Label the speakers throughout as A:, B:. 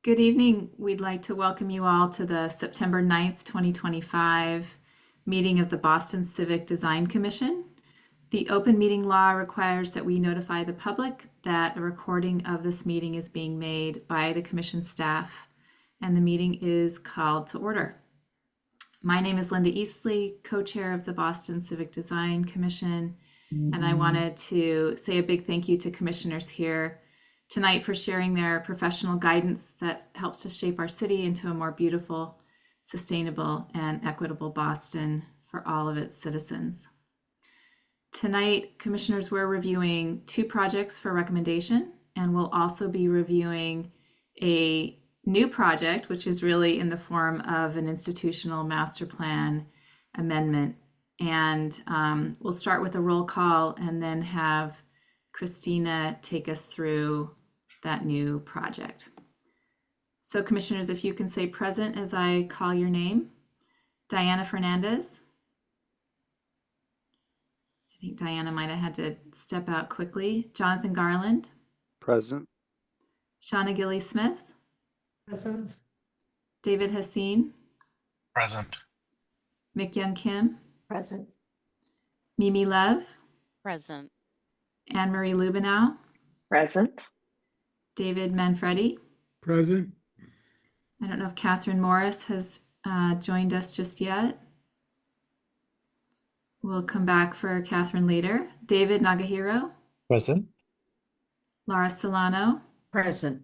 A: Good evening. We'd like to welcome you all to the September 9th, 2025 meeting of the Boston Civic Design Commission. The open meeting law requires that we notify the public that a recording of this meeting is being made by the commission staff, and the meeting is called to order. My name is Linda Eastley, co-chair of the Boston Civic Design Commission, and I wanted to say a big thank you to commissioners here tonight for sharing their professional guidance that helps to shape our city into a more beautiful, sustainable, and equitable Boston for all of its citizens. Tonight, commissioners, we're reviewing 2 projects for recommendation, and we'll also be reviewing a new project, which is really in the form of an institutional master plan amendment. And we'll start with a roll call and then have Christina take us through that new project. So commissioners, if you can say present as I call your name. Diana Fernandez. I think Diana might have had to step out quickly. Jonathan Garland.
B: Present.
A: Shauna Gilly-Smith.
C: Present.
A: David Haseen.
D: Present.
A: Mik-Young Kim.
C: Present.
A: Mimi Love.
E: Present.
A: Anne-Marie Lubenow.
F: Present.
A: David Manfredi.
G: Present.
A: I don't know if Catherine Morris has joined us just yet. We'll come back for Catherine later. David Nagahiro.
D: Present.
A: Laura Solano.
C: Present.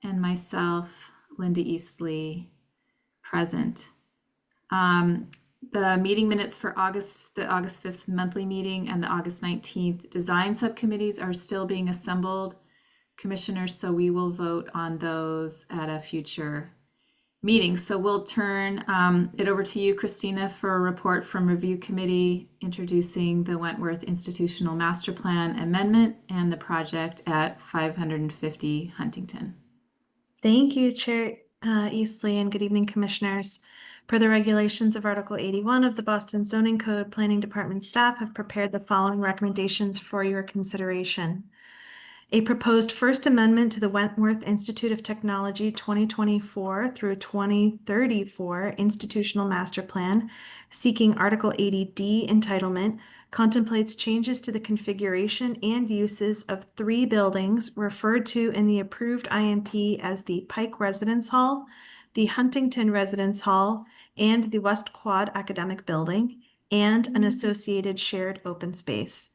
A: And myself, Linda Eastley, present. The meeting minutes for the August 5th monthly meeting and the August 19th design subcommittees are still being assembled, commissioners, so we will vote on those at a future meeting. So we'll turn it over to you, Christina, for a report from Review Committee introducing the Wentworth Institutional Masterplan amendment and the project at 550 Huntington.
H: Thank you, Chair Eastley, and good evening, commissioners. Per the regulations of Article 81 of the Boston Zoning Code, Planning Department staff have prepared the following recommendations for your consideration. A proposed First Amendment to the Wentworth Institute of Technology 2024 through 2034 Institutional Master Plan, seeking Article 80D entitlement, contemplates changes to the configuration and uses of 3 buildings referred to in the approved IMP as the Pike Residence Hall, the Huntington Residence Hall, and the West Quad Academic Building, and an associated shared open space.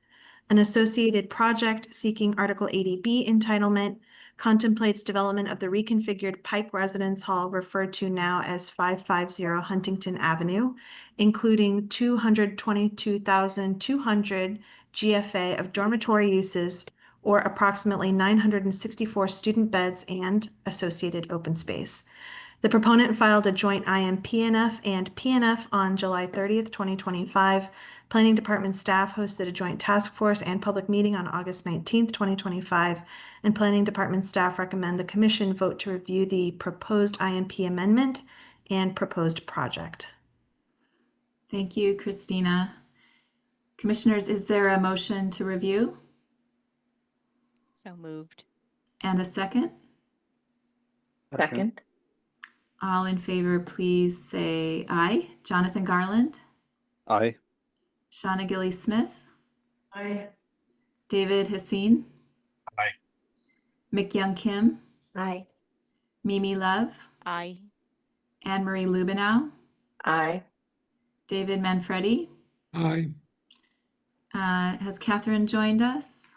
H: An associated project seeking Article 80B entitlement contemplates development of the reconfigured Pike Residence Hall referred to now as 550 Huntington Avenue, including 222,200 GFA of dormitory uses, or approximately 964 student beds and associated open space. The proponent filed a joint IMPNF and PNF on July 30th, 2025. Planning Department staff hosted a joint task force and public meeting on August 19th, 2025, and Planning Department staff recommend the Commission vote to review the proposed IMP amendment and proposed project.
A: Thank you, Christina. Commissioners, is there a motion to review?
E: So moved.
A: And a second?
F: Second.
A: All in favor, please say aye. Jonathan Garland.
B: Aye.
A: Shauna Gilly-Smith.
C: Aye.
A: David Haseen.
D: Aye.
A: Mik-Young Kim.
C: Aye.
A: Mimi Love.
E: Aye.
A: Anne-Marie Lubenow.
F: Aye.
A: David Manfredi.
G: Aye.
A: Has Catherine joined us?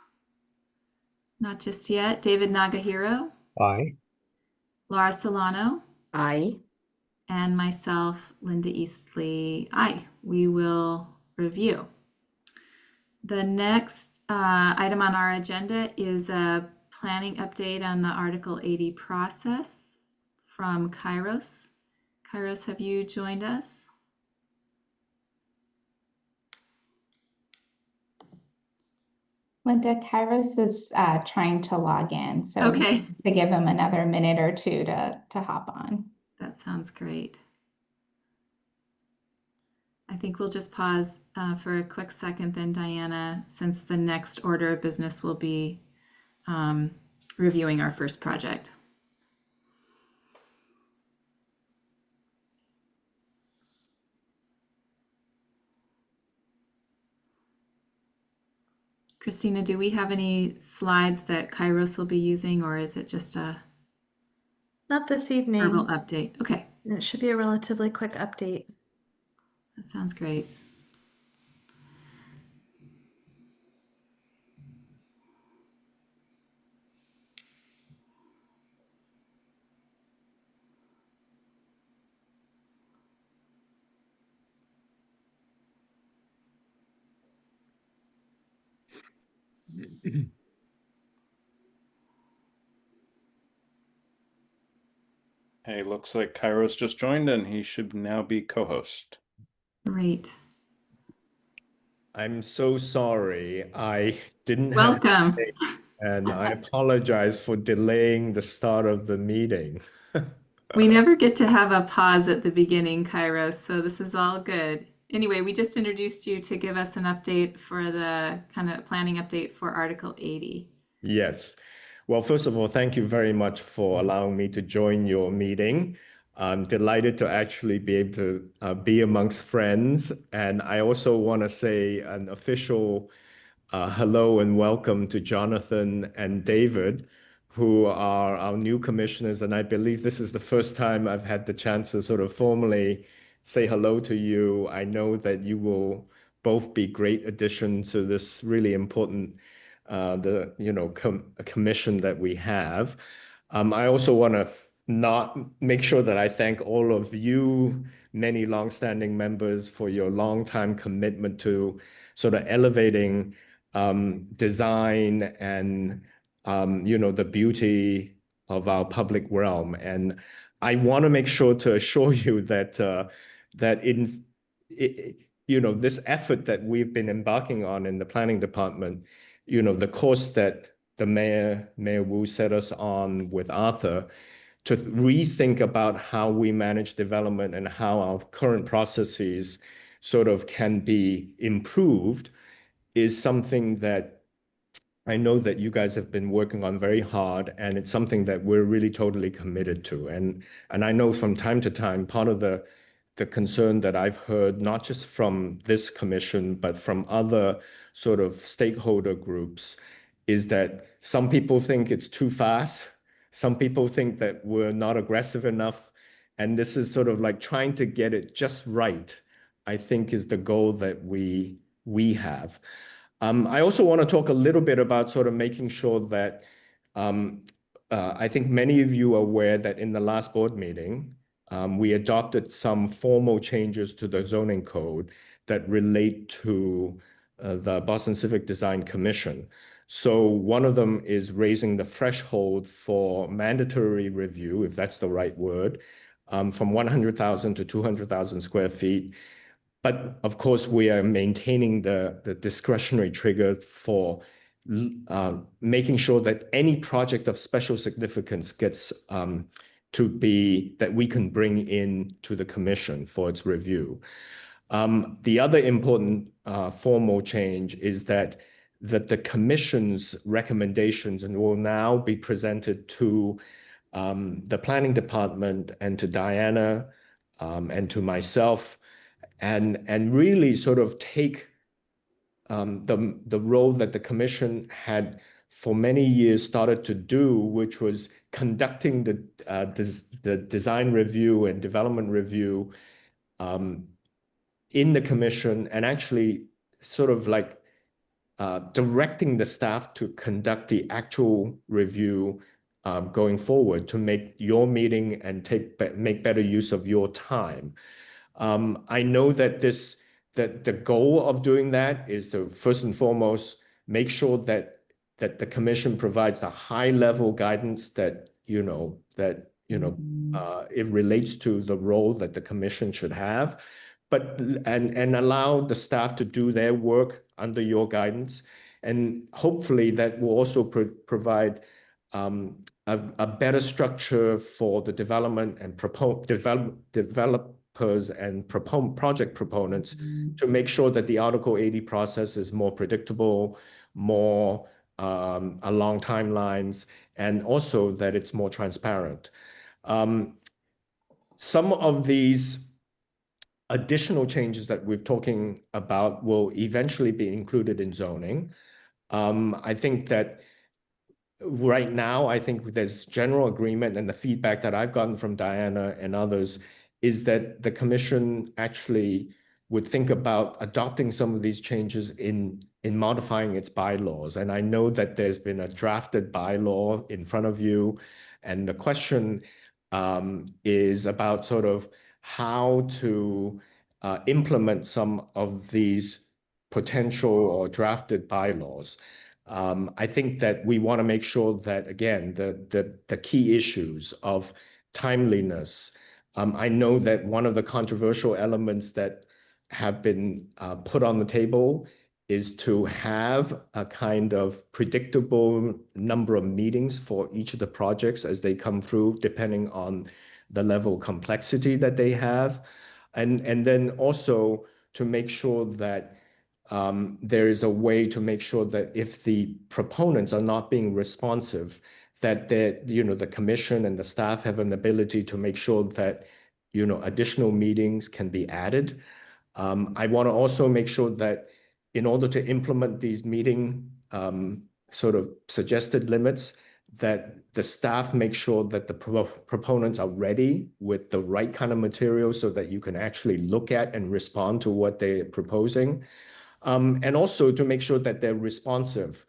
A: Not just yet. David Nagahiro.
D: Aye.
A: Laura Solano.
C: Aye.
A: And myself, Linda Eastley. Aye. We will review. The next item on our agenda is a planning update on the Article 80 process from Kairos. Kairos, have you joined us?
I: Linda, Kairos is trying to log in, so
A: Okay.
I: to give him another minute or two to hop on.
A: That sounds great. I think we'll just pause for a quick second then, Diana, since the next order of business will be reviewing our first project. Christina, do we have any slides that Kairos will be using, or is it just a
H: Not this
A: verbal
H: evening.
A: update? Okay,
H: It should be a relatively quick update.
A: that sounds great.
B: Hey, looks like Kairos just joined and he should now be co-host.
A: Great.
G: I'm so sorry. I didn't have
A: Welcome.
G: it, and I apologize for delaying the start of the meeting.
A: We never get to have a pause at the beginning, Kairos, so this is all good. Anyway, we just introduced you to give us an update for the kind of planning update for Article 80.
G: Yes. Well, first of all, thank you very much for allowing me to join your meeting. I'm delighted to actually be able to be amongst friends. And I also want to say an official hello and welcome to Jonathan and David, who are our new commissioners. And I believe this is the first time I've had the chance to sort of formally say hello to you. I know that you will both be great addition to this really important commission that we have. I also want to not make sure that I thank all of you, many longstanding members, for your long-time commitment to sort of elevating design and the beauty of our public realm. And I want to make sure to assure you that this effort that we've been embarking on in the planning department, the course that the Mayor Wu set us on with Arthur, to rethink about how we manage development and how our current processes sort of can be improved, is something that I know that you guys have been working on very hard, and it's something that we're really totally committed to. And I know from time to time, part of the concern that I've heard, not just from this commission, but from other sort of stakeholder groups, is that some people think it's too fast. Some people think that we're not aggressive enough. And this is sort of like trying to get it just right, I think, is the goal that we have. I also want to talk a little bit about sort of making sure that I think many of you are aware that in the last board meeting, we adopted some formal changes to the zoning code that relate to the Boston Civic Design Commission. So one of them is raising the threshold for mandatory review, if that's the right word, from 100,000 to 200,000 square feet. But of course, we are maintaining the discretionary trigger for making sure that any project of special significance gets to be that we can bring in to the commission for its review. The other important formal change is that the commission's recommendations and will now be presented to the planning department and to Diana and to myself, and really sort of take the role that the commission had for many years started to do, which was conducting the design review and development review in the commission, and actually sort of like directing the staff to conduct the actual review going forward, to make your meeting and make better use of your time. I know that the goal of doing that is to first and foremost make sure that the commission provides a high-level guidance that it relates to the role that the commission should have, but and allow the staff to do their work under your guidance, and hopefully that will also provide a better structure for the development and developers and project proponents to make sure that the Article 80 process is more predictable, more along timelines, and also that it's more transparent. Some of these additional changes that we're talking about will eventually be included in zoning. I think that right now, I think there's general agreement, and the feedback that I've gotten from Diana and others is that the commission actually would think about adopting some of these changes in modifying its bylaws. And I know that there's been a drafted bylaw in front of you, and the question is about sort of how to implement some of these potential or drafted bylaws. I think that we want to make sure that, again, the key issues of timeliness. I know that one of the controversial elements that have been put on the table is to have a kind of predictable number of meetings for each of the projects as they come through, depending on the level of complexity that they have. And then also to make sure that there is a way to make sure that if the proponents are not being responsive, that the commission and the staff have an ability to make sure that additional meetings can be added. I want to also make sure that in order to implement these meeting sort of suggested limits, that the staff make sure that the proponents are ready with the right kind of material so that you can actually look at and respond to what they're proposing. And also to make sure that they're responsive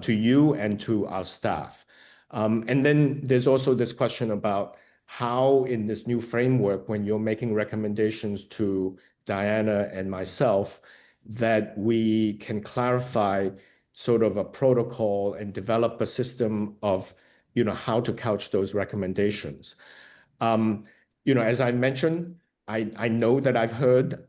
G: to you and to our staff. And then there's also this question about how in this new framework, when you're making recommendations to Diana and myself, that we can clarify sort of a protocol and develop a system of, how to couch those recommendations. As I mentioned, I know that I've heard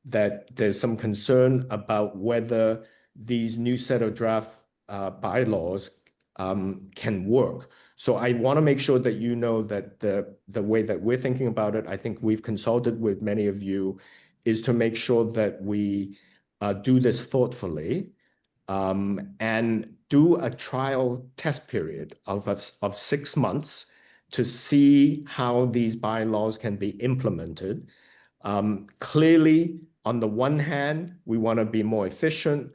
G: that there's some concern about whether these new set of draft bylaws can work. So I want to make sure that you know that the way that we're thinking about it, I think we've consulted with many of you, is to make sure that we do this thoughtfully and do a trial test period of 6 months to see how these bylaws can be implemented. Clearly, on the one hand, we want to be more efficient.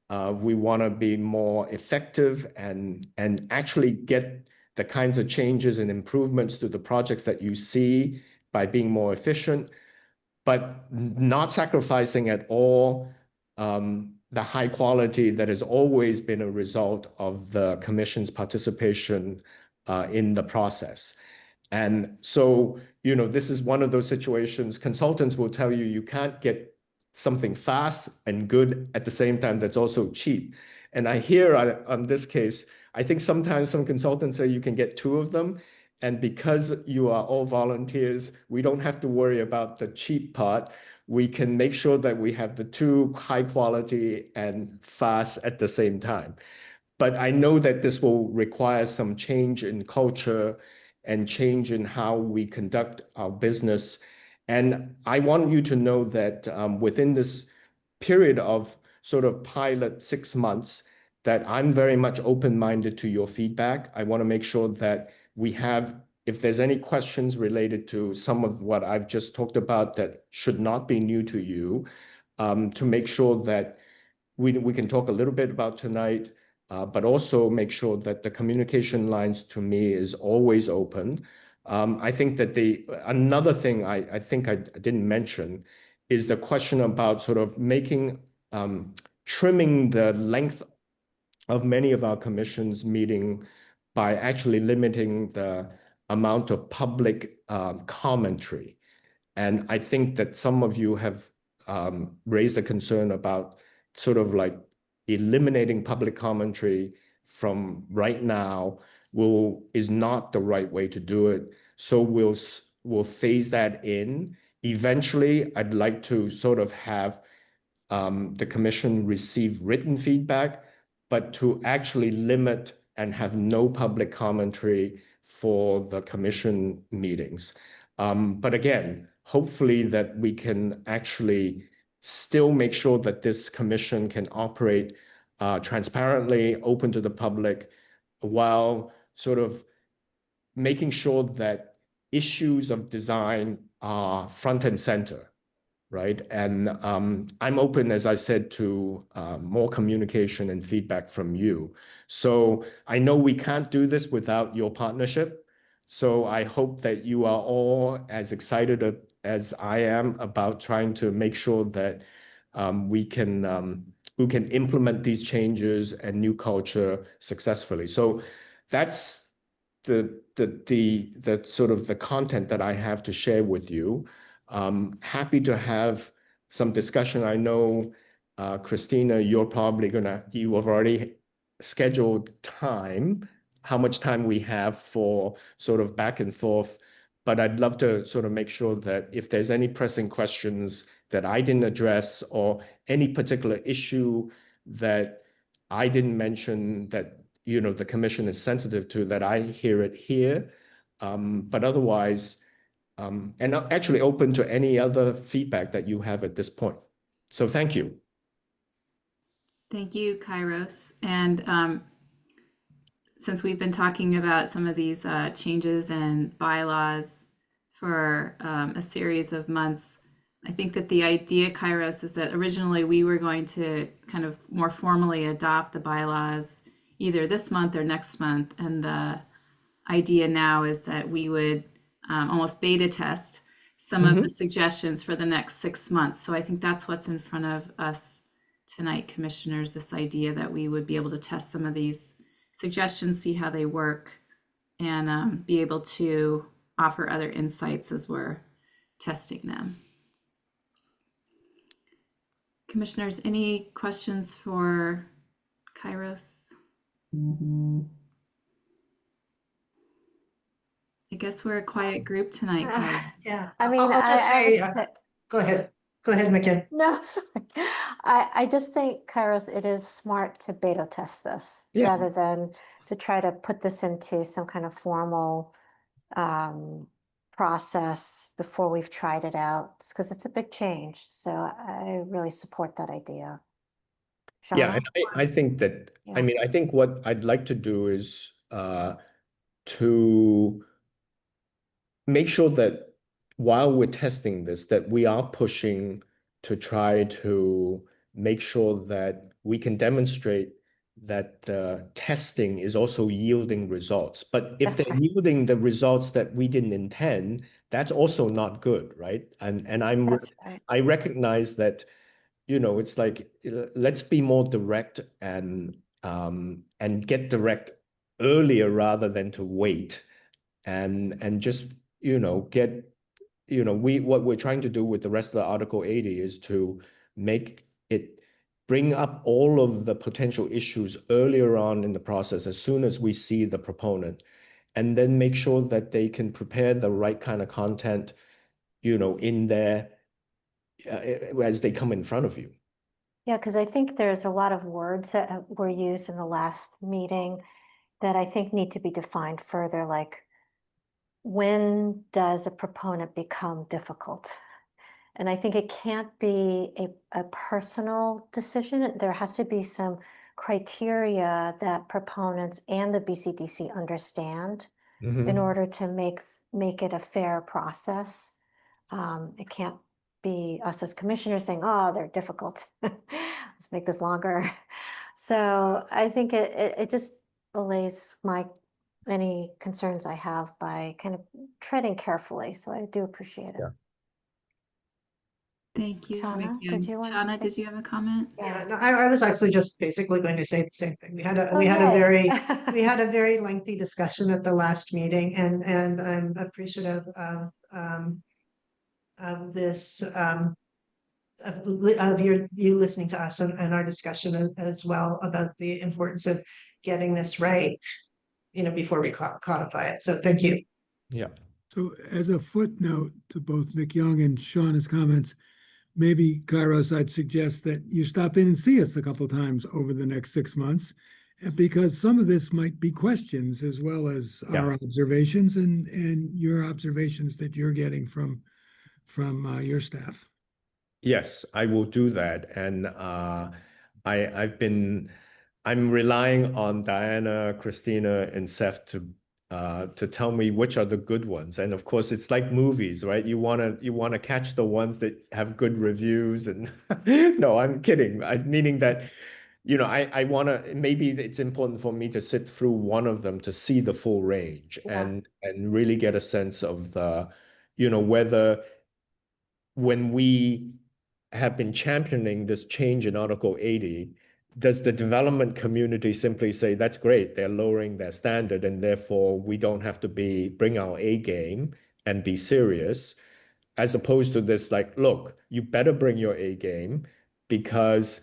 G: We want to be more effective and actually get the kinds of changes and improvements to the projects that you see by being more efficient, but not sacrificing at all the high quality that has always been a result of the commission's participation in the process. And so, this is one of those situations. Consultants will tell you you can't get something fast and good at the same time that's also cheap. And I hear on this case, I think sometimes some consultants say you can get two of them. And because you are all volunteers, we don't have to worry about the cheap part. We can make sure that we have the two, high quality and fast at the same time. But I know that this will require some change in culture and change in how we conduct our business. And I want you to know that within this period of sort of pilot 6 months, that I'm very much open-minded to your feedback. I want to make sure that we have, if there's any questions related to some of what I've just talked about that should not be new to you, to make sure that we can talk a little bit about tonight, but also make sure that the communication lines to me is always open. I think that another thing I think I didn't mention is the question about sort of trimming the length of many of our commissions meeting by actually limiting the amount of public commentary. And I think that some of you have raised a concern about sort of like eliminating public commentary from right now is not the right way to do it. So we'll phase that in. Eventually, I'd like to sort of have the commission receive written feedback, but to actually limit and have no public commentary for the commission meetings. But again, hopefully that we can actually still make sure that this commission can operate transparently, open to the public, while sort of making sure that issues of design are front and center. right? And I'm open, as I said, to more communication and feedback from you. So I know we can't do this without your partnership. So I hope that you are all as excited as I am about trying to make sure that we can implement these changes and new culture successfully. So that's the sort of the content that I have to share with you. Happy to have some discussion. I know, Christina, you have already scheduled time, how much time we have for sort of back and forth. But I'd love to sort of make sure that if there's any pressing questions that I didn't address or any particular issue that I didn't mention that the commission is sensitive to, that I hear it here. But otherwise, and actually open to any other feedback that you have at this point. So thank you.
A: Thank you, Kairos. And since we've been talking about some of these changes and bylaws for a series of months, I think that the idea, Kairos, is that originally we were going to kind of more formally adopt the bylaws either this month or next month. And the idea now is that we would almost beta test some of the suggestions for the next 6 months. So I think that's what's in front of us tonight, commissioners, this idea that we would be able to test some of these suggestions, see how they work, and be able to offer other insights as we're testing them. Commissioners, any questions for Kairos? I guess we're a quiet group tonight, Kairos.
C: Yeah.
J: I mean,
C: I'll just
J: I would
C: say,
J: say,
C: go ahead. Go ahead, McKin.
J: no, sorry. I just think, Kairos, it is smart to beta test this rather than to try to put this into some kind of formal process before we've tried it out, just because it's a big change. So I really support that idea.
G: Yeah,
J: Shauna?
G: and I think that,
J: Yeah.
G: I mean, I think what I'd like to do is to make sure that while we're testing this, that we are pushing to try to make sure that we can demonstrate that the testing is also yielding results. But if
J: That's
G: they're
J: right.
G: yielding the results that we didn't intend, that's also not good, right? And
J: That's right.
G: I recognize that, it's like, let's be more direct and get direct earlier rather than to wait and just get what we're trying to do with the rest of the Article 80 is to bring up all of the potential issues earlier on in the process as soon as we see the proponent, and then make sure that they can prepare the right kind of content in there as they come in front of you.
J: Yeah, because I think there's a lot of words that were used in the last meeting that I think need to be defined further, like when does a proponent become difficult? And I think it can't be a personal decision. There has to be some criteria that proponents and the BCDC understand in order to make it a fair process. It can't be us as commissioners saying, oh, they're difficult. Let's make this longer. So I think it just allays any concerns I have by kind of treading carefully. So I do appreciate it.
G: Yeah.
A: Thank you.
J: Shauna,
A: Megan.
J: did you want to
A: Shauna,
J: say-
A: did you have a comment?
C: Yeah, no, I was actually just basically going to say the same thing. We had a
J: yay.
C: very lengthy discussion at the last meeting, and I'm appreciative of this of you listening to us and our discussion as well about the importance of getting this right, before we codify it. So thank you.
G: Yeah.
K: So as a footnote to both McYoung and Shauna's comments, maybe, Kairos, I'd suggest that you stop in and see us a couple times over the next 6 months, because some of this might be questions as well as our observations and your observations that you're getting from your staff.
G: Yes, I will do that. And I'm relying on Diana, Christina, and Seth to to tell me which are the good ones. And of course, it's like movies, right? You wanna catch the ones that have good reviews. And no, I'm kidding. Meaning that, I wanna, maybe it's important for me to sit through one of them to see the full range and really get a sense of whether when we have been championing this change in Article 80, does the development community simply say, that's great, they're lowering their standard, and therefore we don't have to bring our A game and be serious, as opposed to this, like, look, you better bring your A game because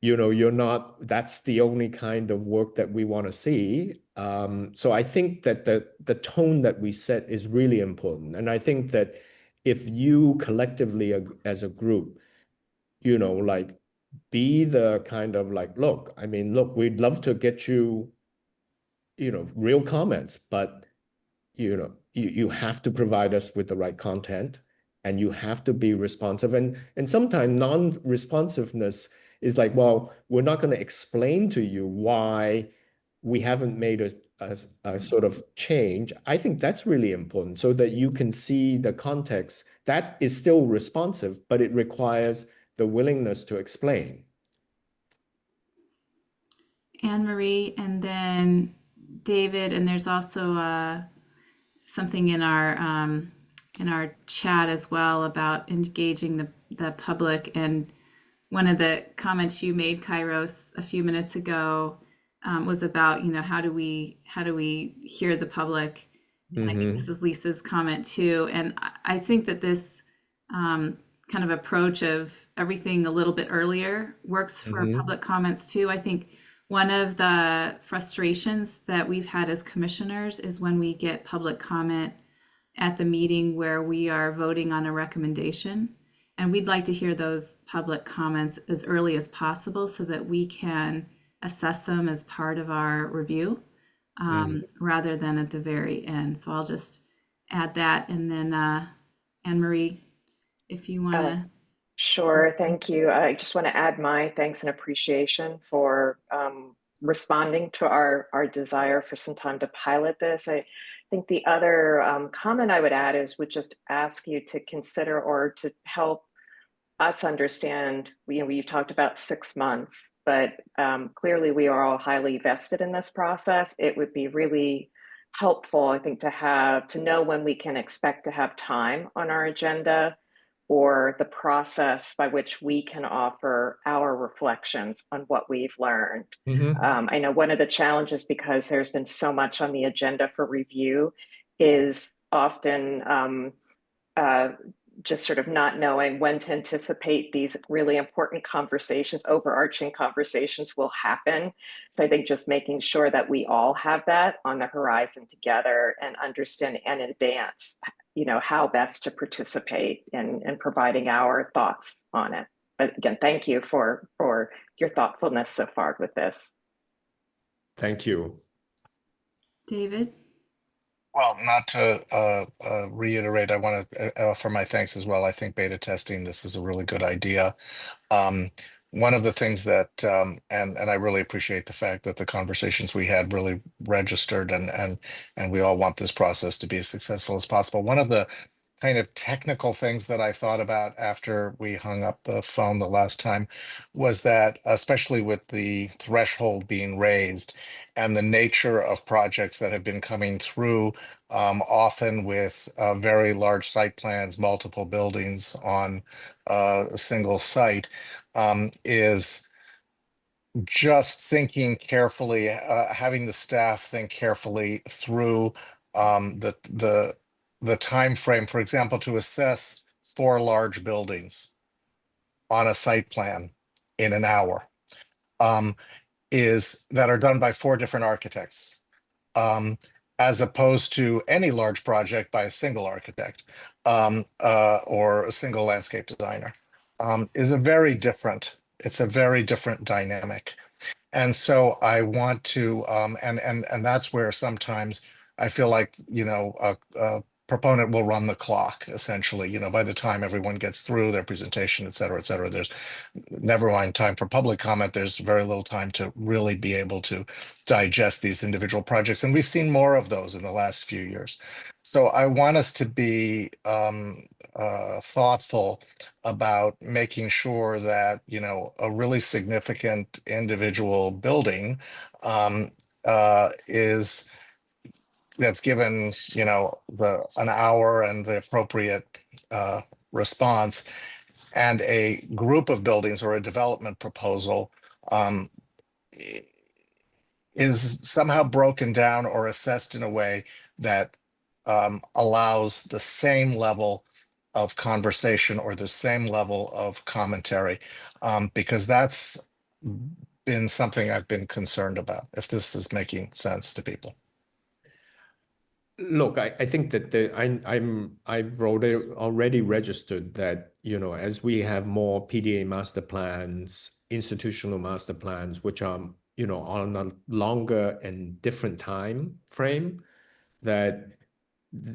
G: you're not, that's the only kind of work that we want to see. So I think that the tone that we set is really important. And I think that if you collectively as a group, like, be the kind of like, look, we'd love to get you, real comments, but you have to provide us with the right content, and you have to be responsive. And sometimes non-responsiveness is like, well, we're not going to explain to you why we haven't made a sort of change. I think that's really important so that you can see the context. That is still responsive, but it requires the willingness to explain.
A: Anne Marie, and then David, and there's also something in our chat as well about engaging the public. And one of the comments you made, Kairos, a few minutes ago was about, how do we hear the public? And I think this is Lisa's comment too. And I think that this kind of approach of everything a little bit earlier works for public comments too. I think one of the frustrations that we've had as commissioners is when we get public comment at the meeting where we are voting on a recommendation. And we'd like to hear those public comments as early as possible so that we can assess them as part of our review rather than at the very end. So I'll just add that. And then Anne Marie, if you want to.
F: Sure, thank you. I just want to add my thanks and appreciation for responding to our desire for some time to pilot this. I think the other comment I would add would just ask you to consider, or to help us understand, you've talked about 6 months, but clearly we are all highly vested in this process. It would be really helpful, I think, to know when we can expect to have time on our agenda, or the process by which we can offer our reflections on what we've learned. I know one of the challenges, because there's been so much on the agenda for review, is often just sort of not knowing when to anticipate these really important conversations, overarching conversations will happen. So I think just making sure that we all have that on the horizon together and understand in advance, how best to participate in providing our thoughts on it. But again, thank you for your thoughtfulness so far with this.
G: Thank you.
A: David?
D: Well, not to reiterate, I want to offer my thanks as well. I think beta testing this is a really good idea. One of the things that, and I really appreciate the fact that the conversations we had really registered, and we all want this process to be as successful as possible. One of the kind of technical things that I thought about after we hung up the phone the last time was that, especially with the threshold being raised and the nature of projects that have been coming through, often with very large site plans, multiple buildings on a single site, is just thinking carefully, having the staff think carefully through the time frame, for example, to assess 4 large buildings on a site plan in an hour, is that are done by 4 different architects, as opposed to any large project by a single architect or a single landscape designer, is a very different. It's a very different dynamic. And so I want to, and that's where sometimes I feel like, proponent will run the clock, essentially. You know, by the time everyone gets through their presentation, et cetera, there's never mind time for public comment. There's very little time to really be able to digest these individual projects. And we've seen more of those in the last few years. So I want us to be thoughtful about making sure that, you know, a really significant individual building is that's given, you know, an hour and the appropriate response, and a group of buildings or a development proposal is somehow broken down or assessed in a way that allows the same level of conversation or the same level of commentary, because that's been something I've been concerned about, if this is making sense to people.
G: Look, I think that I've already registered that, you know, as we have more PDA master plans, institutional master plans, which are, you know, on a longer and different time frame, that,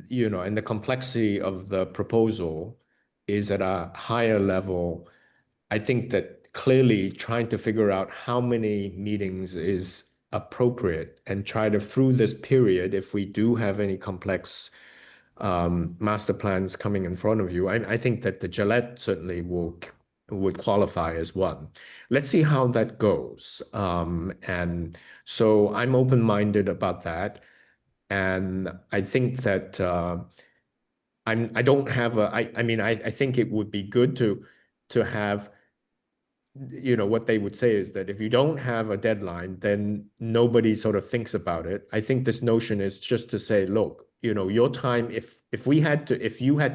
G: you know, and the complexity of the proposal is at a higher level. I think that clearly trying to figure out how many meetings is appropriate, and try to, through this period, if we do have any complex master plans coming in front of you, I think that the Gillette certainly would qualify as one. Let's see how that goes. And so I'm open-minded about that. And I think that I don't have I mean, I think it would be good to have, you know, what they would say is that if you don't have a deadline, then nobody sort of thinks about it. I think this notion is just to say, look, you know, your time, if you had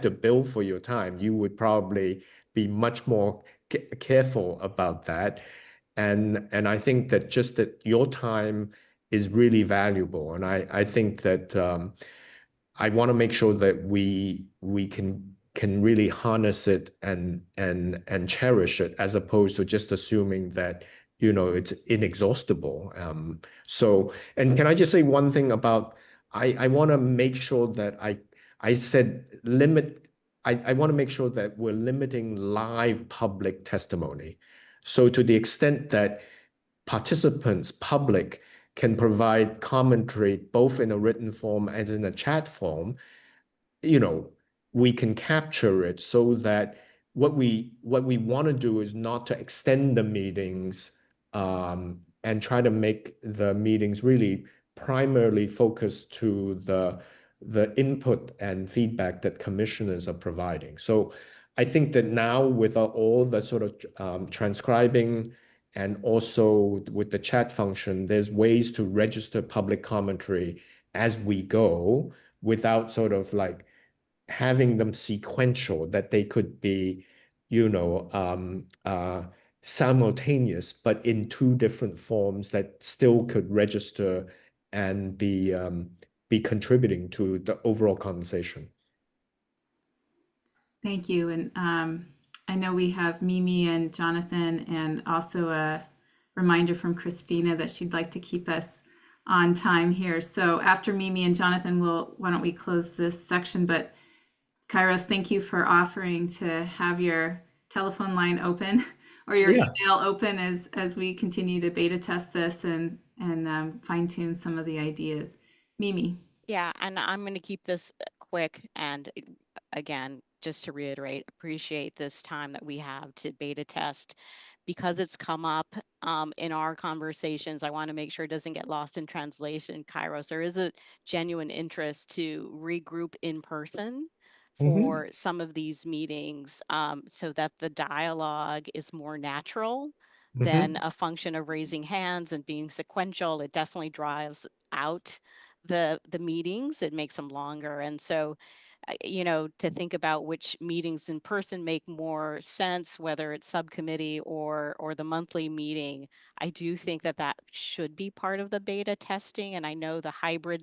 G: to bill for your time, you would probably be much more careful about that. And I think that just that your time is really valuable. And I think that I want to make sure that we can really harness it and cherish it, as opposed to just assuming that, you know, it's inexhaustible. So, and can I just say one thing about, I want to make sure that I said limit, I want to make sure that we're limiting live public testimony. So to the extent that participants, public, can provide commentary both in a written form and in a chat form, you know, we can capture it, so that what we want to do is not to extend the meetings and try to make the meetings really primarily focused to the input and feedback that commissioners are providing. So I think that now, with all the sort of transcribing, and also with the chat function, there's ways to register public commentary as we go, without sort of like having them sequential, that they could be, you know, simultaneous, but in two different forms that still could register and be contributing to the overall conversation.
A: Thank you. And I know we have Mimi and Jonathan, and also a reminder from Christina that she'd like to keep us on time here. So after Mimi and Jonathan, why don't we close this section? But Kairos, thank you for offering to have your telephone line open or your email open as we continue to beta test this and fine tune some of the ideas. Mimi.
E: Yeah, and I'm going to keep this quick. And again, just to reiterate, appreciate this time that we have to beta test, because it's come up in our conversations. I want to make sure it doesn't get lost in translation. Kairos, there is a genuine interest to regroup in person for some of these meetings, so that the dialogue is more natural than a function of raising hands and being sequential. It definitely drives out the meetings. It makes them longer. And so, you know, to think about which meetings in person make more sense, whether it's subcommittee or the monthly meeting, I do think that should be part of the beta testing. And I know the hybrid,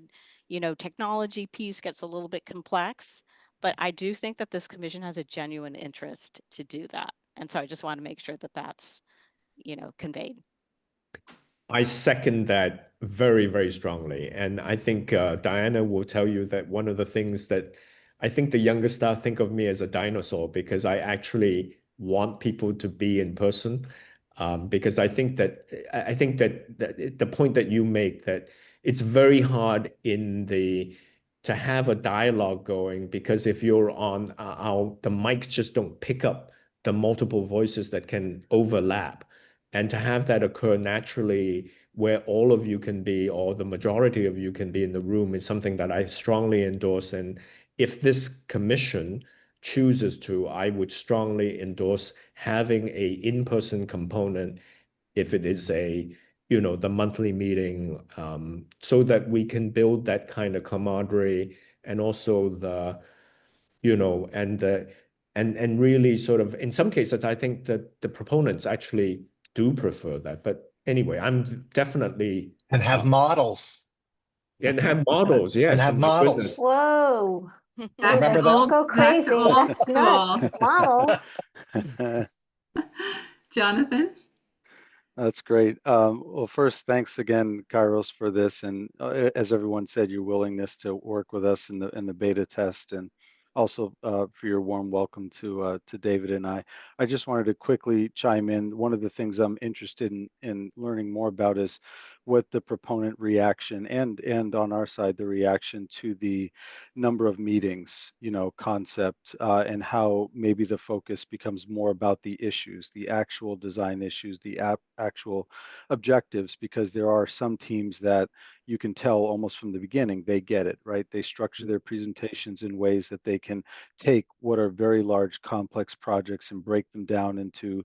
E: you know, technology piece gets a little bit complex, but I do think that this commission has a genuine interest to do that. And so I just want to make sure that that's, you know, conveyed.
G: I second that very, very strongly. And I think Diana will tell you that one of the things that I think the younger staff think of me as a dinosaur because I actually want people to be in person. Because I think that the point that you make, that it's very hard to have a dialogue going, because if you're on the mics just don't pick up the multiple voices that can overlap, and to have that occur naturally where all of you can be, or the majority of you can be in the room, is something that I strongly endorse. And if this commission chooses to, I would strongly endorse having a in-person component if it is the monthly meeting, so that we can build that kind of camaraderie, and also and really sort of, in some cases, I think that the proponents actually do prefer that. But anyway, I'm definitely
D: And have models.
G: And have models, yes.
D: And have
G: my
D: models.
G: goodness.
J: Whoa.
A: Back
D: Remember
A: to
D: that?
A: old,
J: Go
A: back to
J: crazy.
A: old
J: That's nuts.
A: school.
J: Models.
A: Jonathan?
L: That's great. Well, first, thanks again, Kairos, for this, and as everyone said, your willingness to work with us in the beta test, and also for your warm welcome to David and I. I just wanted to quickly chime in. One of the things I'm interested in learning more about is what the proponent reaction and on our side the reaction to the number of meetings, concept, and how maybe the focus becomes more about the issues, the actual design issues, the actual objectives, because there are some teams that you can tell almost from the beginning, they get it, right? They structure their presentations in ways that they can take what are very large, complex projects and break them down into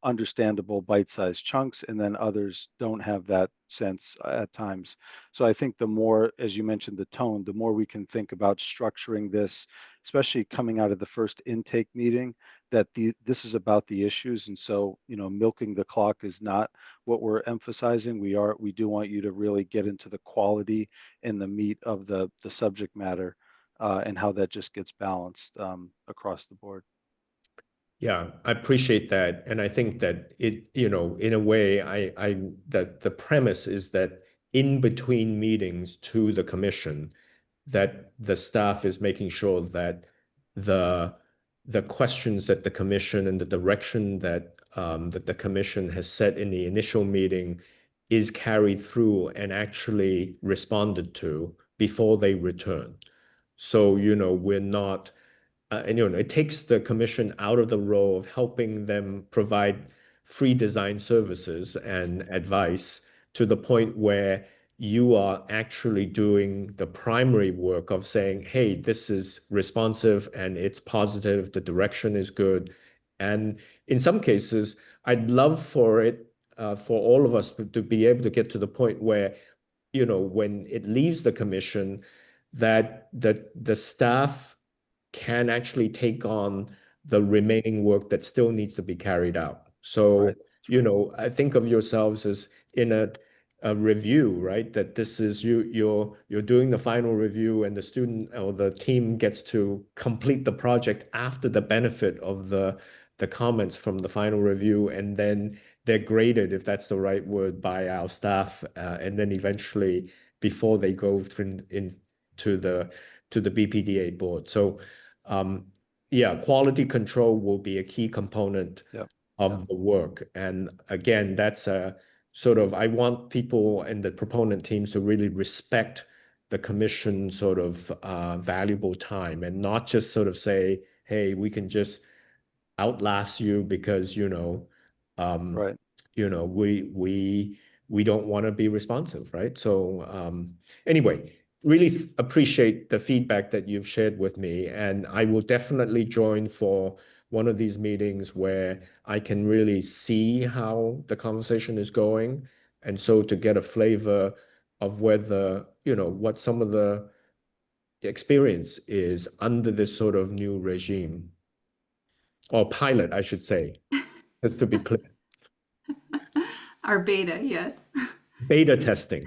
L: understandable bite-sized chunks, and then others don't have that sense at times. So I think the more, as you mentioned, the tone, the more we can think about structuring this, especially coming out of the first intake meeting, that this is about the issues. And so, milking the clock is not what we're emphasizing. We do want you to really get into the quality and the meat of the subject matter, and how that just gets balanced across the board.
G: Yeah, I appreciate that. And I think that in a way, that the premise is that in between meetings to the commission, that the staff is making sure that the questions that the commission and the direction that the commission has set in the initial meeting is carried through and actually responded to before they return. So, we're not, and it takes the commission out of the role of helping them provide free design services and advice, to the point where you are actually doing the primary work of saying, hey, this is responsive and it's positive, the direction is good. And in some cases, I'd love for all of us to be able to get to the point where, when it leaves the commission, that the staff can actually take on the remaining work that still needs to be carried out. So, I think of yourselves as in a review, right? That this is you're doing the final review, and the student or the team gets to complete the project after the benefit of the comments from the final review, and then they're graded, if that's the right word, by our staff, and then eventually before they go into the BPDA board. So, yeah, quality control will be a key component of the work. And again, that's a sort of, I want people and the proponent teams to really respect the commission sort of valuable time, and not just sort of say, hey, we can just outlast you because, we don't want to be responsive, right? So anyway, really appreciate the feedback that you've shared with me, and I will definitely join for one of these meetings where I can really see how the conversation is going, and so to get a flavor of whether, what some of the experience is under this sort of new regime, or pilot, I should say, just to be clear.
A: Our beta, yes.
G: Beta testing.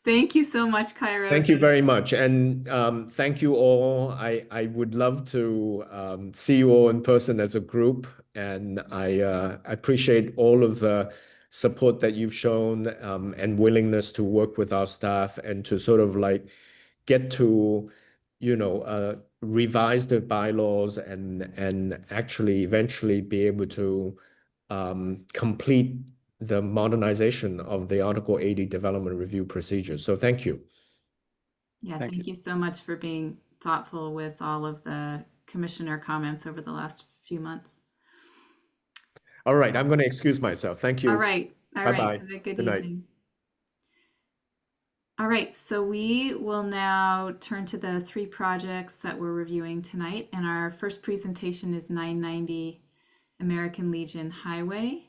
A: Thank you so much, Kairos.
G: Thank you very much. And thank you all. I would love to see you all in person as a group. And I appreciate all of the support that you've shown, and willingness to work with our staff, and to sort of like get to, revise the bylaws and actually eventually be able to complete the modernization of the Article 80 development review procedure. So thank you.
A: Yeah,
L: Thank
A: thank you so much for being thoughtful with all of the commissioner comments over the last few months.
G: All right, I'm going to excuse myself. Thank you.
A: All right.
G: Bye-bye.
A: Have a good
G: Good night.
A: evening. All right, so we will now turn to the 3 projects that we're reviewing tonight. And our first presentation is 990 American Legion Highway.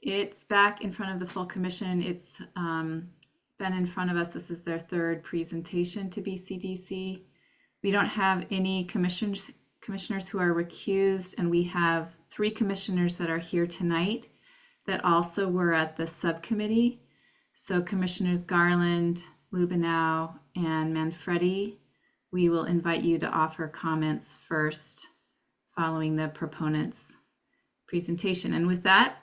A: It's back in front of the full commission. It's been in front of us. This is their 3rd presentation to BCDC. We don't have any commissioners who are recused, and we have 3 commissioners that are here tonight that also were at the subcommittee. So Commissioners Garland, Lubenow, and Manfredi, we will invite you to offer comments first following the proponent's presentation. And with that,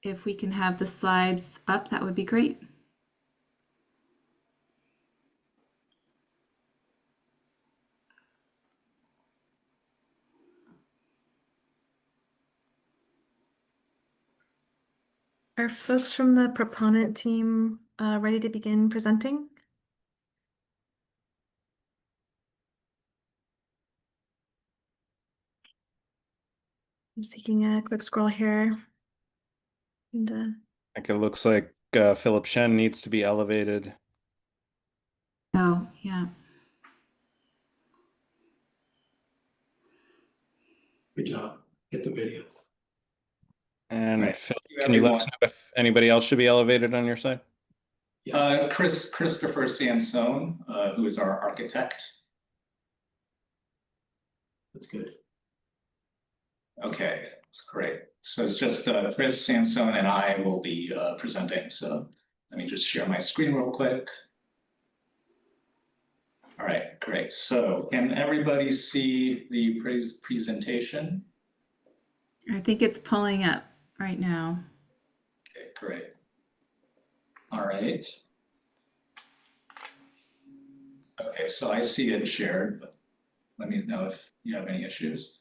A: if we can have the slides up, that would be great.
H: Are folks from the proponent team ready to begin presenting? I'm just taking a quick scroll here. And
B: I think it looks like Philip Shen needs to be elevated.
A: Oh, yeah.
M: Good job. Get the video.
B: And
M: Right.
B: Phil, can you let us know if anybody else should be elevated on your side?
M: Christopher Sansone, who is our architect. That's good. Okay, that's great. So it's just Chris Sansone and I will be presenting. So let me just share my screen real quick. All right, great. So can everybody see the presentation?
A: I think it's pulling up right now.
M: Okay, great. All right. Okay, so I see it shared, but let me know if you have any issues.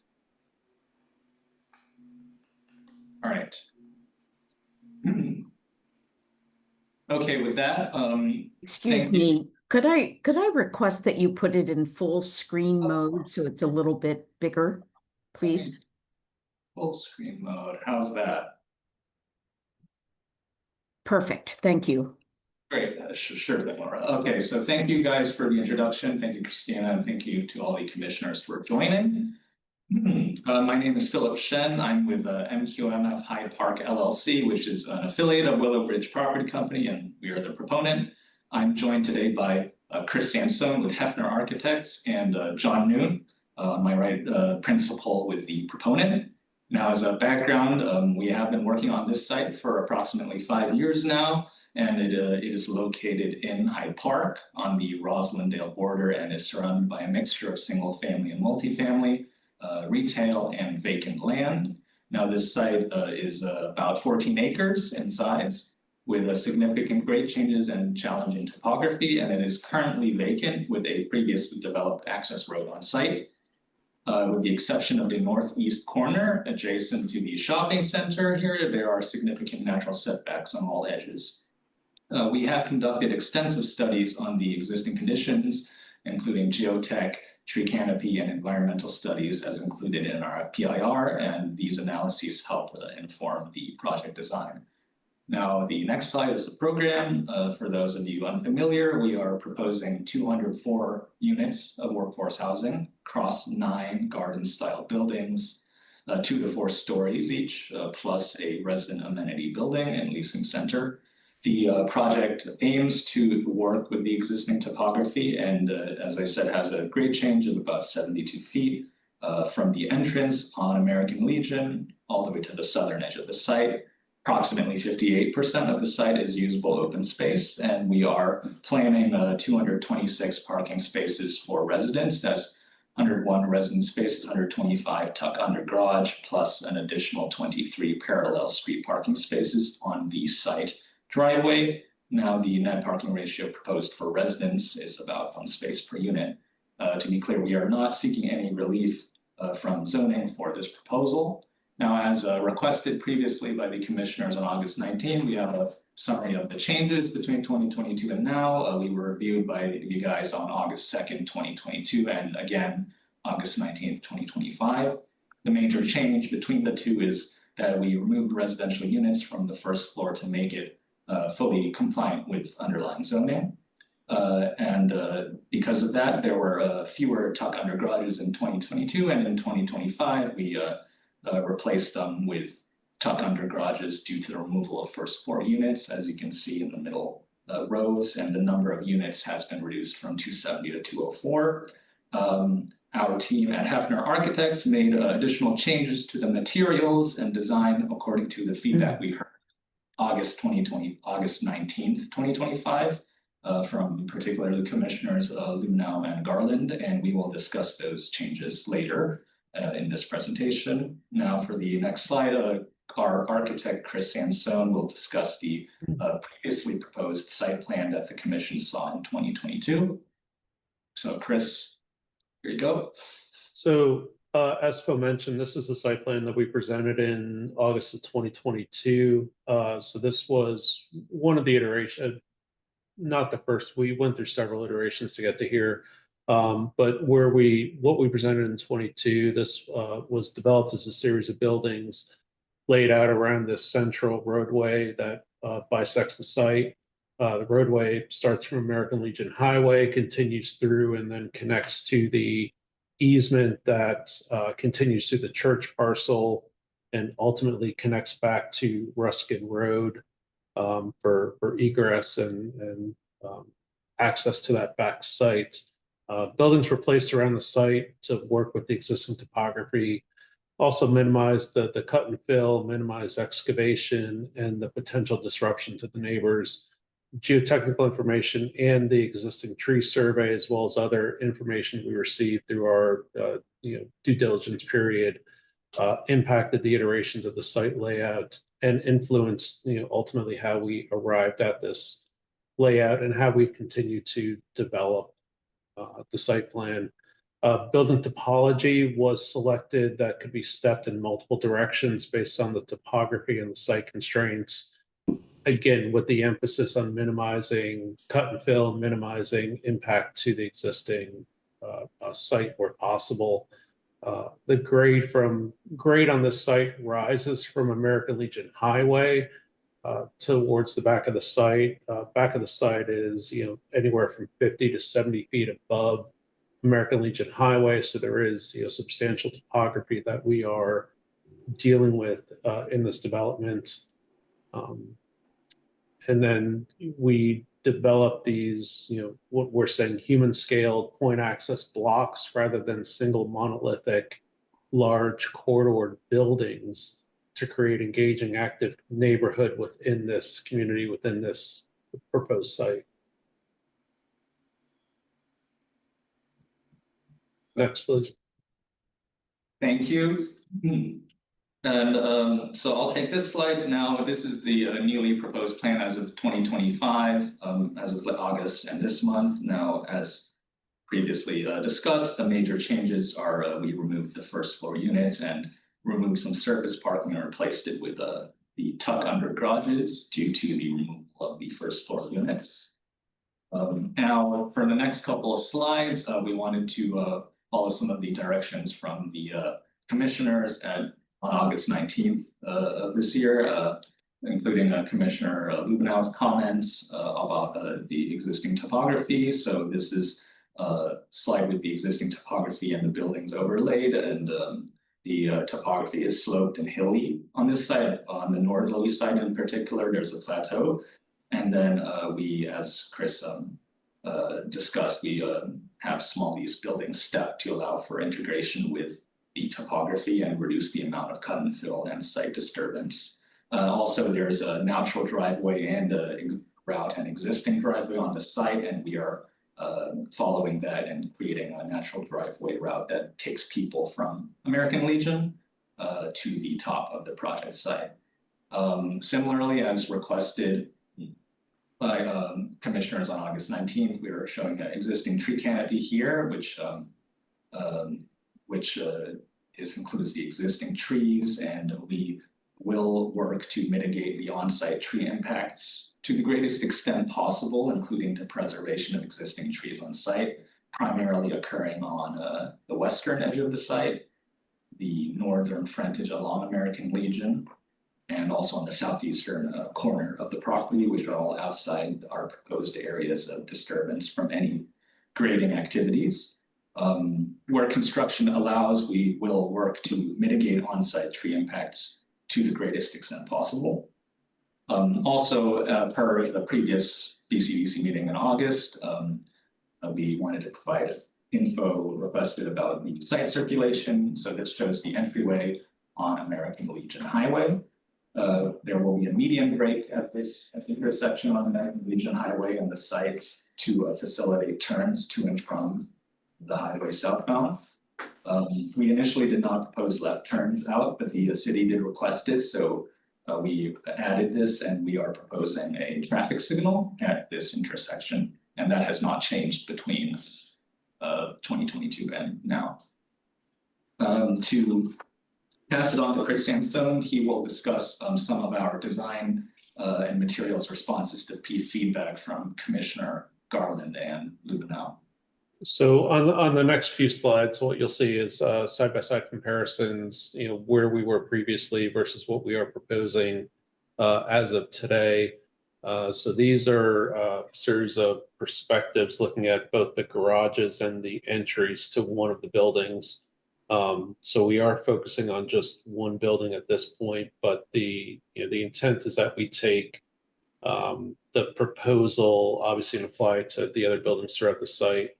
M: All right. Okay, with that,
N: excuse me, could I request that you put it in full screen mode so it's a little bit bigger, please?
M: Full screen mode, how's that?
N: Perfect, thank you.
M: Great, sure thing, Laura. Okay, so thank you guys for the introduction. Thank you, Christina, and thank you to all the commissioners for joining. My name is Philip Shen. I'm with MQMF Hyde Park LLC, which is an affiliate of Willow Bridge Property Company, and we are the proponent. I'm joined today by Chris Sansone with Hefner Architects and John Noon, on my right, principal with the proponent. Now, as a background, we have been working on this site for approximately 5 years now, and it is located in Hyde Park on the Roslindale border and is surrounded by a mixture of single family and multifamily, retail and vacant land. Now this site is about 14 acres in size with significant grade changes and challenging topography, and it is currently vacant with a previously developed access road on site. With the exception of the northeast corner adjacent to the shopping center here, there are significant natural setbacks on all edges. We have conducted extensive studies on the existing conditions, including geotech, tree canopy, and environmental studies as included in our PIR, and these analyses help inform the project design. Now, the next slide is the program. For those of you unfamiliar, we are proposing 204 units of workforce housing across 9 garden-style buildings, 2 to 4 stories each, plus a resident amenity building and leasing center. The project aims to work with the existing topography and, as I said, has a grade change of about 72 feet from the entrance on American Legion all the way to the southern edge of the site. Approximately 58% of the site is usable open space, and we are planning 226 parking spaces for residents. That's 101 resident spaces, 125 tuck under garage, plus an additional 23 parallel street parking spaces on the site driveway. Now, the net parking ratio proposed for residents is about 1 space per unit. To be clear, we are not seeking any relief from zoning for this proposal. Now, as requested previously by the commissioners on August 19, we have a summary of the changes between 2022 and now. We were reviewed by you guys on August 2nd, 2022, and again, August 19th, 2025. The major change between the two is that we removed residential units from the first floor to make it fully compliant with underlying zoning. Because of that, there were fewer tuck under garages in 2022, and in 2025, we replaced them with tuck under garages due to the removal of first floor units, as you can see in the middle rows, and the number of units has been reduced from 270 to 204. Our team at Hefner Architects made additional changes to the materials and design according to the feedback we heard August 19th, 2025, from particularly Commissioners Lubenow and Garland, and we will discuss those changes later in this presentation. Now for the next slide, our architect Chris Sansone will discuss the previously proposed site plan that the Commission saw in 2022. So Chris, here you go.
O: So as Phil mentioned, this is the site plan that we presented in August of 2022. So this was one of the iterations, not the first. We went through several iterations to get to here. But what we presented in 22, this was developed as a series of buildings laid out around this central roadway that bisects the site. The roadway starts from American Legion Highway, continues through, and then connects to the easement that continues through the church parcel and ultimately connects back to Ruskin Road for egress and access to that back site. Buildings were placed around the site to work with the existing topography, also minimize the cut and fill, minimize excavation and the potential disruption to the neighbors. Geotechnical information and the existing tree survey, as well as other information we received through our due diligence period, impacted the iterations of the site layout and influenced ultimately how we arrived at this layout and how we continue to develop the site plan. Building topology was selected that could be stepped in multiple directions based on the topography and the site constraints. Again, with the emphasis on minimizing cut and fill, minimizing impact to the existing site where possible. The grade on this site rises from American Legion Highway towards the back of the site. Back of the site is anywhere from 50 to 70 feet above American Legion Highway, so there is substantial topography that we are dealing with in this development. And then we develop these, what we're saying, human-scaled point access blocks rather than single monolithic large corridor buildings to create engaging, active neighborhood within this community, within this proposed site. Next, please.
M: Thank you. And so I'll take this slide now. This is the newly proposed plan as of 2025, as of August and this month. Now, as previously discussed, the major changes are we removed the first floor units and removed some surface parking and replaced it with the tuck under garages due to the removal of the first floor units. Now, for the next couple of slides, we wanted to follow some of the directions from the commissioners on August 19th of this year, including Commissioner Lubenow's comments about the existing topography. So this is a slide with the existing topography and the buildings overlaid, and the topography is sloped and hilly on this side. On the northerly side in particular, there's a plateau. And then we, as Chris discussed, we have these buildings stepped to allow for integration with the topography and reduce the amount of cut and fill and site disturbance. Also, there's a natural driveway and a route and existing driveway on the site, and we are following that and creating a natural driveway route that takes people from American Legion to the top of the project site. Similarly, as requested, by commissioners on August 19th. We were showing an existing tree canopy here, which includes the existing trees, and we will work to mitigate the on-site tree impacts to the greatest extent possible, including the preservation of existing trees on site, primarily occurring on the western edge of the site, the northern frontage along American Legion, and also on the southeastern corner of the property, which are all outside our proposed areas of disturbance from any grading activities. Where construction allows, we will work to mitigate on-site tree impacts to the greatest extent possible. Also, per the previous BCDC meeting in August, we wanted to provide info requested about the site circulation. So this shows the entryway on American Legion Highway. There will be a median break at the intersection on American Legion Highway and the site to facilitate turns to and from the highway southbound. We initially did not propose left turns out, but the city did request it, so we added this, and we are proposing a traffic signal at this intersection, and that has not changed between 2022 and now. To pass it on to Chris Sandstone, he will discuss some of our design and materials responses to feedback from Commissioner Garland and Lubenow.
O: So on the next few slides, what you'll see is side-by-side comparisons, where we were previously versus what we are proposing as of today. So these are a series of perspectives looking at both the garages and the entries to one of the buildings. So we are focusing on just one building at this point, but the intent is that we take the proposal, obviously, and apply it to the other buildings throughout the site.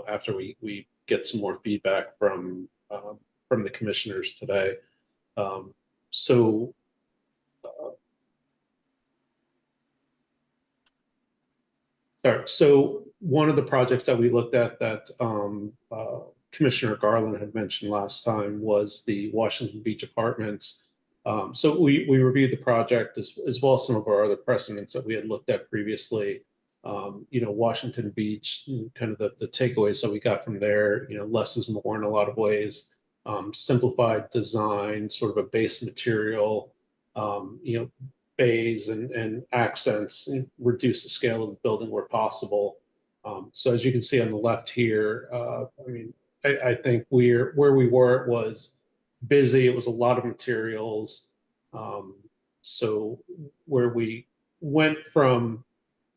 O: After we get some more feedback from the commissioners today. So one of the projects that we looked at that Commissioner Garland had mentioned last time was the Washington Beach Apartments. So we reviewed the project as well as some of our other precedents that we had looked at previously. Washington Beach, kind of the takeaways that we got from there, less is more in a lot of ways. Simplified design, sort of a base material, bays and accents, and reduce the scale of the building where possible. So as you can see on the left here, I think where we were, it was busy. It was a lot of materials. So where we went from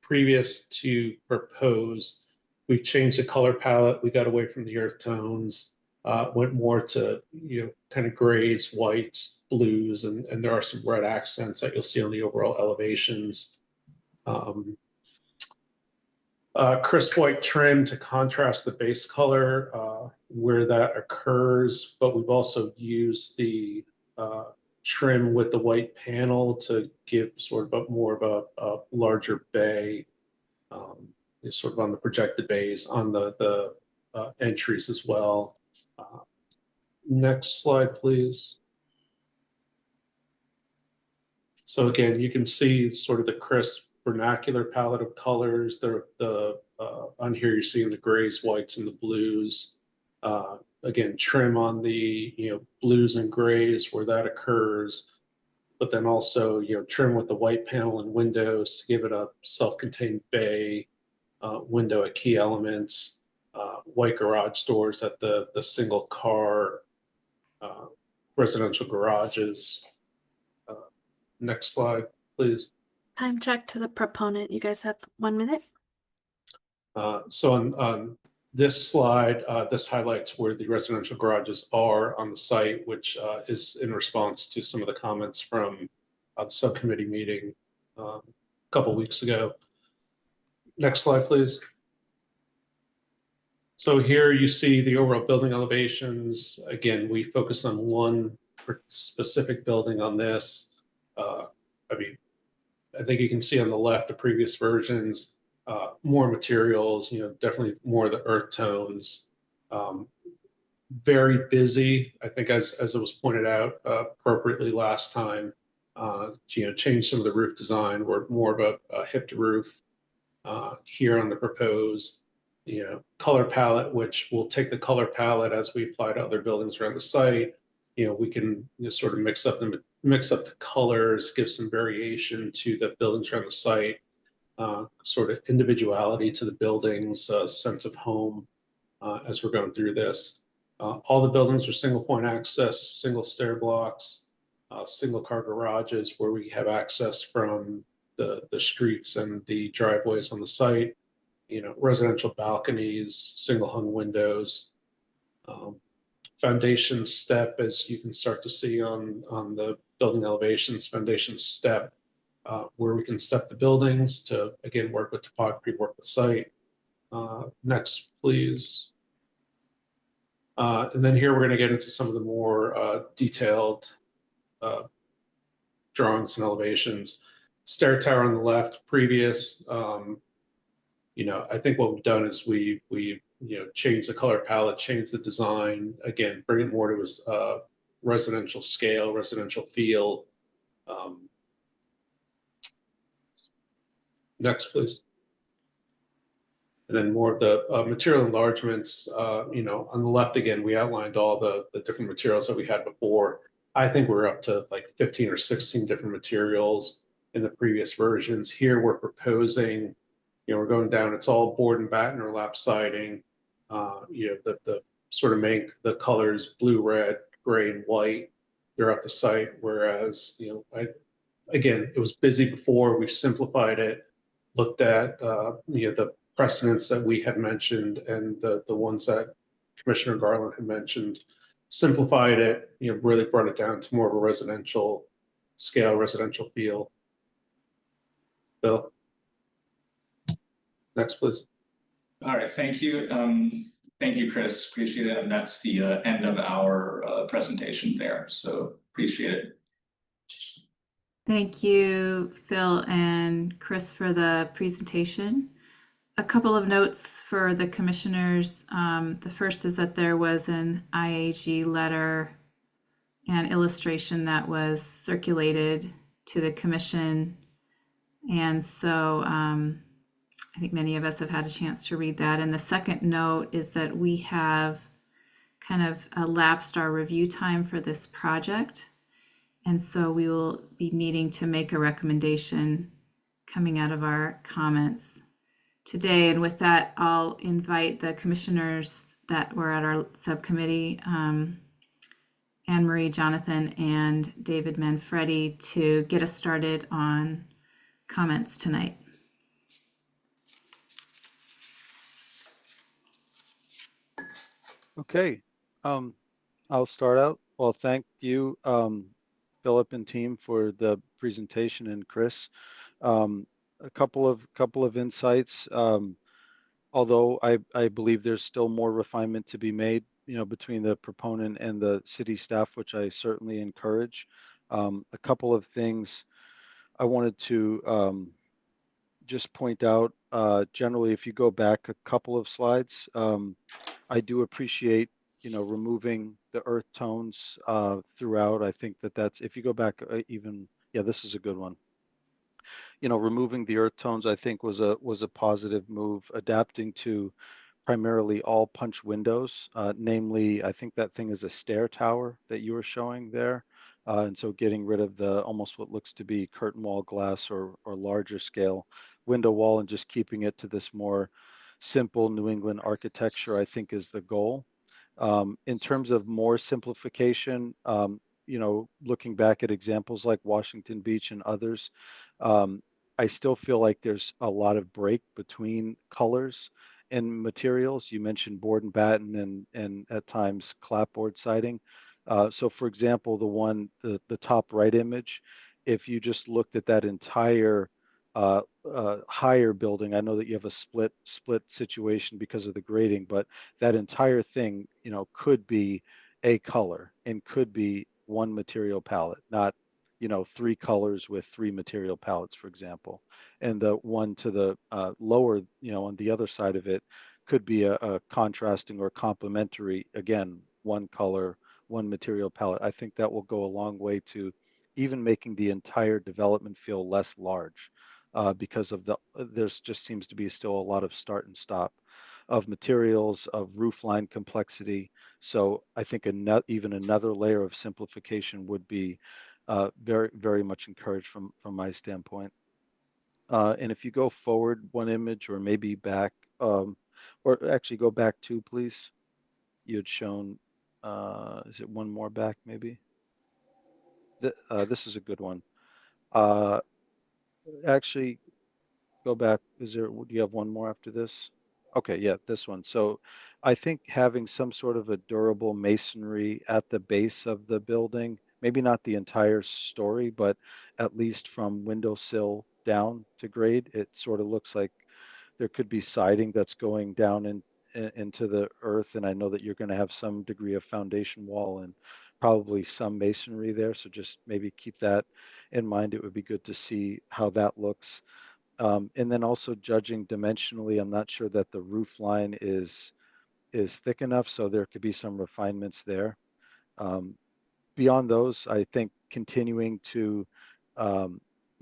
O: previous to proposed, we've changed the color palette. We got away from the earth tones, went more to kind of grays, whites, blues, and there are some red accents that you'll see on the overall elevations. Crisp white trim to contrast the base color where that occurs, but we've also used the trim with the white panel to give sort of more of a larger bay, sort of on the projected bays on the entries as well. Next slide, please. So again, you can see sort of the crisp vernacular palette of colors. On here you're seeing the grays, whites, and the blues. Again, trim on the blues and grays where that occurs, but then also trim with the white panel and windows to give it a self-contained bay, window at key elements, white garage doors at the single car residential garages. Next slide, please.
H: Time check to the proponent. You guys have 1 minute.
O: So on this slide, this highlights where the residential garages are on the site, which is in response to some of the comments from the subcommittee meeting a couple weeks ago. Next slide, please. So here you see the overall building elevations. Again, we focus on one specific building on this. I think you can see on the left the previous versions, more materials, definitely more of the earth tones. Very busy, I think, as it was pointed out appropriately last time. change some of the roof design. We're more of a hip to roof here on the proposed, color palette, which will take the color palette as we apply to other buildings around the site. We can sort of mix up the colors, give some variation to the buildings around the site, sort of individuality to the buildings, sense of home as we're going through this. All the buildings are single point access, single stair blocks, single car garages where we have access from the streets and the driveways on the site, residential balconies, single hung windows, foundation step, as you can start to see on the building elevations, foundation step, where we can step the buildings to, again, work with topography, work with site. Next, please. And then here we're going to get into some of the more detailed drawings and elevations. Stair tower on the left, previous. I think what we've done is we changed the color palette, changed the design, again, bring it more to a residential scale, residential feel. Next, please. And then more of the material enlargements, on the left, again, we outlined all the different materials that we had before. I think we're up to like 15 or 16 different materials in the previous versions. Here we're proposing, we're going down, it's all board and batten or lap siding. The sort of the colors blue, red, gray, and white. They're up the site, whereas, again, it was busy before. We've simplified it, looked at, the precedents that we had mentioned and the ones that Commissioner Garland had mentioned, simplified it, really brought it down to more of a residential scale, residential feel. Bill. Next, please.
M: All right, thank you. Thank you, Chris. Appreciate it. And that's the end of our presentation there. So appreciate it.
A: Thank you, Phil and Chris, for the presentation. A couple of notes for the commissioners. The first is that there was an IAG letter and illustration that was circulated to the commission. And so I think many of us have had a chance to read that. And the second note is that we have kind of elapsed our review time for this project. And so we will be needing to make a recommendation coming out of our comments today. And with that, I'll invite the commissioners that were at our subcommittee, Anne Marie, Jonathan, and David Manfredi, to get us started on comments tonight.
L: Okay, I'll start out. Well, thank you, Philip and team, for the presentation, and Chris. A couple of insights. Although I believe there's still more refinement to be made, between the proponent and the city staff, which I certainly encourage. A couple of things I wanted to just point out. Generally, if you go back a couple of slides, I do appreciate, removing the earth tones throughout. I think that's, if you go back this is a good one. Removing the earth tones, I think was a positive move, adapting to primarily all punch windows. Namely, I think that thing is a stair tower that you were showing there. And so getting rid of the almost what looks to be curtain wall glass or larger scale window wall, and just keeping it to this more simple New England architecture, I think, is the goal. In terms of more simplification, looking back at examples like Washington Beach and others, I still feel like there's a lot of break between colors and materials. You mentioned board and batten and at times clapboard siding. So for example, the top right image, if you just looked at that entire higher building, I know that you have a split situation because of the grading, but that entire thing, could be a color and could be one material palette, not, three colors with three material palettes, for example. And the one to the lower, on the other side of it, could be a contrasting or complementary, again, one color, one material palette. I think that will go a long way to even making the entire development feel less large because of there's just seems to be still a lot of start and stop of materials, of roof line complexity. So I think even another layer of simplification would be very, very much encouraged from my standpoint. And if you go forward one image or maybe back, or actually go back two, please. You had shown, is it one more back maybe? This is a good one. Actually, go back. Do you have one more after this? Okay, yeah, this one. So I think having some sort of a durable masonry at the base of the building, maybe not the entire story, but at least from windowsill down to grade, it sort of looks like there could be siding that's going down into the earth. And I know that you're going to have some degree of foundation wall and probably some masonry there. So just maybe keep that in mind. It would be good to see how that looks. And then also judging dimensionally, I'm not sure that the roof line is thick enough, so there could be some refinements there. Beyond those, I think continuing to,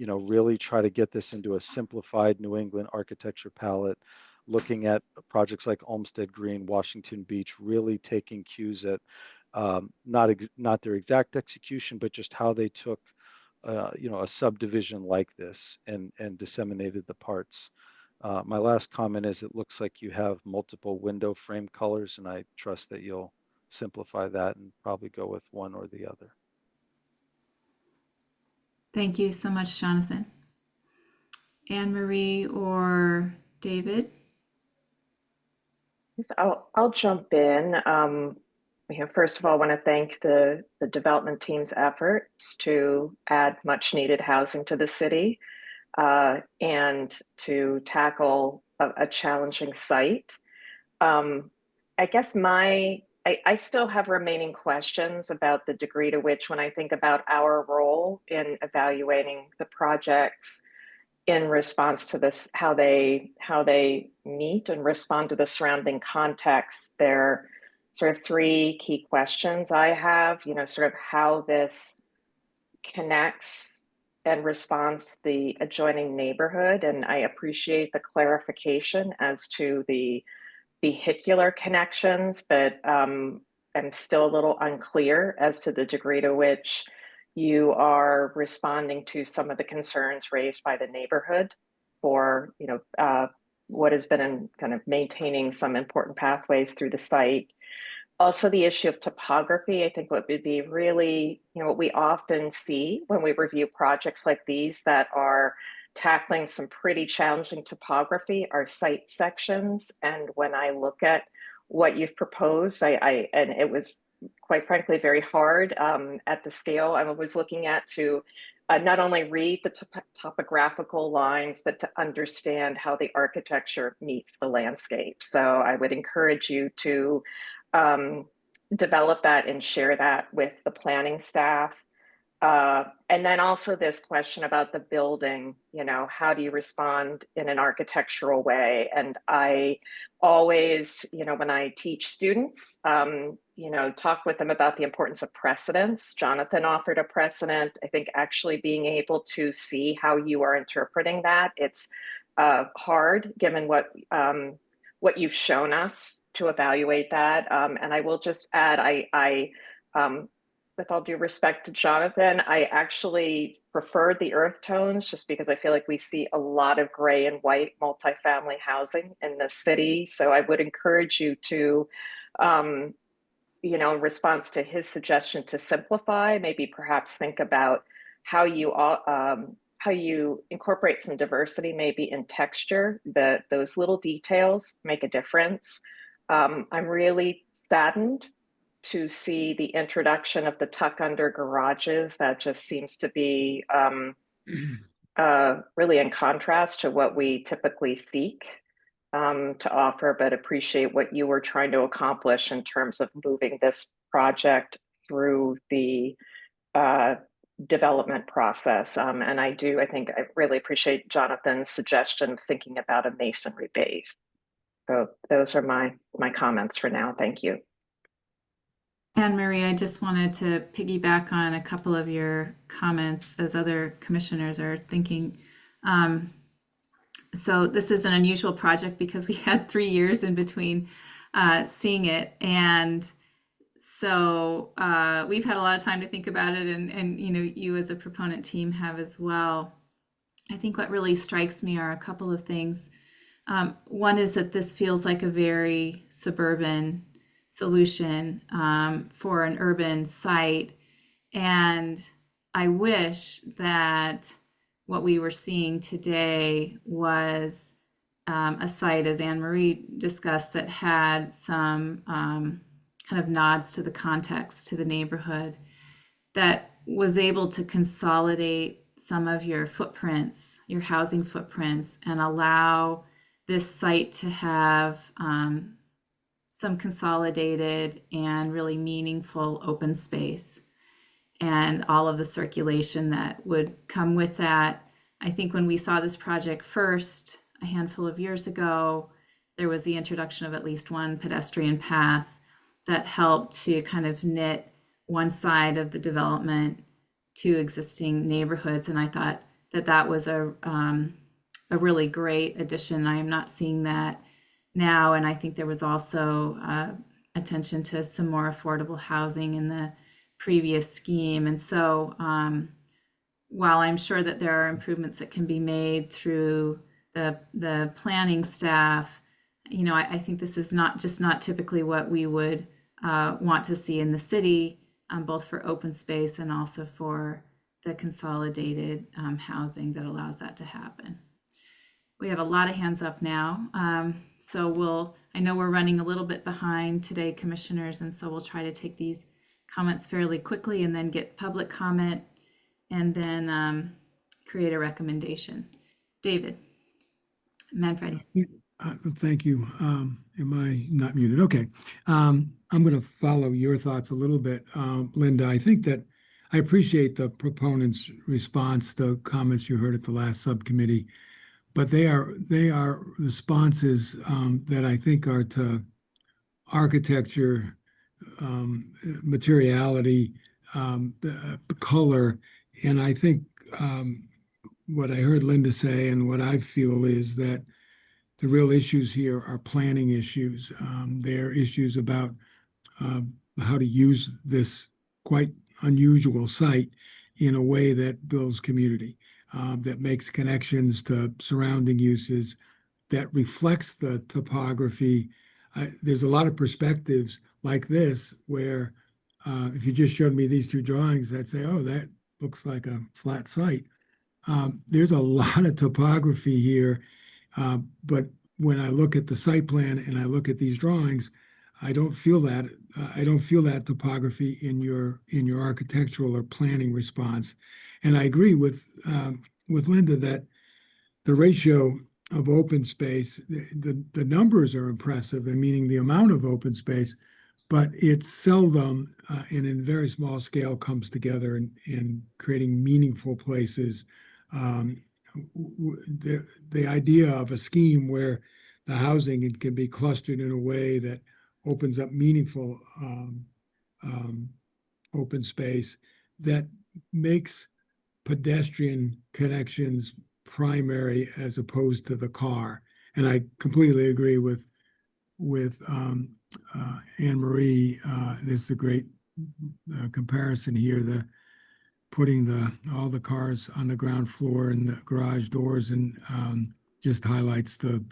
L: really try to get this into a simplified New England architecture palette, looking at projects like Olmsted Green, Washington Beach, really taking cues at not their exact execution, but just how they took a subdivision like this and disseminated the parts. My last comment is it looks like you have multiple window frame colors, and I trust that you'll simplify that and probably go with one or the other.
A: Thank you so much, Jonathan. Anne Marie or David?
F: I'll jump in. First of all, I want to thank the development team's efforts to add much needed housing to the city and to tackle a challenging site. I guess I still have remaining questions about the degree to which, when I think about our role in evaluating the projects in response to this, how they meet and respond to the surrounding context. There are sort of three key questions I have, sort of how this connects and responds to the adjoining neighborhood. And I appreciate the clarification as to the vehicular connections, but I'm still a little unclear as to the degree to which you are responding to some of the concerns raised by the neighborhood for, what has been in kind of maintaining some important pathways through the site. Also, the issue of topography, I think what would be really, what we often see when we review projects like these that are tackling some pretty challenging topography are site sections. And when I look at what you've proposed, and it was quite frankly very hard at the scale I was looking at to not only read the topographical lines, but to understand how the architecture meets the landscape. So I would encourage you to develop that and share that with the planning staff. And then also this question about the building, how do you respond in an architectural way? And I always, when I teach students, talk with them about the importance of precedents. Jonathan offered a precedent. I think actually being able to see how you are interpreting that, it's hard given what you've shown us to evaluate that. And I will just add, I with all due respect to Jonathan, I actually prefer the earth tones just because I feel like we see a lot of gray and white multifamily housing in the city. So I would encourage you to, in response to his suggestion to simplify, maybe perhaps think about how you incorporate some diversity, maybe in texture. Those little details make a difference. I'm really saddened to see the introduction of the tuck under garages. That just seems to be really in contrast to what we typically seek to offer, but appreciate what you were trying to accomplish in terms of moving this project through the development process. And I really appreciate Jonathan's suggestion of thinking about a masonry base. So those are my comments for now. Thank you.
A: Anne Marie, I just wanted to piggyback on a couple of your comments as other commissioners are thinking. So this is an unusual project because we had 3 years in between seeing it, and so we've had a lot of time to think about it, and you know, you as a proponent team have as well. I think what really strikes me are a couple of things. One is that this feels like a very suburban solution for an urban site. And I wish that what we were seeing today was a site, as Anne Marie discussed, that had some kind of nods to the context, to the neighborhood, that was able to consolidate some of your footprints, your housing footprints, and allow this site to have some consolidated and really meaningful open space and all of the circulation that would come with that. I think when we saw this project first, a handful of years ago, there was the introduction of at least one pedestrian path that helped to kind of knit one side of the development to existing neighborhoods. And I thought that that was a really great addition. I am not seeing that now. And I think there was also attention to some more affordable housing in the previous scheme. And so while I'm sure that there are improvements that can be made through the planning staff, you know, I think this is not typically what we would want to see in the city, both for open space and also for the consolidated housing that allows that to happen. We have a lot of hands up now. So I know we're running a little bit behind today, commissioners, and so we'll try to take these comments fairly quickly and then get public comment and then create a recommendation. David, Manfred.
K: Thank you. Am I not muted? Okay. I'm going to follow your thoughts a little bit, Linda. I think that I appreciate the proponent's response to comments you heard at the last subcommittee, but they are responses that I think are to architecture, materiality, the color, and I think what I heard Linda say and what I feel is that the real issues here are planning issues. They're issues about how to use this quite unusual site in a way that builds community, that makes connections to surrounding uses, that reflects the topography. There's a lot of perspectives like this where if you just showed me these two drawings, I'd say, oh, that looks like a flat site. There's a lot of topography here, but when I look at the site plan and I look at these drawings, I don't feel that. I don't feel that topography in your architectural or planning response. And I agree with Linda that the ratio of open space, the numbers are impressive, and meaning the amount of open space, but it's seldom and in very small scale comes together in creating meaningful places. The idea of a scheme where the housing can be clustered in a way that opens up meaningful open space that makes pedestrian connections primary as opposed to the car. And I completely agree with Anne Marie. This is a great comparison here. Putting all the cars on the ground floor and the garage doors, and just highlights the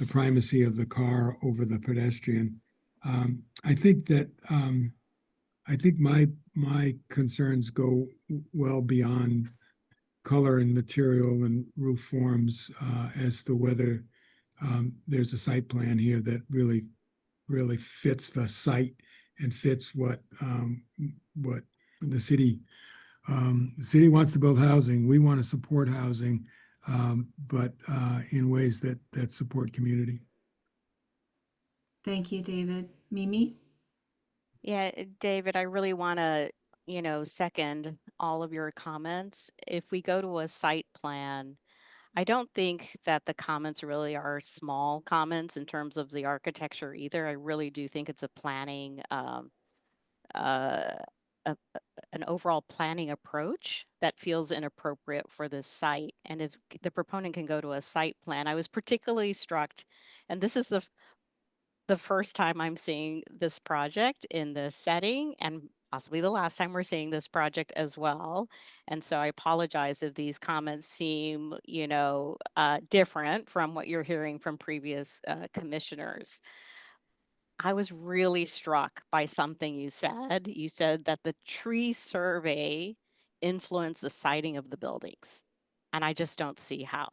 K: primacy of the car over the pedestrian. I think that I think my concerns go well beyond color and material and roof forms as to whether there's a site plan here that really fits the site and fits what the city wants to build housing. We want to support housing, but in ways that support community.
A: Thank you, David. Mimi?
E: Yeah, David, I really want to, second all of your comments. If we go to a site plan, I don't think that the comments really are small comments in terms of the architecture either. I really do think it's a planning an overall planning approach that feels inappropriate for this site. And if the proponent can go to a site plan, I was particularly struck, and this is the first time I'm seeing this project in this setting, and possibly the last time we're seeing this project as well. And so I apologize if these comments seem, different from what you're hearing from previous commissioners. I was really struck by something you said. You said that the tree survey influenced the siting of the buildings. And I just don't see how.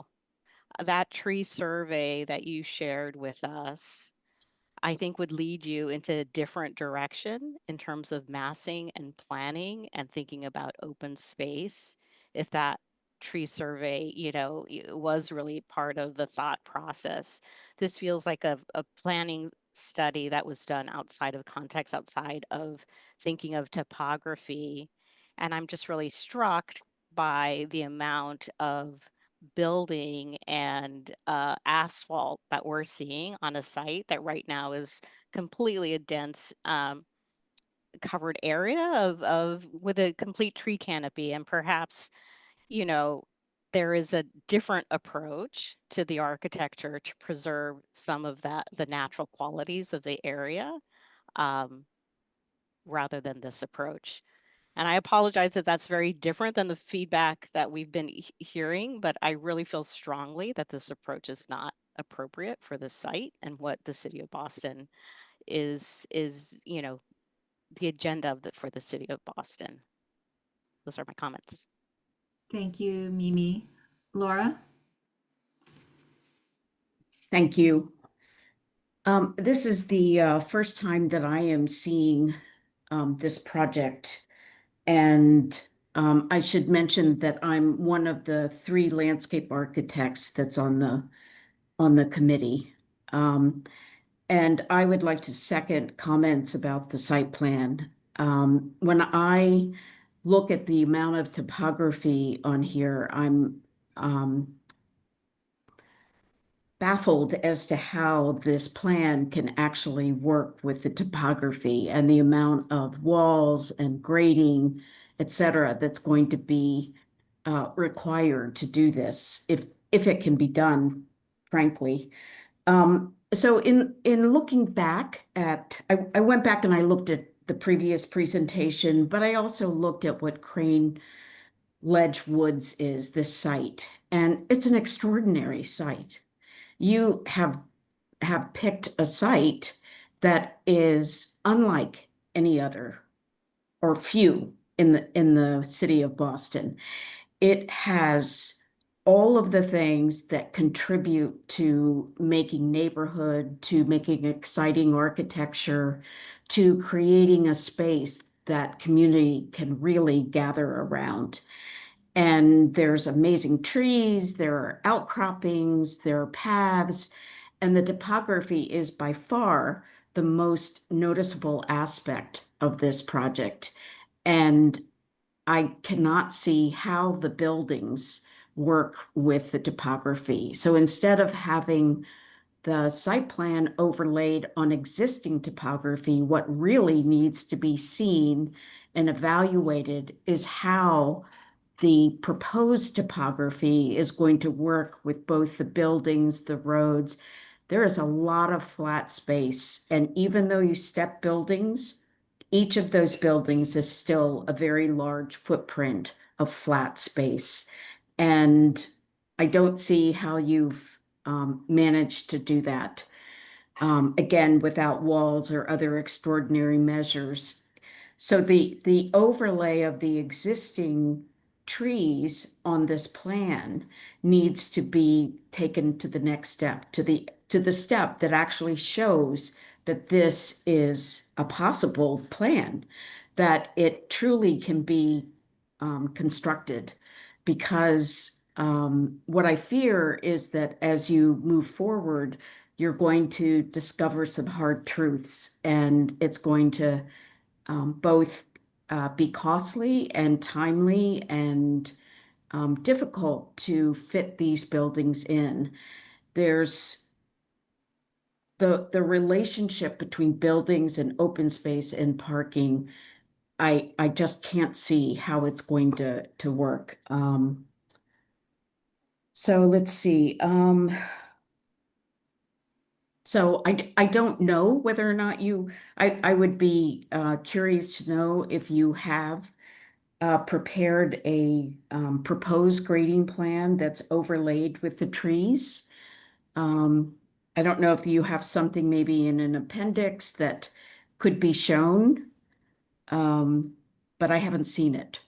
E: That tree survey that you shared with us, I think would lead you into a different direction in terms of massing and planning and thinking about open space. If that tree survey, was really part of the thought process. This feels like a planning study that was done outside of context, outside of thinking of topography. And I'm just really struck by the amount of building and asphalt that we're seeing on a site that right now is completely a dense covered area of with a complete tree canopy. And perhaps, there is a different approach to the architecture to preserve some of the natural qualities of the area rather than this approach. And I apologize if that's very different than the feedback that we've been hearing, but I really feel strongly that this approach is not appropriate for the site and what the city of Boston is the agenda for the city of Boston. Those are my comments.
A: Thank you, Mimi. Laura?
N: Thank you. This is the first time that I am seeing this project. And I should mention that I'm one of the 3 landscape architects that's on the committee. And I would like to second comments about the site plan. When I look at the amount of topography on here, I'm baffled as to how this plan can actually work with the topography and the amount of walls and grading, et cetera, that's going to be required to do this, if it can be done, frankly. So in looking back at, I went back and I looked at the previous presentation, but I also looked at what Crane Ledge Woods is, this site, and it's an extraordinary site. You have picked a site that is unlike any other or few in the city of Boston. It has all of the things that contribute to making neighborhood, to making exciting architecture, to creating a space that community can really gather around. And there's amazing trees, there are outcroppings, there are paths, and the topography is by far the most noticeable aspect of this project. And I cannot see how the buildings work with the topography. So instead of having the site plan overlaid on existing topography, what really needs to be seen and evaluated is how the proposed topography is going to work with both the buildings, the roads. There is a lot of flat space. And even though you step buildings, each of those buildings is still a very large footprint of flat space. And I don't see how you've managed to do that, again, without walls or other extraordinary measures. So the overlay of the existing trees on this plan needs to be taken to the next step, to the step that actually shows that this is a possible plan, that it truly can be constructed. Because what I fear is that as you move forward, you're going to discover some hard truths, and it's going to both be costly and timely and difficult to fit these buildings in. There's the relationship between buildings and open space and parking I just can't see how it's going to work. So let's see. So I don't know whether or not I would be curious to know if you have prepared a proposed grading plan that's overlaid with the trees. I don't know if you have something maybe in an appendix that could be shown, but I haven't seen it.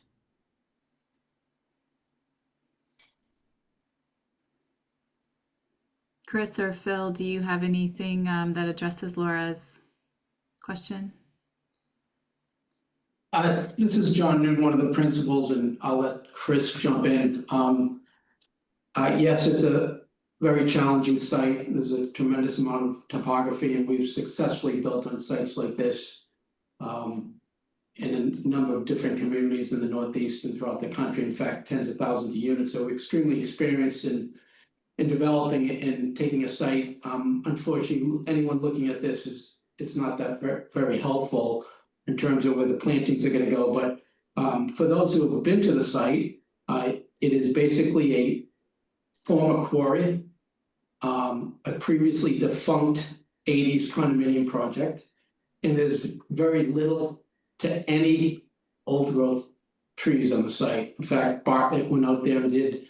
A: Chris or Phil, do you have anything that addresses Laura's question?
P: This is John Noon, one of the principals, and I'll let Chris jump in. Yes, it's a very challenging site. There's a tremendous amount of topography, and we've successfully built on sites like this in a number of different communities in the Northeast and throughout the country. In fact, tens of thousands of units. So we're extremely experienced in developing and taking a site. Unfortunately, anyone looking at this it's not that very helpful in terms of where the plantings are going to go. But for those who have been to the site, it is basically a former quarry, a previously defunct 80s condominium project, and there's very little to any old growth trees on the site. In fact, Bartlett went out there and did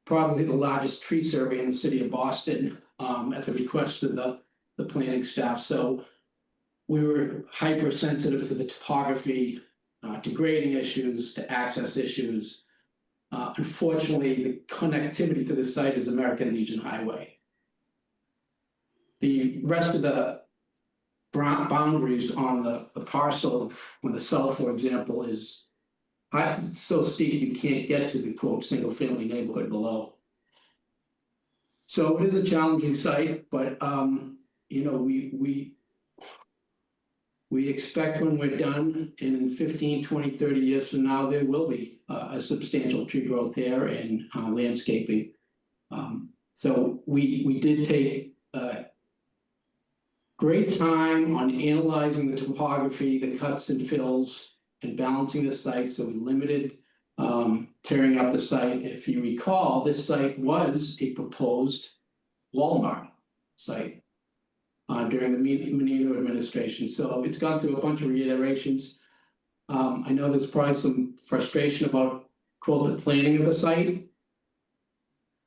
P: probably the largest tree survey in the city of Boston at the request of the planning staff. So we were hypersensitive to the topography, to grading issues, to access issues. Unfortunately, the connectivity to the site is American Legion Highway. The rest of the boundaries on the parcel on the south, for example, is it's so steep you can't get to the quote single family neighborhood below. So it is a challenging site, but you know, we expect when we're done, and in 15, 20, 30 years from now, there will be a substantial tree growth here and landscaping. So we did take great time on analyzing the topography, the cuts and fills, and balancing the site. So we limited tearing up the site. If you recall, this site was a proposed Walmart site during the Menino administration. So it's gone through a bunch of reiterations. I know there's probably some frustration about, quote, the planning of the site.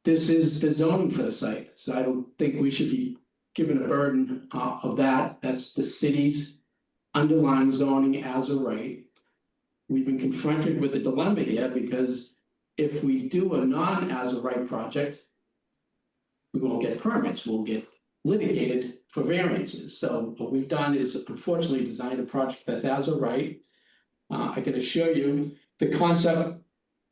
P: This is the zoning for the site. So I don't think we should be given a burden of that. That's the city's underlying zoning as a right. We've been confronted with a dilemma here because if we do a non-as a right project, we won't get permits, we'll get litigated for variances. So what we've done is unfortunately designed a project that's as a right. I can assure you the concept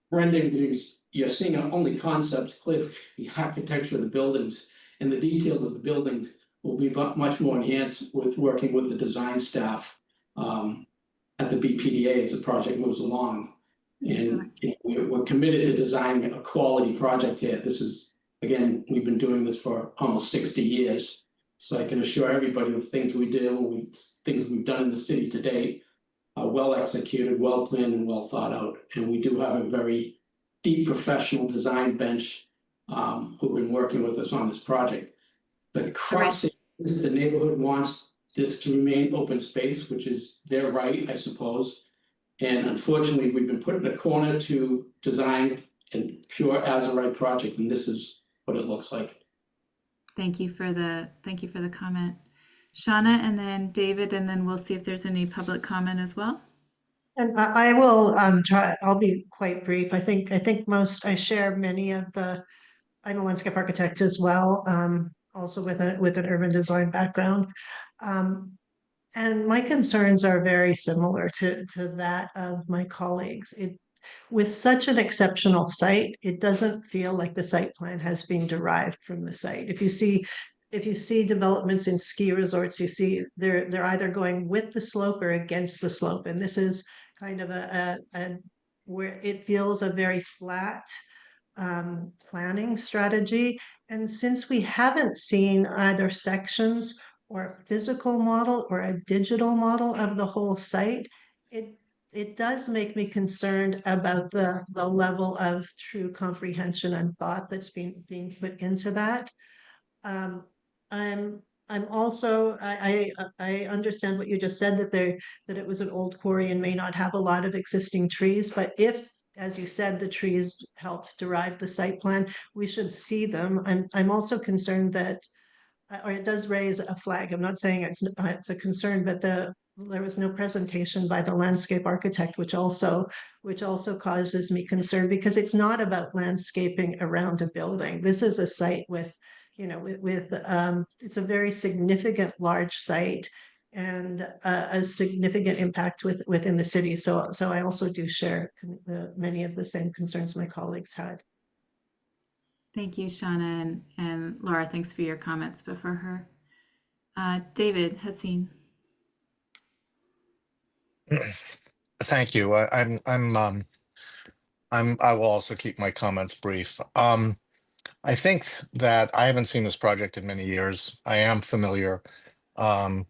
P: renderings you're seeing are only concepts. Clearly, the architecture of the buildings and the details of the buildings will be much more enhanced with working with the design staff at the BPDA as the project moves along. And we're committed to designing a quality project here. This is, again, we've been doing this for almost 60 years. So I can assure everybody the things we do, things we've done in the city to date are well executed, well planned, and well thought out. And we do have a very deep professional design bench who've been working with us on this project. The crux is the neighborhood wants this to remain open space, which is their right, I suppose. And unfortunately, we've been put in a corner to design a pure as a right project, and this is what it looks like.
A: Thank you for the comment. Shauna, and then David, and then we'll see if there's any public comment as well.
C: And I will try. I'll be quite brief. I think I share many of the. I'm a landscape architect as well, also with an urban design background, and my concerns are very similar to that of my colleagues. With such an exceptional site, it doesn't feel like the site plan has been derived from the site. If you see developments in ski resorts, you see they're either going with the slope or against the slope, and this is kind of a where it feels a very flat planning strategy. And since we haven't seen either sections or a physical model or a digital model of the whole site, it does make me concerned about the level of true comprehension and thought that's being put into that. Um, I'm also, I understand what you just said, that it was an old quarry and may not have a lot of existing trees, but if, as you said, the trees helped derive the site plan, we should see them. I'm also concerned that, or it does raise a flag. I'm not saying it's a concern, but there was no presentation by the landscape architect, which also causes me concern, because it's not about landscaping around a building. This is a site with, it's a very significant large site and a significant impact within the city. So I also do share many of the same concerns my colleagues had.
A: Thank you, Shauna, and Laura, thanks for your comments before her. David Haseen.
D: Thank you. I will also keep my comments brief. I think that I haven't seen this project in many years. I am familiar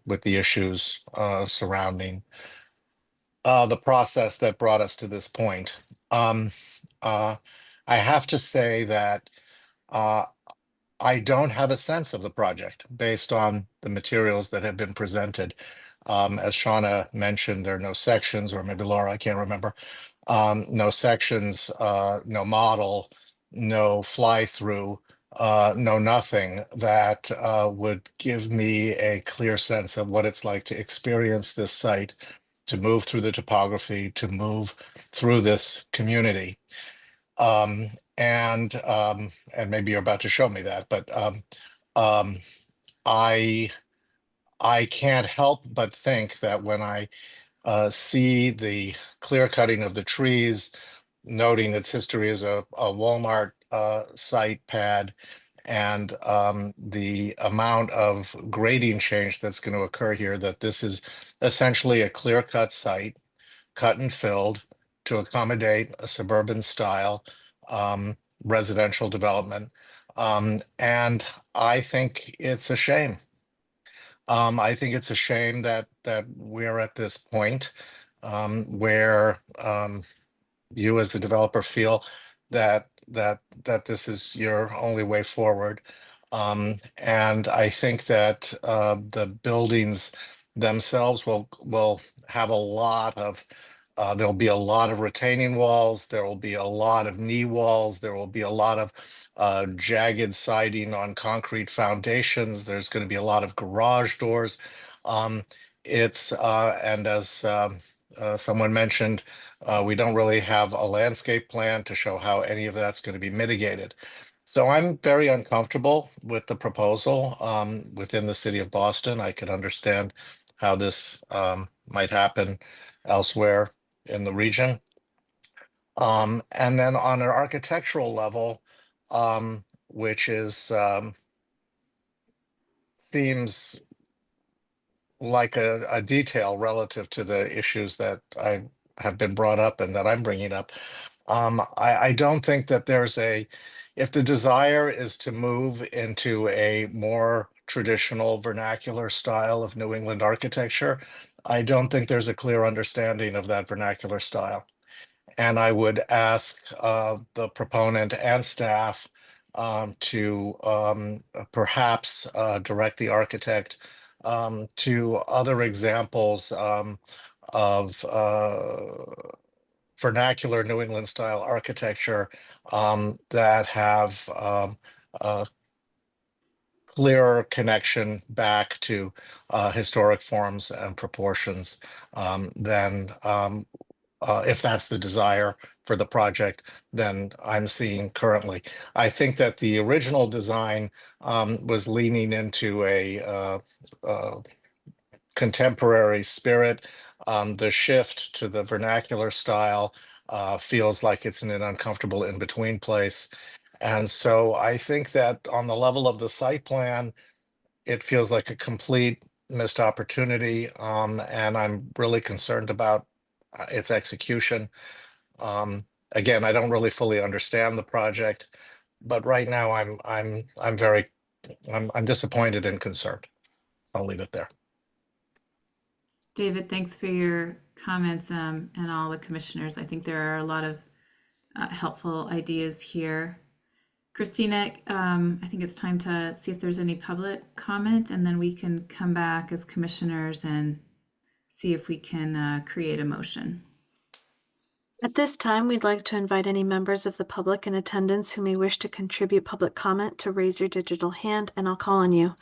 D: with the issues surrounding the process that brought us to this point. I have to say that I don't have a sense of the project based on the materials that have been presented. As Shauna mentioned, there are no sections, or maybe Laura, I can't remember. No sections, no model, no fly-through, no nothing that would give me a clear sense of what it's like to experience this site, to move through the topography, to move through this community. And maybe you're about to show me that, but I can't help but think that when I see the clear cutting of the trees, noting its history as a Walmart site pad, and the amount of grading change that's going to occur here, that this is essentially a clear-cut site, cut and filled to accommodate a suburban style residential development. And I think it's a shame. I think it's a shame that we're at this point where you as the developer feel that this is your only way forward. And I think that the buildings themselves will have a lot of there'll be a lot of retaining walls, there will be a lot of knee walls, there will be a lot of jagged siding on concrete foundations, there's going to be a lot of garage doors. It's and as someone mentioned, we don't really have a landscape plan to show how any of that's going to be mitigated. So I'm very uncomfortable with the proposal within the city of Boston. I could understand how this might happen elsewhere in the region. And then on an architectural level, which is seems like a detail relative to the issues that I have been brought up and that I'm bringing up. I don't think that there's if the desire is to move into a more traditional vernacular style of New England architecture, I don't think there's a clear understanding of that vernacular style. And I would ask the proponent and staff to perhaps direct the architect to other examples of vernacular New England style architecture that have a clearer connection back to historic forms and proportions than if that's the desire for the project, then I'm seeing currently. I think that the original design was leaning into a contemporary spirit. The shift to the vernacular style feels like it's in an uncomfortable in-between place. And so I think that on the level of the site plan, it feels like a complete missed opportunity. And I'm really concerned about its execution. Again, I don't really fully understand the project, but right now I'm disappointed and concerned. I'll leave it there.
A: David, thanks for your comments and all the commissioners. I think there are a lot of helpful ideas here. Christina, I think it's time to see if there's any public comment, and then we can come back as commissioners and see if we can create a motion.
H: At this time, we'd like to invite any members of the public in attendance who may wish to contribute public comment to raise your digital hand, and I'll call on you.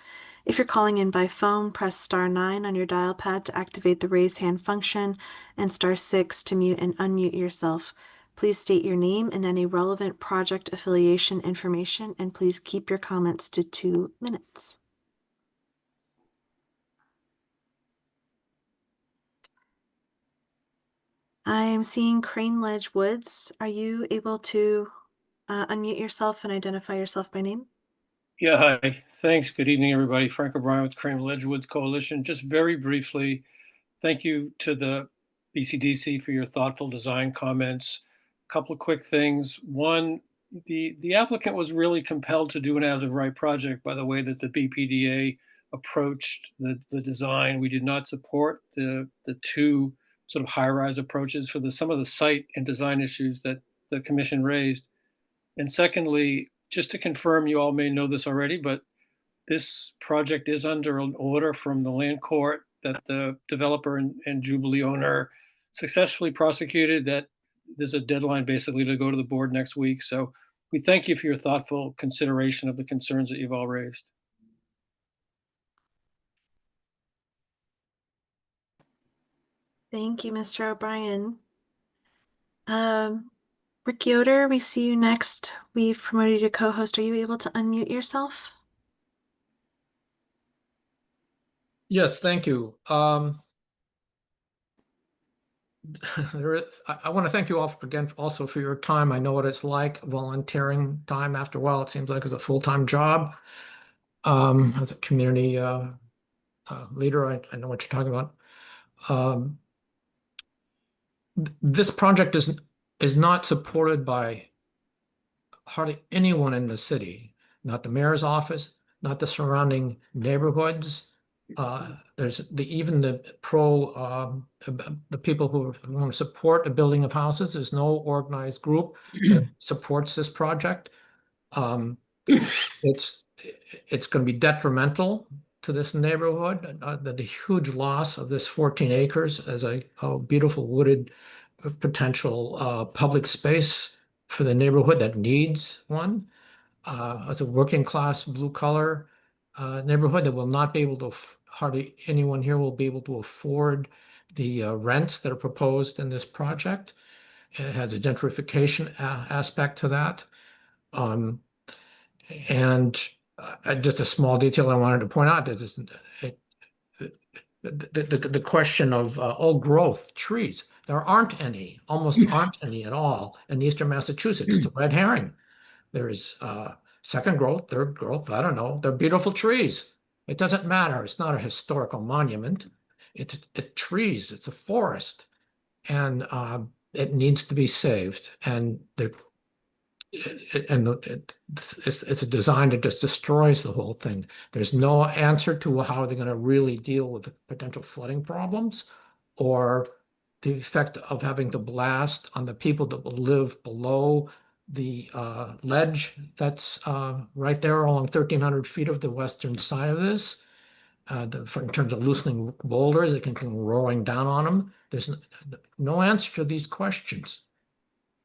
H: If you're calling in by phone, press *9 on your dial pad to activate the raise hand function and *6 to mute and unmute yourself. Please state your name and any relevant project affiliation information, and please keep your comments to 2 minutes. I am seeing Crane Ledge Woods. Are you able to unmute yourself and identify yourself by name?
Q: Yeah, hi. Thanks. Good evening, everybody. Frank O'Brien with Crane Ledge Woods Coalition. Just very briefly, thank you to the BCDC for your thoughtful design comments. A couple of quick things. One, the applicant was really compelled to do an as-of-right project by the way that the BPDA approached the design. We did not support the two sort of high-rise approaches for some of the site and design issues that the commission raised. And secondly, just to confirm, you all may know this already, but this project is under an order from the land court that the developer and Jubilee owner successfully prosecuted. That there's a deadline basically to go to the board next week. So we thank you for your thoughtful consideration of the concerns that you've all raised.
H: Thank you, Mr. O'Brien. Rick Yoder, we see you next. We've promoted you to co-host. Are you able to unmute yourself?
R: Yes, thank you. I want to thank you all again also for your time. I know what it's like, volunteering time. After a while, it seems like it's a full-time job. As a community leader, I know what you're talking about. This project is not supported by hardly anyone in the city, not the mayor's office, not the surrounding neighborhoods. There's even the people who want to support a building of houses. There's no organized group that supports this project. It's going to be detrimental to this neighborhood. The huge loss of this 14 acres as a beautiful wooded potential public space for the neighborhood that needs one. It's a working class blue collar neighborhood that will not be able to, hardly anyone here will be able to afford the rents that are proposed in this project. It has a gentrification aspect to that. And just a small detail I wanted to point out is the question of old growth trees. There aren't any, almost aren't any at all in eastern Massachusetts. It's a red herring. There is second growth, third growth, I don't know. They're beautiful trees. It doesn't matter. It's not a historical monument. It's trees. It's a forest. And it needs to be saved. And it's a design that just destroys the whole thing. There's no answer to how they're going to really deal with the potential flooding problems or the effect of having to blast on the people that will live below the ledge that's right there along 1,300 feet of the western side of this. In terms of loosening boulders, it can come roaring down on them. There's no answer to these questions.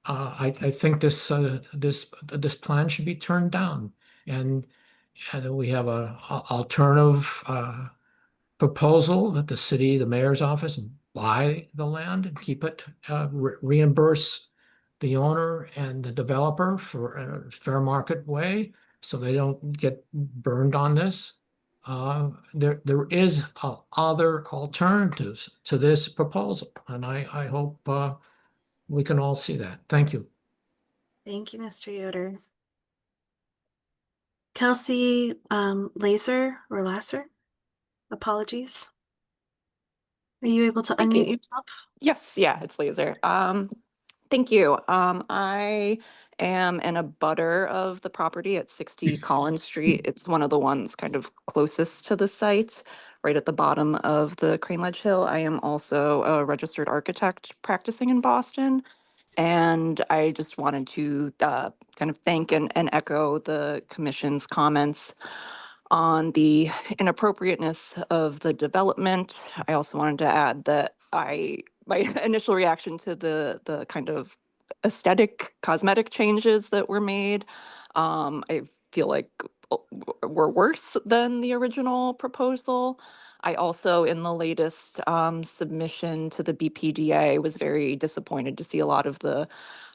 R: I think this plan should be turned down, and we have a alternative proposal that the city, the mayor's office, buy the land and keep it, reimburse the owner and the developer for a fair market way, so they don't get burned on this. There is other alternatives to this proposal, and I hope we can all see that. Thank you.
H: Thank you, Mr. Yoder. Kelsey Lasser, apologies. Are you able to unmute yourself?
S: Yes, yeah, it's Laser. Thank you. I am in a butter of the property at 60 Collins Street. It's one of the ones kind of closest to the site. right at the bottom of the Crane Ledge Hill. I am also a registered architect practicing in Boston. And I just wanted to kind of thank and echo the commission's comments on the inappropriateness of the development. I also wanted to add that my initial reaction to the kind of aesthetic cosmetic changes that were made, I feel like were worse than the original proposal. I also, in the latest submission to the BPDA, was very disappointed to see a lot of the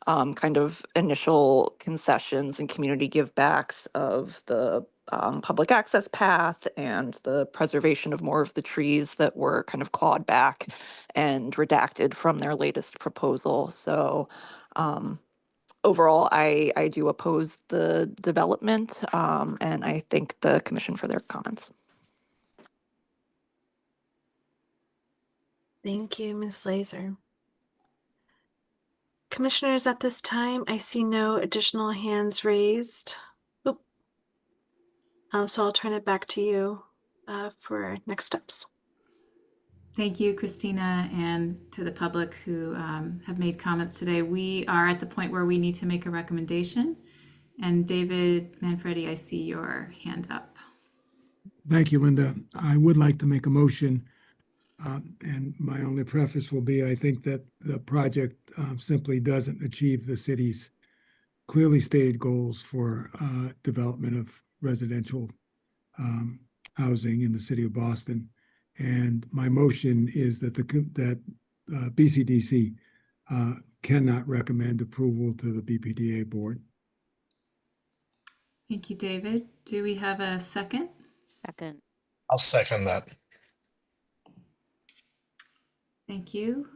S: kind of initial concessions and community givebacks of the public access path and the preservation of more of the trees that were kind of clawed back and redacted from their latest proposal. So overall, I do oppose the development, and I thank the commission for their comments.
H: Thank you, Ms. Laser. Commissioners, at this time, I see no additional hands raised. Oop. So I'll turn it back to you for next steps.
A: Thank you, Christina, and to the public who have made comments today. We are at the point where we need to make a recommendation. And David Manfredi, I see your hand up.
K: Thank you, Linda. I would like to make a motion. And my only preface will be, I think that the project simply doesn't achieve the city's clearly stated goals for development of residential housing in the city of Boston. And my motion is that BCDC cannot recommend approval to the BPDA board.
A: Thank you, David. Do we have a second?
E: Second.
D: I'll second that.
A: Thank you.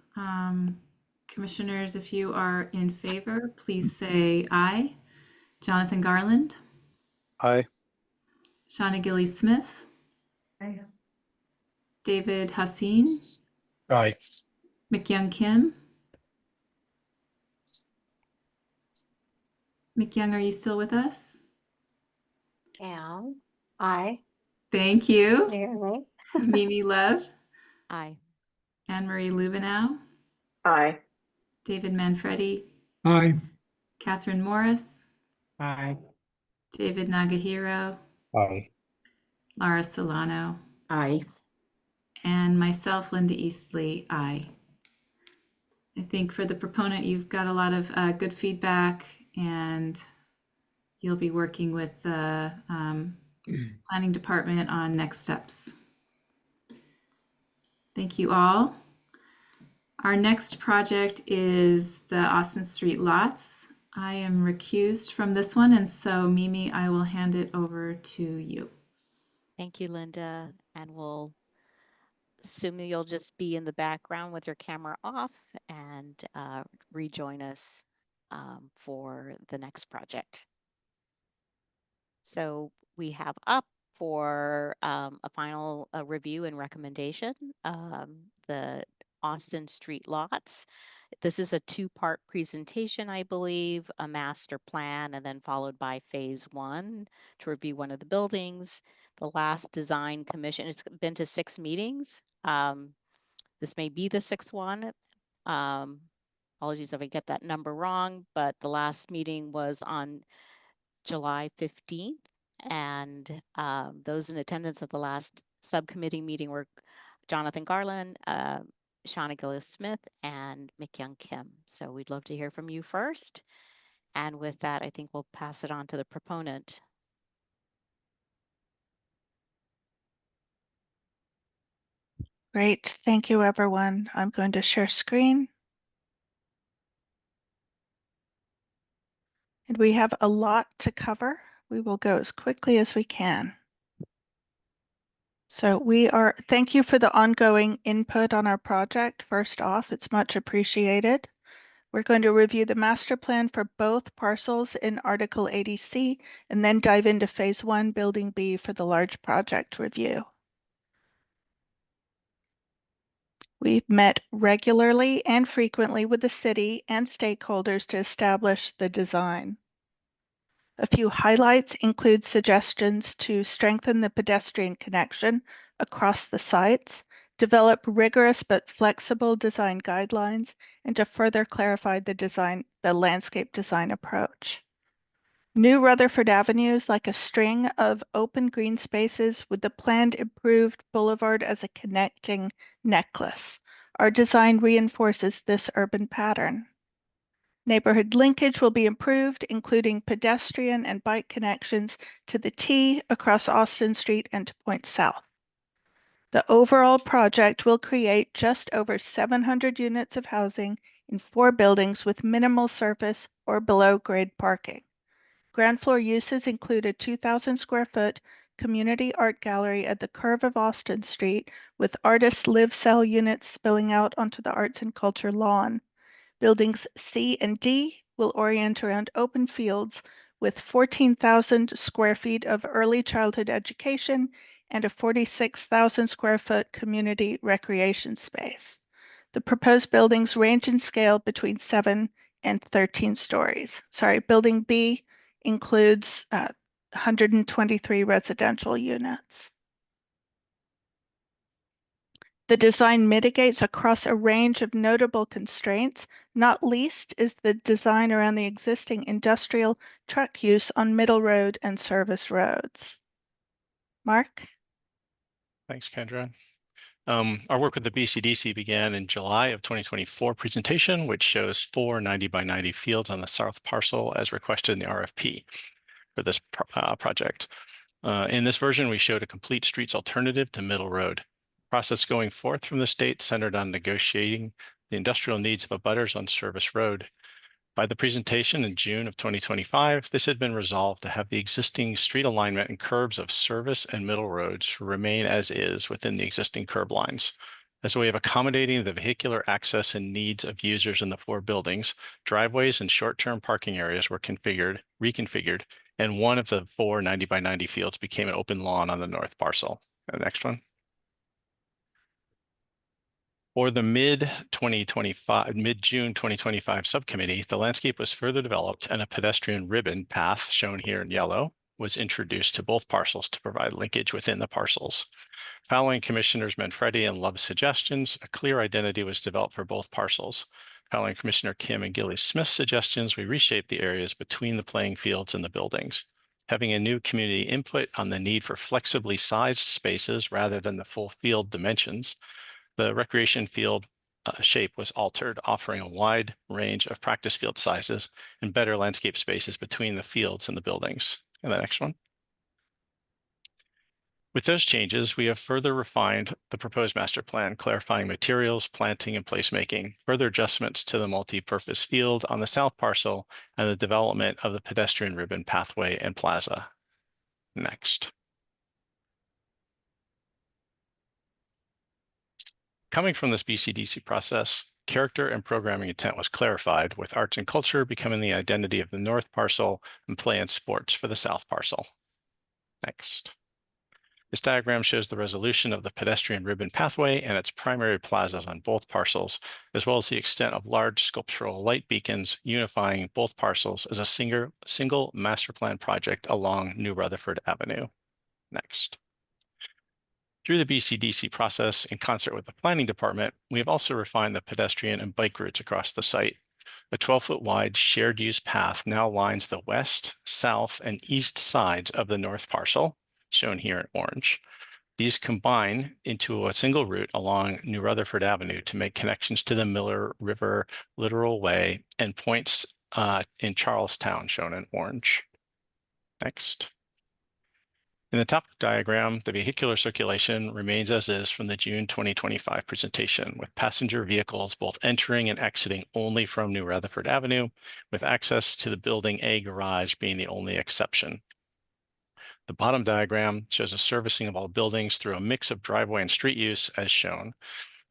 A: Commissioners, if you are in favor, please say aye. Jonathan Garland.
L: Aye.
A: Shauna Gilly-Smith.
C: Aye.
A: David Hassin.
D: Aye.
A: McYoung Kim. McYoung, are you still with us?
J: Aye.
A: Thank you.
J: Nearly.
A: Mimi Lev.
E: Aye.
A: Anne-Marie Lubenow.
F: Aye.
A: David Manfredi.
K: Aye.
A: Catherine Morris.
N: Aye.
A: David Nagahiro.
L: Aye.
A: Lara Solano.
N: Aye.
A: And myself, Linda Eastley, aye. I think for the proponent, you've got a lot of good feedback, and you'll be working with the planning department on next steps. Thank you all. Our next project is the Austin Street lots. I am recused from this one, and so Mimi, I will hand it over to you.
E: Thank you, Linda. And we'll assume you'll just be in the background with your camera off and rejoin us for the next project. So we have up for a final review and recommendation, the Austin Street lots. This is a two-part presentation, I believe, a master plan, and then followed by phase one to review one of the buildings. The last design commission, it's been to 6 meetings. This may be the 6th one. Apologies if I get that number wrong, but the last meeting was on July 15th. And those in attendance at the last subcommittee meeting were Jonathan Garland, Shauna Gillis-Smith, and McYoung Kim. So we'd love to hear from you first. And with that, I think we'll pass it on to the proponent.
T: Great, thank you everyone. I'm going to share screen. And we have a lot to cover. We will go as quickly as we can. So thank you for the ongoing input on our project. First off, it's much appreciated. We're going to review the master plan for both parcels in Article 80C and then dive into phase one, Building B for the large project review. We've met regularly and frequently with the city and stakeholders to establish the design. A few highlights include suggestions to strengthen the pedestrian connection across the sites, develop rigorous but flexible design guidelines, and to further clarify the landscape design approach. New Rutherford Avenue is like a string of open green spaces with the planned improved boulevard as a connecting necklace. Our design reinforces this urban pattern. Neighborhood linkage will be improved, including pedestrian and bike connections to the T across Austin Street and to Point South. The overall project will create just over 700 units of housing in 4 buildings with minimal surface or below grade parking. Ground floor uses include a 2,000 square foot community art gallery at the curve of Austin Street with artist live cell units spilling out onto the arts and culture lawn. Buildings C and D will orient around open fields with 14,000 square feet of early childhood education and a 46,000 square foot community recreation space. The proposed buildings range in scale between 7 and 13 stories. Building B includes 123 residential units. The design mitigates across a range of notable constraints. Not least is the design around the existing industrial truck use on Middle Road and service roads. Mark?
U: Thanks, Kendra. Our work with the BCDC began in July of 2024 presentation, which shows 4 90 by 90 fields on the south parcel as requested in the RFP for this project. In this version, we showed a complete streets alternative to Middle Road. Process going forth from this date centered on negotiating the industrial needs of abutters on Service Road. By the presentation in June of 2025, this had been resolved to have the existing street alignment and curbs of Service and Middle Roads remain as is within the existing curb lines. As a way of accommodating the vehicular access and needs of users in the 4 buildings, driveways and short-term parking areas were reconfigured, and one of the 4 90 by 90 fields became an open lawn on the north parcel. The next one. For the mid-June 2025 subcommittee, the landscape was further developed and a pedestrian ribbon path, shown here in yellow, was introduced to both parcels to provide linkage within the parcels. Following Commissioners Manfredi and Love's suggestions, a clear identity was developed for both parcels. Following Commissioner Kim and Gilly Smith's suggestions, we reshaped the areas between the playing fields and the buildings. Having a new community input on the need for flexibly sized spaces rather than the full field dimensions, the recreation field shape was altered, offering a wide range of practice field sizes and better landscape spaces between the fields and the buildings. And the next one. With those changes, we have further refined the proposed master plan, clarifying materials, planting, and placemaking, further adjustments to the multi-purpose field on the south parcel, and the development of the pedestrian ribbon pathway and plaza. Next. Coming from this BCDC process, character and programming intent was clarified, with arts and culture becoming the identity of the north parcel and play and sports for the south parcel. Next. This diagram shows the resolution of the pedestrian ribbon pathway and its primary plazas on both parcels, as well as the extent of large sculptural light beacons unifying both parcels as a single master plan project along New Rutherford Avenue. Next. Through the BCDC process, in concert with the planning department, we have also refined the pedestrian and bike routes across the site. A 12-foot wide shared use path now lines the west, south, and east sides of the north parcel, shown here in orange. These combine into a single route along New Rutherford Avenue to make connections to the Miller River Littoral Way and points in Charlestown, shown in orange. Next. In the top diagram, the vehicular circulation remains as is from the June 2025 presentation, with passenger vehicles both entering and exiting only from New Rutherford Avenue, with access to the Building A garage being the only exception. The bottom diagram shows a servicing of all buildings through a mix of driveway and street use as shown,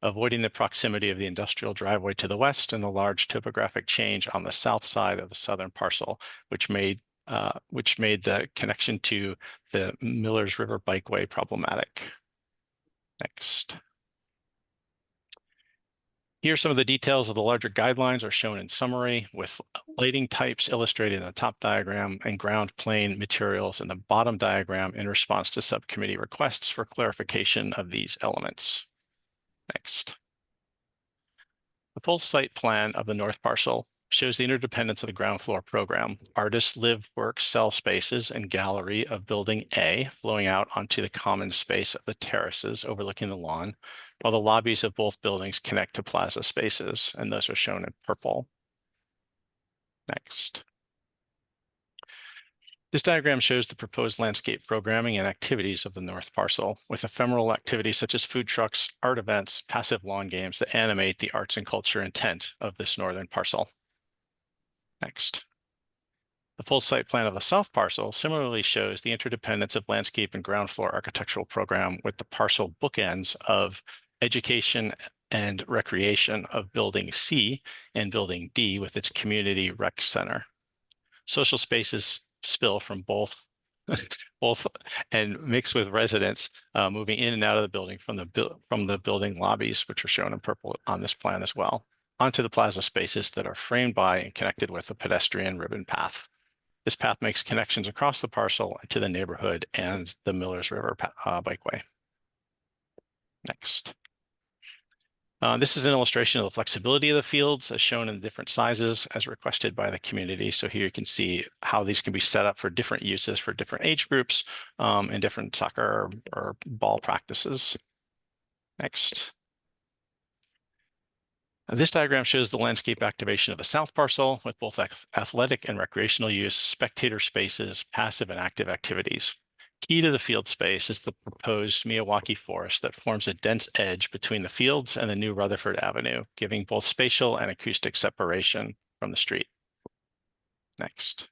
U: avoiding the proximity of the industrial driveway to the west and the large topographic change on the south side of the southern parcel, which made the connection to the Millers River Bikeway problematic. Next. Here, some of the details of the larger guidelines are shown in summary, with lighting types illustrated in the top diagram and ground plane materials in the bottom diagram in response to subcommittee requests for clarification of these elements. Next. The full site plan of the north parcel shows the interdependence of the ground floor program. Artists live, work, sell spaces and gallery of building A flowing out onto the common space of the terraces overlooking the lawn, while the lobbies of both buildings connect to plaza spaces, and those are shown in purple. Next. This diagram shows the proposed landscape programming and activities of the north parcel, with ephemeral activities such as food trucks, art events, passive lawn games that animate the arts and culture intent of this northern parcel. Next. The full site plan of the south parcel similarly shows the interdependence of landscape and ground floor architectural program, with the parcel bookends of education and recreation of building C and building D with its community rec center. Social spaces spill from both and mix with residents moving in and out of the building from the building lobbies, which are shown in purple on this plan as well, onto the plaza spaces that are framed by and connected with a pedestrian ribbon path. This path makes connections across the parcel to the neighborhood and the Millers River bikeway. Next. This is an illustration of the flexibility of the fields as shown in different sizes as requested by the community. So here you can see how these can be set up for different uses for different age groups and different soccer or ball practices. Next. This diagram shows the landscape activation of the south parcel with both athletic and recreational use, spectator spaces, passive and active activities. Key to the field space is the proposed Miyawaki forest that forms a dense edge between the fields and the new Rutherford Avenue, giving both spatial and acoustic separation from the street. Next.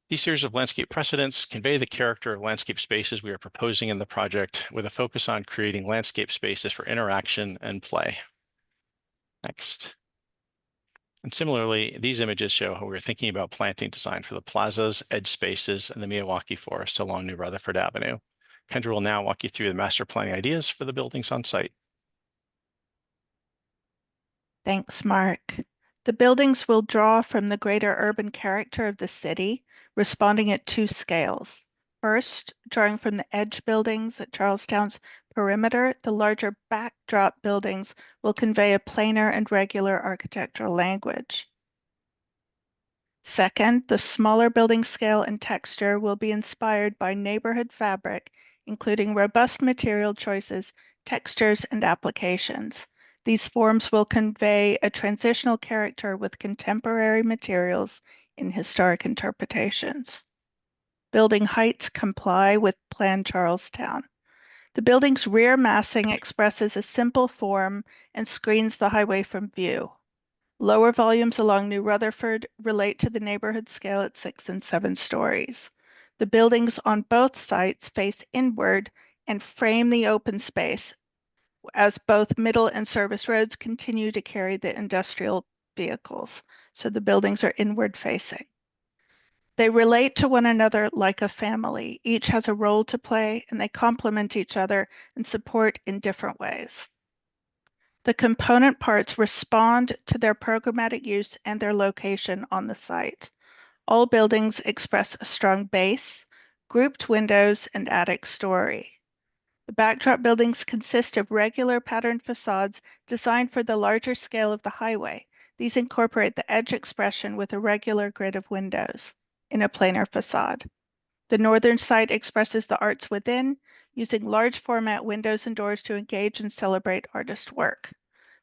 U: These series of landscape precedents convey the character of landscape spaces we are proposing in the project, with a focus on creating landscape spaces for interaction and play. Next. And similarly, these images show how we're thinking about planting design for the plazas, edge spaces, and the Miyawaki forest along New Rutherford Avenue. Kendra will now walk you through the master planning ideas for the buildings on site.
T: Thanks, Mark. The buildings will draw from the greater urban character of the city, responding at two scales. First, drawing from the edge buildings at Charlestown's perimeter, the larger backdrop buildings will convey a planar and regular architectural language. Second, the smaller building scale and texture will be inspired by neighborhood fabric, including robust material choices, textures, and applications. These forms will convey a transitional character with contemporary materials in historic interpretations. Building heights comply with Plan Charlestown. The building's rear massing expresses a simple form and screens the highway from view. Lower volumes along New Rutherford relate to the neighborhood scale at 6 and 7 stories. The buildings on both sites face inward and frame the open space as both middle and service roads continue to carry the industrial vehicles. So the buildings are inward facing. They relate to one another like a family. Each has a role to play and they complement each other and support in different ways. The component parts respond to their programmatic use and their location on the site. All buildings express a strong base, grouped windows, and attic story. The backdrop buildings consist of regular patterned facades designed for the larger scale of the highway. These incorporate the edge expression with a regular grid of windows in a planar facade. The northern site expresses the arts within, using large format windows and doors to engage and celebrate artist work.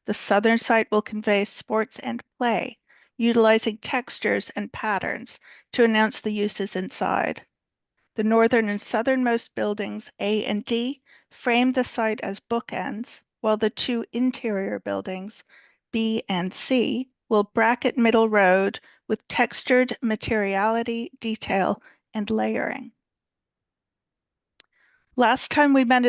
T: The southern site will convey sports and play, utilizing textures and patterns to announce the uses inside. The northern and southernmost buildings, A and D, frame the site as bookends, while the two interior buildings, B and C, will bracket Middle Road with textured materiality, detail, and layering. Last time we met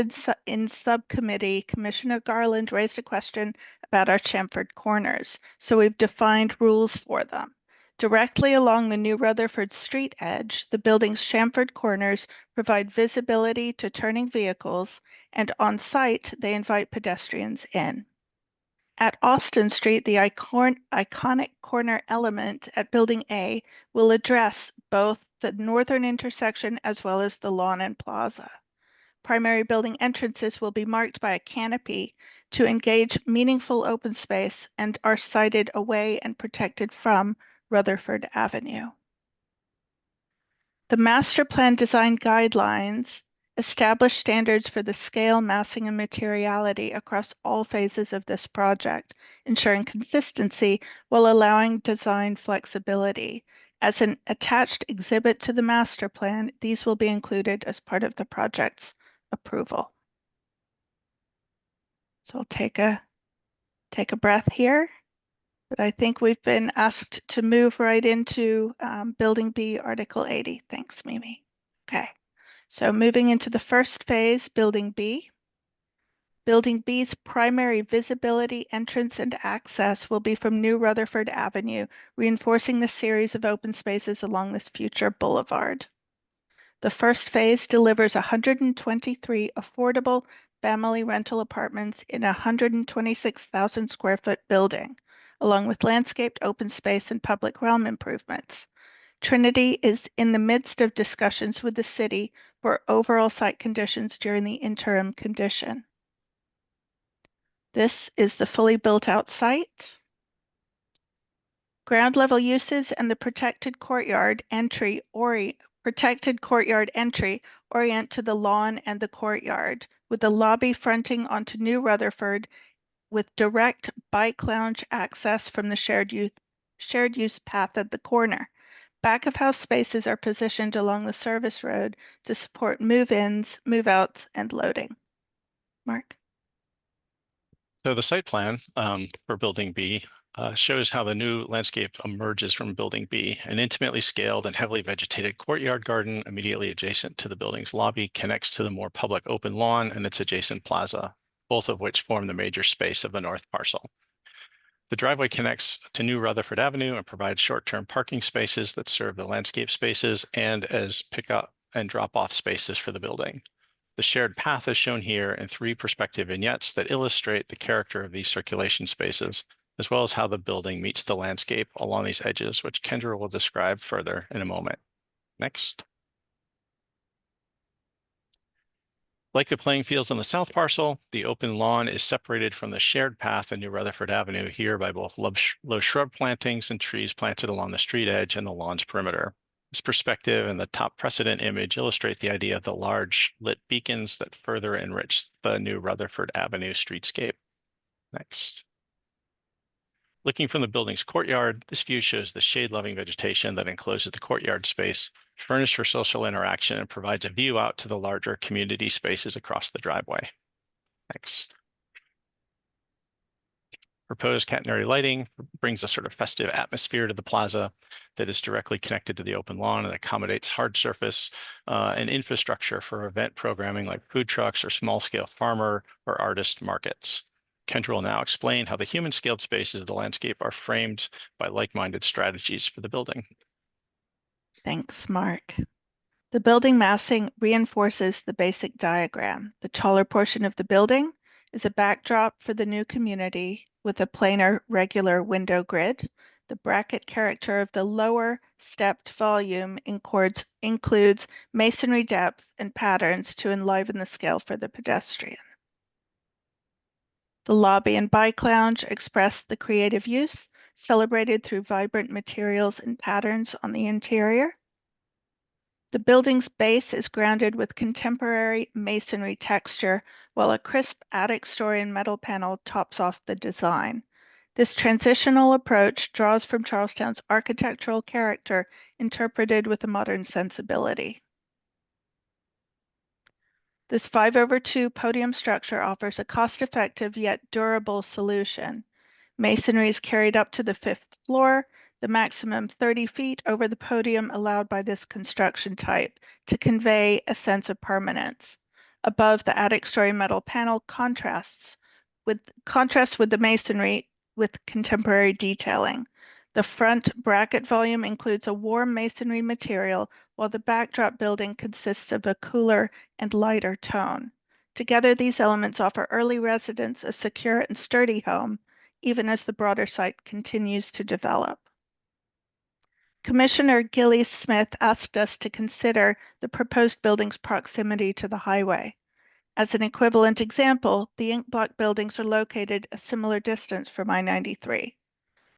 T: in subcommittee, Commissioner Garland raised a question about our chamfered corners, so we've defined rules for them. Directly along the new Rutherford Street edge, the building's chamfered corners provide visibility to turning vehicles, and on site, they invite pedestrians in. At Austin Street, the iconic corner element at Building A will address both the northern intersection as well as the lawn and plaza. Primary building entrances will be marked by a canopy to engage meaningful open space and are sited away and protected from Rutherford Avenue. The master plan design guidelines establish standards for the scale, massing, and materiality across all phases of this project, ensuring consistency while allowing design flexibility. As an attached exhibit to the master plan, these will be included as part of the project's approval. So I'll take a breath here. But I think we've been asked to move right into Building B, Article 80. Thanks, Mimi. Okay, so moving into the first phase, Building B. Building B's primary visibility, entrance, and access will be from New Rutherford Avenue, reinforcing the series of open spaces along this future boulevard. The first phase delivers 123 affordable family rental apartments in a 126,000 square foot building, along with landscaped open space and public realm improvements. Trinity is in the midst of discussions with the city for overall site conditions during the interim condition. This is the fully built out site. Ground level uses and the protected courtyard entry orient to the lawn and the courtyard, with the lobby fronting onto New Rutherford with direct bike lounge access from the shared use path at the corner. Back of house spaces are positioned along the service road to support move-ins, move-outs, and loading. Mark?
U: So the site plan for Building B shows how the new landscape emerges from Building B. An intimately scaled and heavily vegetated courtyard garden immediately adjacent to the building's lobby connects to the more public open lawn and its adjacent plaza, both of which form the major space of the north parcel. The driveway connects to New Rutherford Avenue and provides short-term parking spaces that serve the landscape spaces and as pickup and drop-off spaces for the building. The shared path is shown here in 3 perspective vignettes that illustrate the character of these circulation spaces, as well as how the building meets the landscape along these edges, which Kendra will describe further in a moment. Next. Like the playing fields on the south parcel, the open lawn is separated from the shared path in New Rutherford Avenue here by both low shrub plantings and trees planted along the street edge and the lawn's perimeter. This perspective and the top precedent image illustrate the idea of the large lit beacons that further enrich the New Rutherford Avenue streetscape. Next. Looking from the building's courtyard, this view shows the shade-loving vegetation that encloses the courtyard space, furnished for social interaction, and provides a view out to the larger community spaces across the driveway. Next. Proposed catenary lighting brings a sort of festive atmosphere to the plaza that is directly connected to the open lawn and accommodates hard surface and infrastructure for event programming like food trucks or small-scale farmer or artist markets. Kendra will now explain how the human-scaled spaces of the landscape are framed by like-minded strategies for the building.
T: Thanks, Mark. The building massing reinforces the basic diagram. The taller portion of the building is a backdrop for the new community with a planar regular window grid. The bracket character of the lower stepped volume includes masonry depth and patterns to enliven the scale for the pedestrian. The lobby and bike lounge express the creative use, celebrated through vibrant materials and patterns on the interior. The building's base is grounded with contemporary masonry texture, while a crisp attic story and metal panel tops off the design. This transitional approach draws from Charlestown's architectural character, interpreted with a modern sensibility. This 5/2 podium structure offers a cost-effective yet durable solution. Masonry is carried up to the 5th floor, the maximum 30 feet over the podium allowed by this construction type to convey a sense of permanence. Above, the attic story metal panel contrasts with the masonry with contemporary detailing. The front bracket volume includes a warm masonry material, while the backdrop building consists of a cooler and lighter tone. Together, these elements offer early residents a secure and sturdy home, even as the broader site continues to develop. Commissioner Gilly Smith asked us to consider the proposed building's proximity to the highway. As an equivalent example, the ink block buildings are located a similar distance from I-93.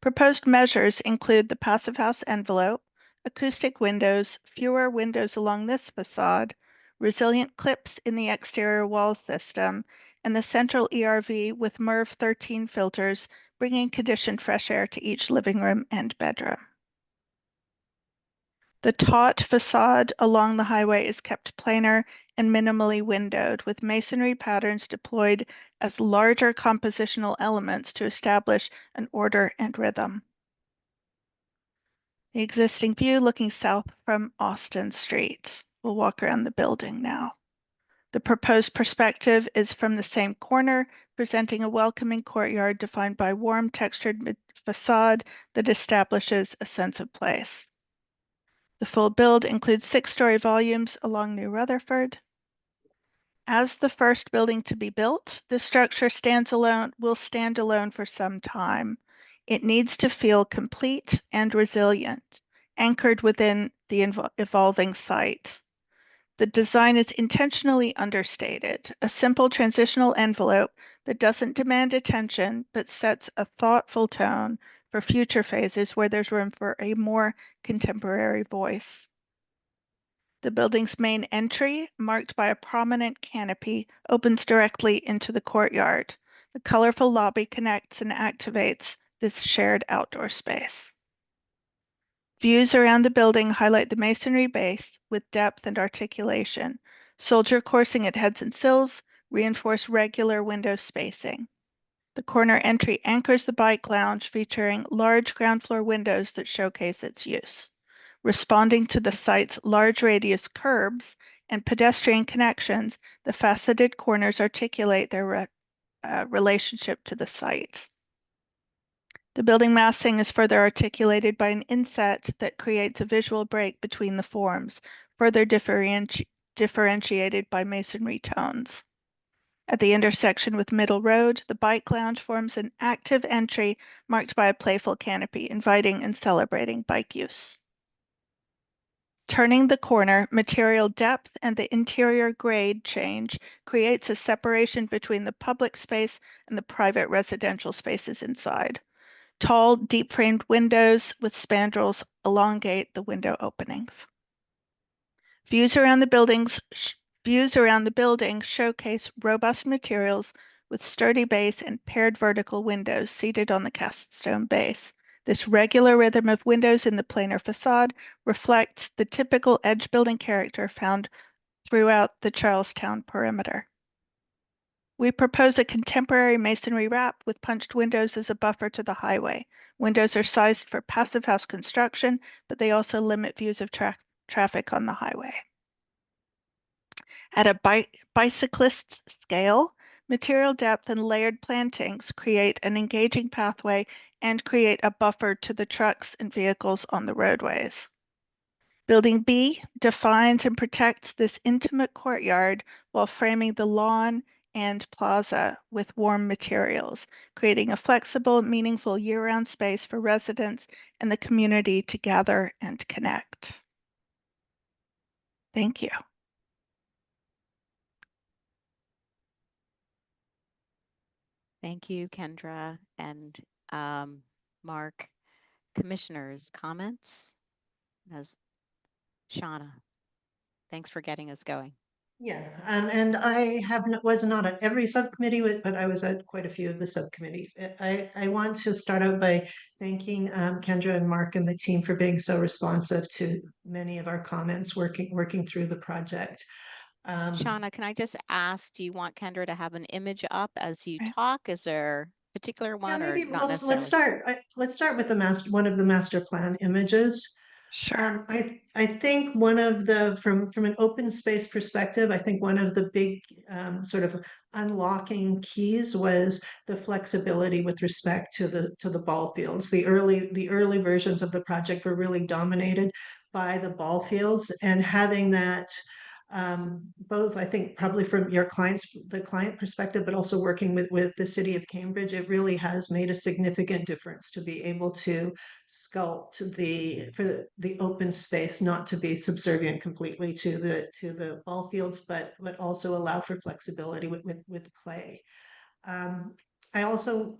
T: Proposed measures include the passive house envelope, acoustic windows, fewer windows along this facade, resilient clips in the exterior wall system, and the central ERV with MERV 13 filters, bringing conditioned fresh air to each living room and bedroom. The taut facade along the highway is kept planar and minimally windowed, with masonry patterns deployed as larger compositional elements to establish an order and rhythm. The existing view looking south from Austin Street. We'll walk around the building now. The proposed perspective is from the same corner, presenting a welcoming courtyard defined by warm textured facade that establishes a sense of place. The full build includes 6-story volumes along New Rutherford. As the first building to be built, this structure will stand alone for some time. It needs to feel complete and resilient, anchored within the evolving site. The design is intentionally understated, a simple transitional envelope that doesn't demand attention but sets a thoughtful tone for future phases where there's room for a more contemporary voice. The building's main entry, marked by a prominent canopy, opens directly into the courtyard. The colorful lobby connects and activates this shared outdoor space. Views around the building highlight the masonry base with depth and articulation. Soldier coursing at heads and sills reinforce regular window spacing. The corner entry anchors the bike lounge, featuring large ground floor windows that showcase its use. Responding to the site's large radius curbs and pedestrian connections, the faceted corners articulate their relationship to the site. The building massing is further articulated by an inset that creates a visual break between the forms, further differentiated by masonry tones. At the intersection with Middle Road, the bike lounge forms an active entry marked by a playful canopy, inviting and celebrating bike use. Turning the corner, material depth and the interior grade change creates a separation between the public space and the private residential spaces inside. Tall, deep-framed windows with spandrels elongate the window openings. Views around the building showcase robust materials with sturdy base and paired vertical windows seated on the cast stone base. This regular rhythm of windows in the planar facade reflects the typical edge building character found throughout the Charlestown perimeter. We propose a contemporary masonry wrap with punched windows as a buffer to the highway. Windows are sized for passive house construction, but they also limit views of traffic on the highway. At a bicyclist's scale, material depth and layered plantings create an engaging pathway and create a buffer to the trucks and vehicles on the roadways. Building B defines and protects this intimate courtyard while framing the lawn and plaza with warm materials, creating a flexible, meaningful year-round space for residents and the community to gather and connect. Thank you.
E: Thank you, Kendra and Mark. Commissioners, comments? As Shauna, thanks for getting us going.
C: Yeah, and I was not at every subcommittee, but I was at quite a few of the subcommittees. I want to start out by thanking Kendra and Mark and the team for being so responsive to many of our comments, working through the project.
E: Shauna, can I just ask, do you want Kendra to have an image up as you talk? Is there a particular one, or not necessarily?
C: Let's start with one of the master plan images.
T: Sure.
C: I think one of the from an open space perspective, I think one of the big sort of unlocking keys was the flexibility with respect to the ball fields. The early versions of the project were really dominated by the ball fields, and having that both, I think, probably from the client perspective, but also working with the city of Cambridge, it really has made a significant difference to be able to sculpt for the open space, not to be subservient completely to the ball fields, but also allow for flexibility with play. I also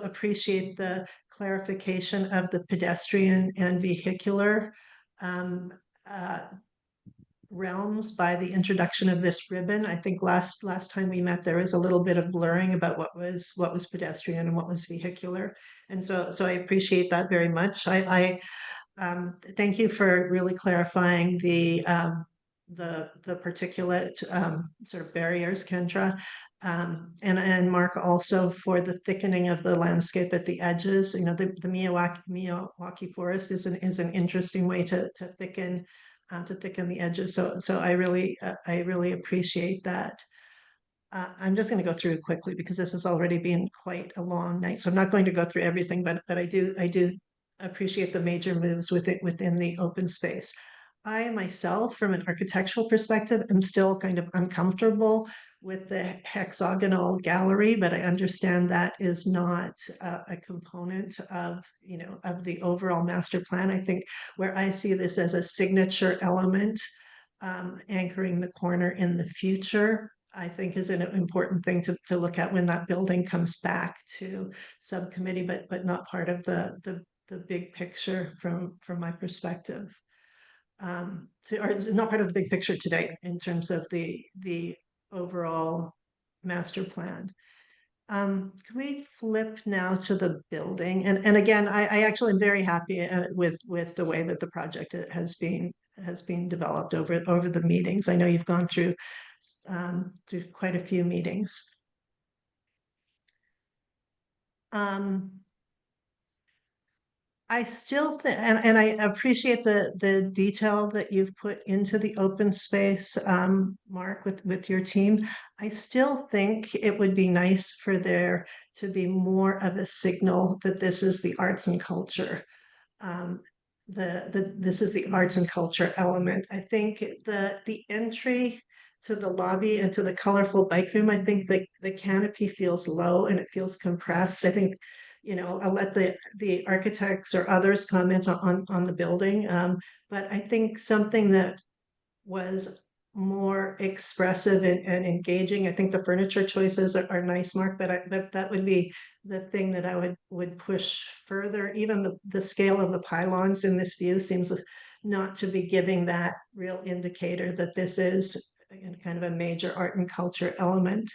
C: appreciate the clarification of the pedestrian and vehicular realms by the introduction of this ribbon. I think last time we met, there was a little bit of blurring about what was pedestrian and what was vehicular, and so I appreciate that very much. I thank you for really clarifying the particulate sort of barriers, Kendra, and Mark also for the thickening of the landscape at the edges. You know, the Miyawaki forest is an interesting way to thicken the edges. So I really appreciate that. I'm just going to go through it quickly because this has already been quite a long night. So I'm not going to go through everything, but I do appreciate the major moves within the open space. I myself, from an architectural perspective, am still kind of uncomfortable with the hexagonal gallery, but I understand that is not a component of the overall master plan. I think where I see this as a signature element, anchoring the corner in the future, I think is an important thing to look at when that building comes back to subcommittee, but not part of the big picture from my perspective. Or not part of the big picture today in terms of the overall master plan. Can we flip now to the building? And again, I actually am very happy with the way that the project has been developed over the meetings. I know you've gone through quite a few meetings. I still think, and I appreciate the detail that you've put into the open space, Mark, with your team. I still think it would be nice for there to be more of a signal that this is the arts and culture. This is the arts and culture element. I think the entry to the lobby and to the colorful bike room, I think the canopy feels low and it feels compressed. I think, I'll let the architects or others comment on the building. But I think something that was more expressive and engaging. I think the furniture choices are nice, Mark, but that would be the thing that I would push further. Even the scale of the pylons in this view seems not to be giving that real indicator that this is kind of a major art and culture element.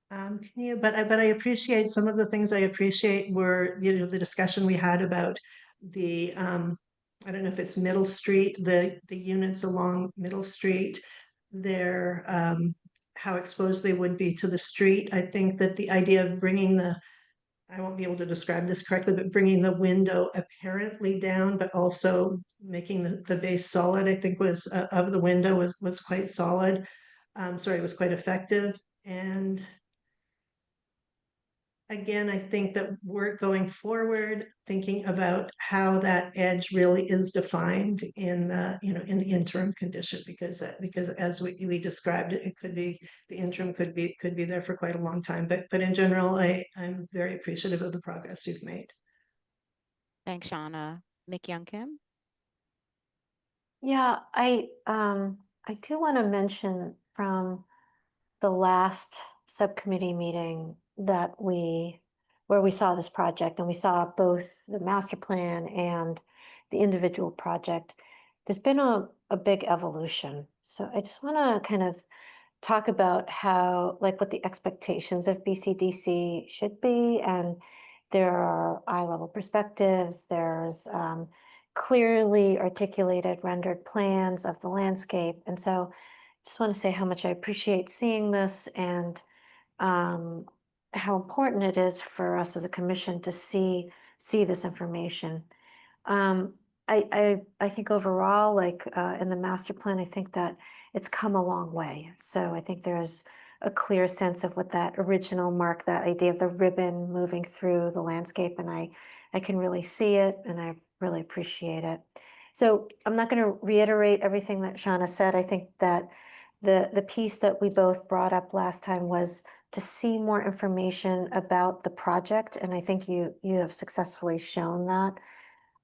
C: But I appreciate some of the things I appreciate were, the discussion we had about the, I don't know if it's Middle Street, the units along Middle Street, how exposed they would be to the street. I think that the idea of bringing I won't be able to describe this correctly, but bringing the window apparently down, but also making the base solid, I think of the window was quite solid. Was quite effective. And again, I think that we're going forward, thinking about how that edge really is defined in the interim condition, because as we described it, it could be the interim could be there for quite a long time. But in general, I'm very appreciative of the progress you've made.
E: Thanks, Shauna. Myung Kim.
J: Yeah, I do want to mention from the last subcommittee meeting where we saw this project and we saw both the master plan and the individual project, there's been a big evolution. So I just want to kind of talk about what the expectations of BCDC should be. And there are eye-level perspectives, there's clearly articulated rendered plans of the landscape. And so just want to say how much I appreciate seeing this and how important it is for us as a commission to see this information. I think overall, like in the master plan, I think that it's come a long way. So I think there's a clear sense of what that original mark, that idea of the ribbon moving through the landscape, and I can really see it, and I really appreciate it. So I'm not going to reiterate everything that Shauna said. I think that the piece that we both brought up last time was to see more information about the project, and I think you have successfully shown that.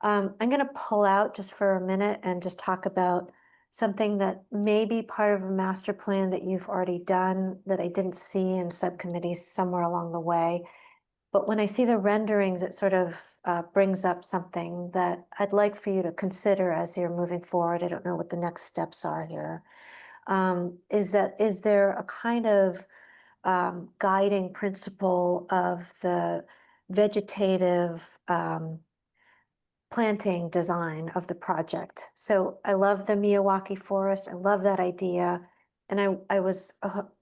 J: I'm going to pull out just for a minute and just talk about something that may be part of a master plan that you've already done that I didn't see in subcommittees somewhere along the way. But when I see the renderings, it sort of brings up something that I'd like for you to consider as you're moving forward. I don't know what the next steps are here. Is there a kind of guiding principle of the vegetative planting design of the project? So I love the Miyawaki forest. I love that idea. And I was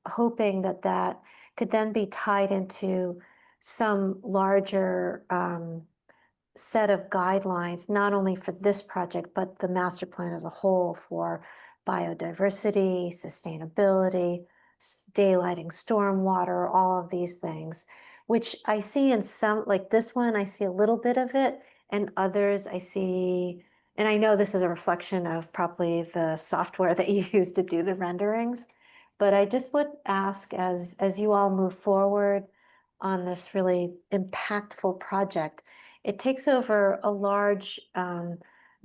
J: hoping that that could then be tied into some larger set of guidelines, not only for this project, but the master plan as a whole for biodiversity, sustainability, daylighting stormwater, all of these things, which I see in some, like this one, I see a little bit of it, and others I see, and I know this is a reflection of probably the software that you use to do the renderings, but I just would ask as you all move forward on this really impactful project, it takes over a large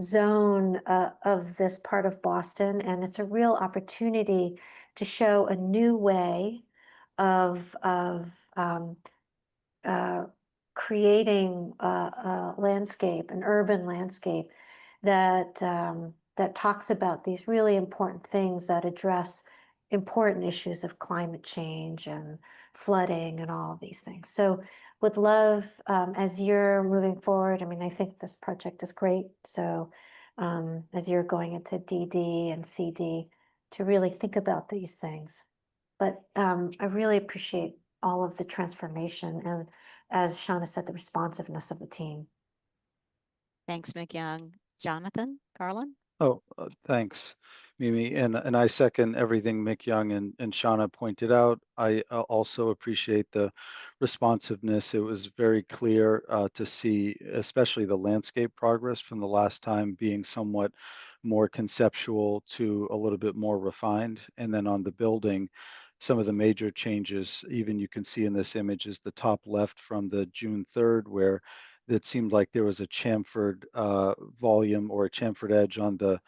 J: zone of this part of Boston, and it's a real opportunity to show a new way of creating a landscape, an urban landscape that that talks about these really important things that address important issues of climate change and flooding and all of these things. So would love, as you're moving forward, I mean, I think this project is great. So as you're going into DD and CD, to really think about these things. But I really appreciate all of the transformation and, as Shauna said, the responsiveness of the team.
E: Thanks, McYoung. Jonathan, Garland?
L: Oh, thanks, Mimi. And I second everything Mick Young and Shauna pointed out. I also appreciate the responsiveness. It was very clear to see, especially the landscape progress from the last time being somewhat more conceptual to a little bit more refined. And then on the building, some of the major changes, even you can see in this image, is the top left from the June 3rd, where it seemed like there was a chamfered volume or a chamfered edge on the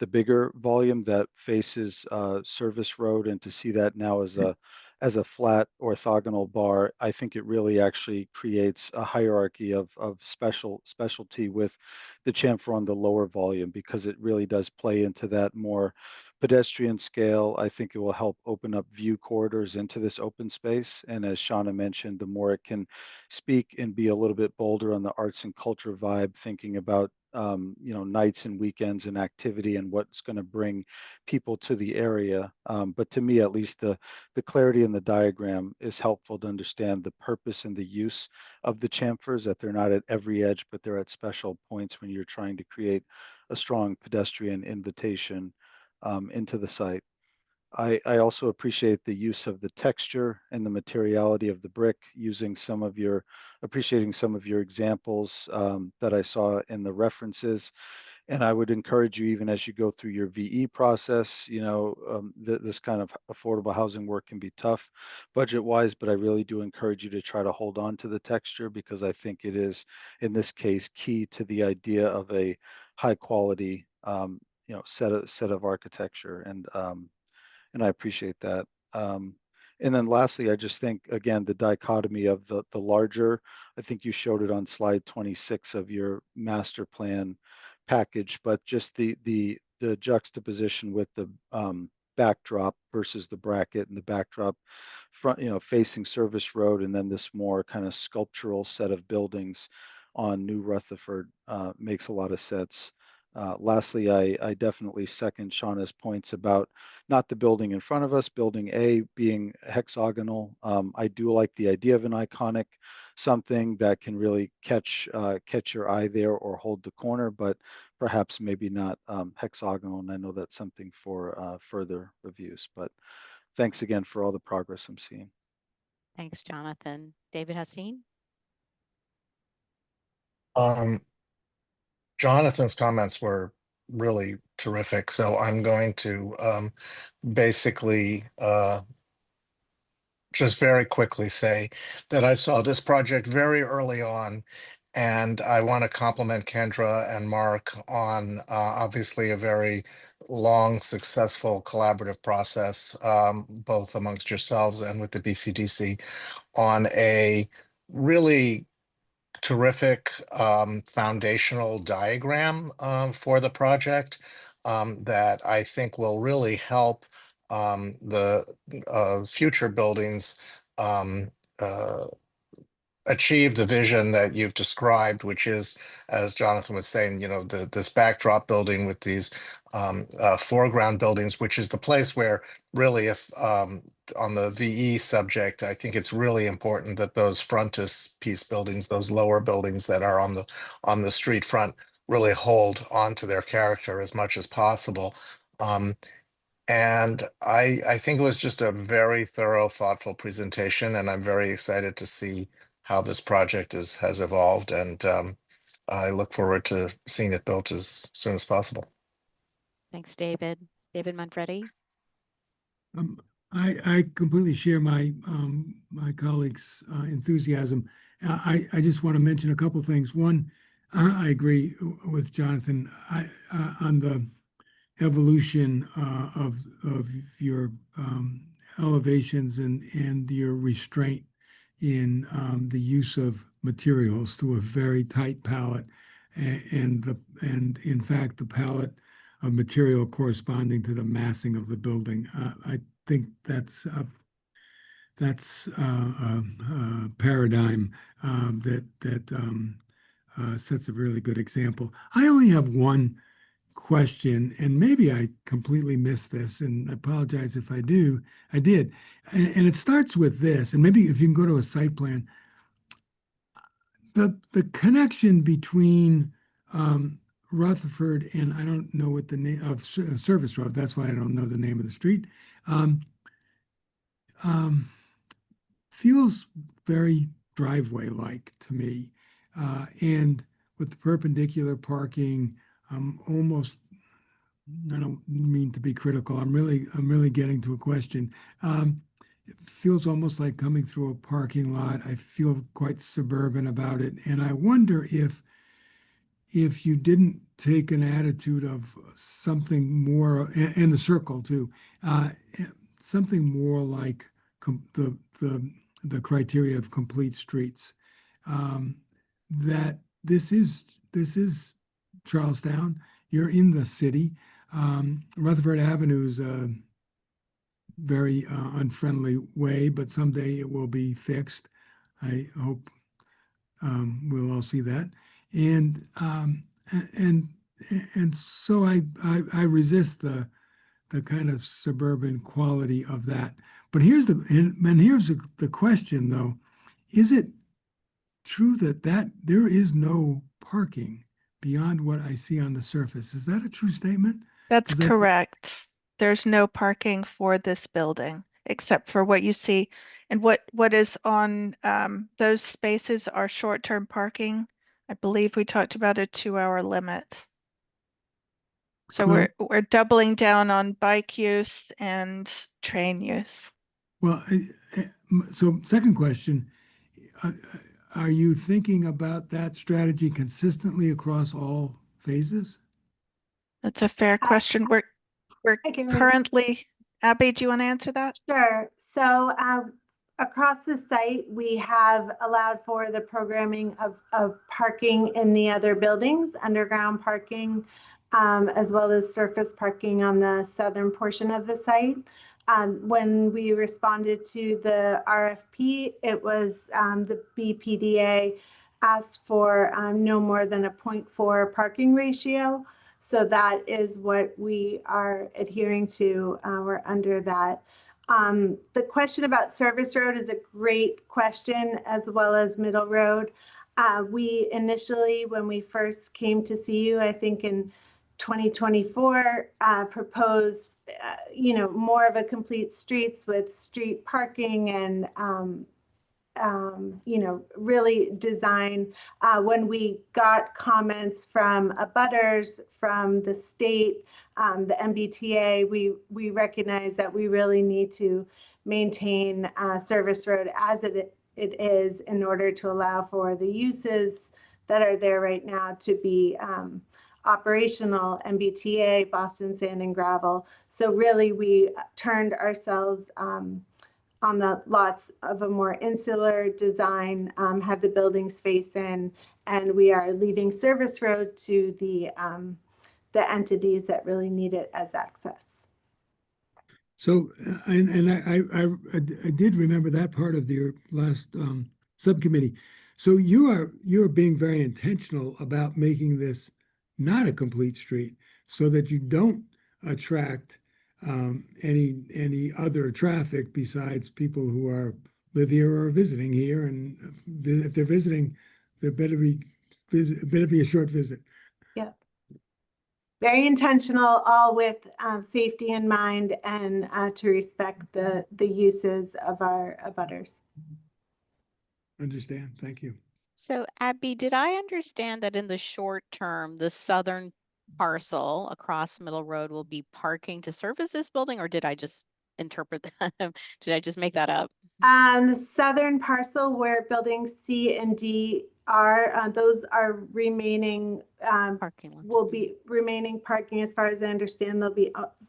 L: bigger volume that faces Service Road, and to see that now as a flat orthogonal bar, I think it really actually creates a hierarchy of specialty with the chamfer on the lower volume, because it really does play into that more pedestrian scale. I think it will help open up view corridors into this open space. And as Shauna mentioned, the more it can speak and be a little bit bolder on the arts and culture vibe, thinking about nights and weekends and activity and what's going to bring people to the area. But to me, at least, the clarity in the diagram is helpful to understand the purpose and the use of the chamfers, that they're not at every edge, but they're at special points when you're trying to create a strong pedestrian invitation into the site. I also appreciate the use of the texture and the materiality of the brick, appreciating some of your examples that I saw in the references. And I would encourage you, even as you go through your VE process, this kind of affordable housing work can be tough budget-wise, but I really do encourage you to try to hold on to the texture, because I think it is, in this case, key to the idea of a high quality, set of architecture. And I appreciate that. And then lastly, I just think, again, the dichotomy of the larger, I think you showed it on slide 26 of your master plan package, but just the juxtaposition with the backdrop versus the bracket, and the backdrop front, facing Service Road, and then this more kind of sculptural set of buildings on New Rutherford makes a lot of sense. Lastly, I definitely second Shauna's points about not the building in front of us, building A being hexagonal. I do like the idea of an iconic something that can really catch your eye there or hold the corner, but perhaps maybe not hexagonal. And I know that's something for further reviews, but thanks again for all the progress I'm seeing.
E: Thanks, Jonathan. David Hassin?
D: Jonathan's comments were really terrific. So I'm going to basically just very quickly say that I saw this project very early on, and I want to compliment Kendra and Mark on obviously a very long, successful collaborative process, both amongst yourselves and with the BCDC, on a really terrific foundational diagram for the project that I think will really help the future buildings achieve the vision that you've described, which is, as Jonathan was saying, you know, this backdrop building with these foreground buildings, which is the place where really, if on the VE subject, I think it's really important that those frontispiece buildings, those lower buildings that are on the street front, really hold on to their character as much as possible. And I think it was just a very thorough, thoughtful presentation, and I'm very excited to see how this project has evolved, and I look forward to seeing it built as soon as possible.
E: Thanks, David. David Manfredi?
K: I completely share my my colleagues' enthusiasm. I just want to mention a couple things. One, I agree with Jonathan on the evolution of your elevations and your restraint in the use of materials to a very tight palette, and in fact the palette of material corresponding to the massing of the building. I think that's a paradigm that sets a really good example. I only have one question, and maybe I completely missed this, and I apologize if I did. And it starts with this, and maybe if you can go to a site plan, the connection between Rutherford and I don't know what the name of Service Road, that's why I don't know the name of the street, feels very driveway-like to me. And with the perpendicular parking, almost, I don't mean to be critical. I'm really getting to a question. It feels almost like coming through a parking lot. I feel quite suburban about it, and I wonder if you didn't take an attitude of something more, and the circle too, something more like the criteria of complete streets. That this is Charlestown. You're in the city. Rutherford Avenue is a very unfriendly way, but someday it will be fixed. I hope we'll all see that. And so I resist the kind of suburban quality of that. But here's the question though: is it true that there is no parking beyond what I see on the surface? Is that a true statement?
T: That's correct. There's no parking for this building except for what you see. And what is on those spaces are short-term parking. I believe we talked about a 2-hour limit. So we're doubling down on bike use and train use.
K: Well, so second question, are you thinking about that strategy consistently across all phases?
T: That's a fair question. We're currently, Abby, do you want to answer that?
I: Sure. So across the site, we have allowed for the programming of parking in the other buildings, underground parking, as well as surface parking on the southern portion of the site. When we responded to the RFP, it was the BPDA asked for no more than a 0.4 parking ratio. So that is what we are adhering to. We're under that. The question about Service Road is a great question, as well as Middle Road. We initially, when we first came to see you, I think in 2024, proposed, more of a complete streets with street parking and, really design. When we got comments from abutters, from the state, the MBTA, we recognize that we really need to maintain Service Road as it is in order to allow for the uses that are there right now to be operational, MBTA, Boston Sand and Gravel. So really we turned ourselves on the lots of a more insular design, had the buildings face in, and we are leaving Service Road to the entities that really need it as access.
K: So, I did remember that part of your last subcommittee. So you're being very intentional about making this not a complete street, so that you don't attract any other traffic besides people who live here or are visiting here. And if they're visiting, there better be a short visit.
I: Yeah. Very intentional, all with safety in mind and to respect the uses of our abutters.
K: Understand. Thank you.
E: So Abby, did I understand that in the short term, the southern parcel across Middle Road will be parking to service this building, or did I just interpret that? Did I just make that up?
I: The southern parcel where buildings C and D are, those are remaining
E: parking lots.
I: Will be remaining parking. As far as I understand,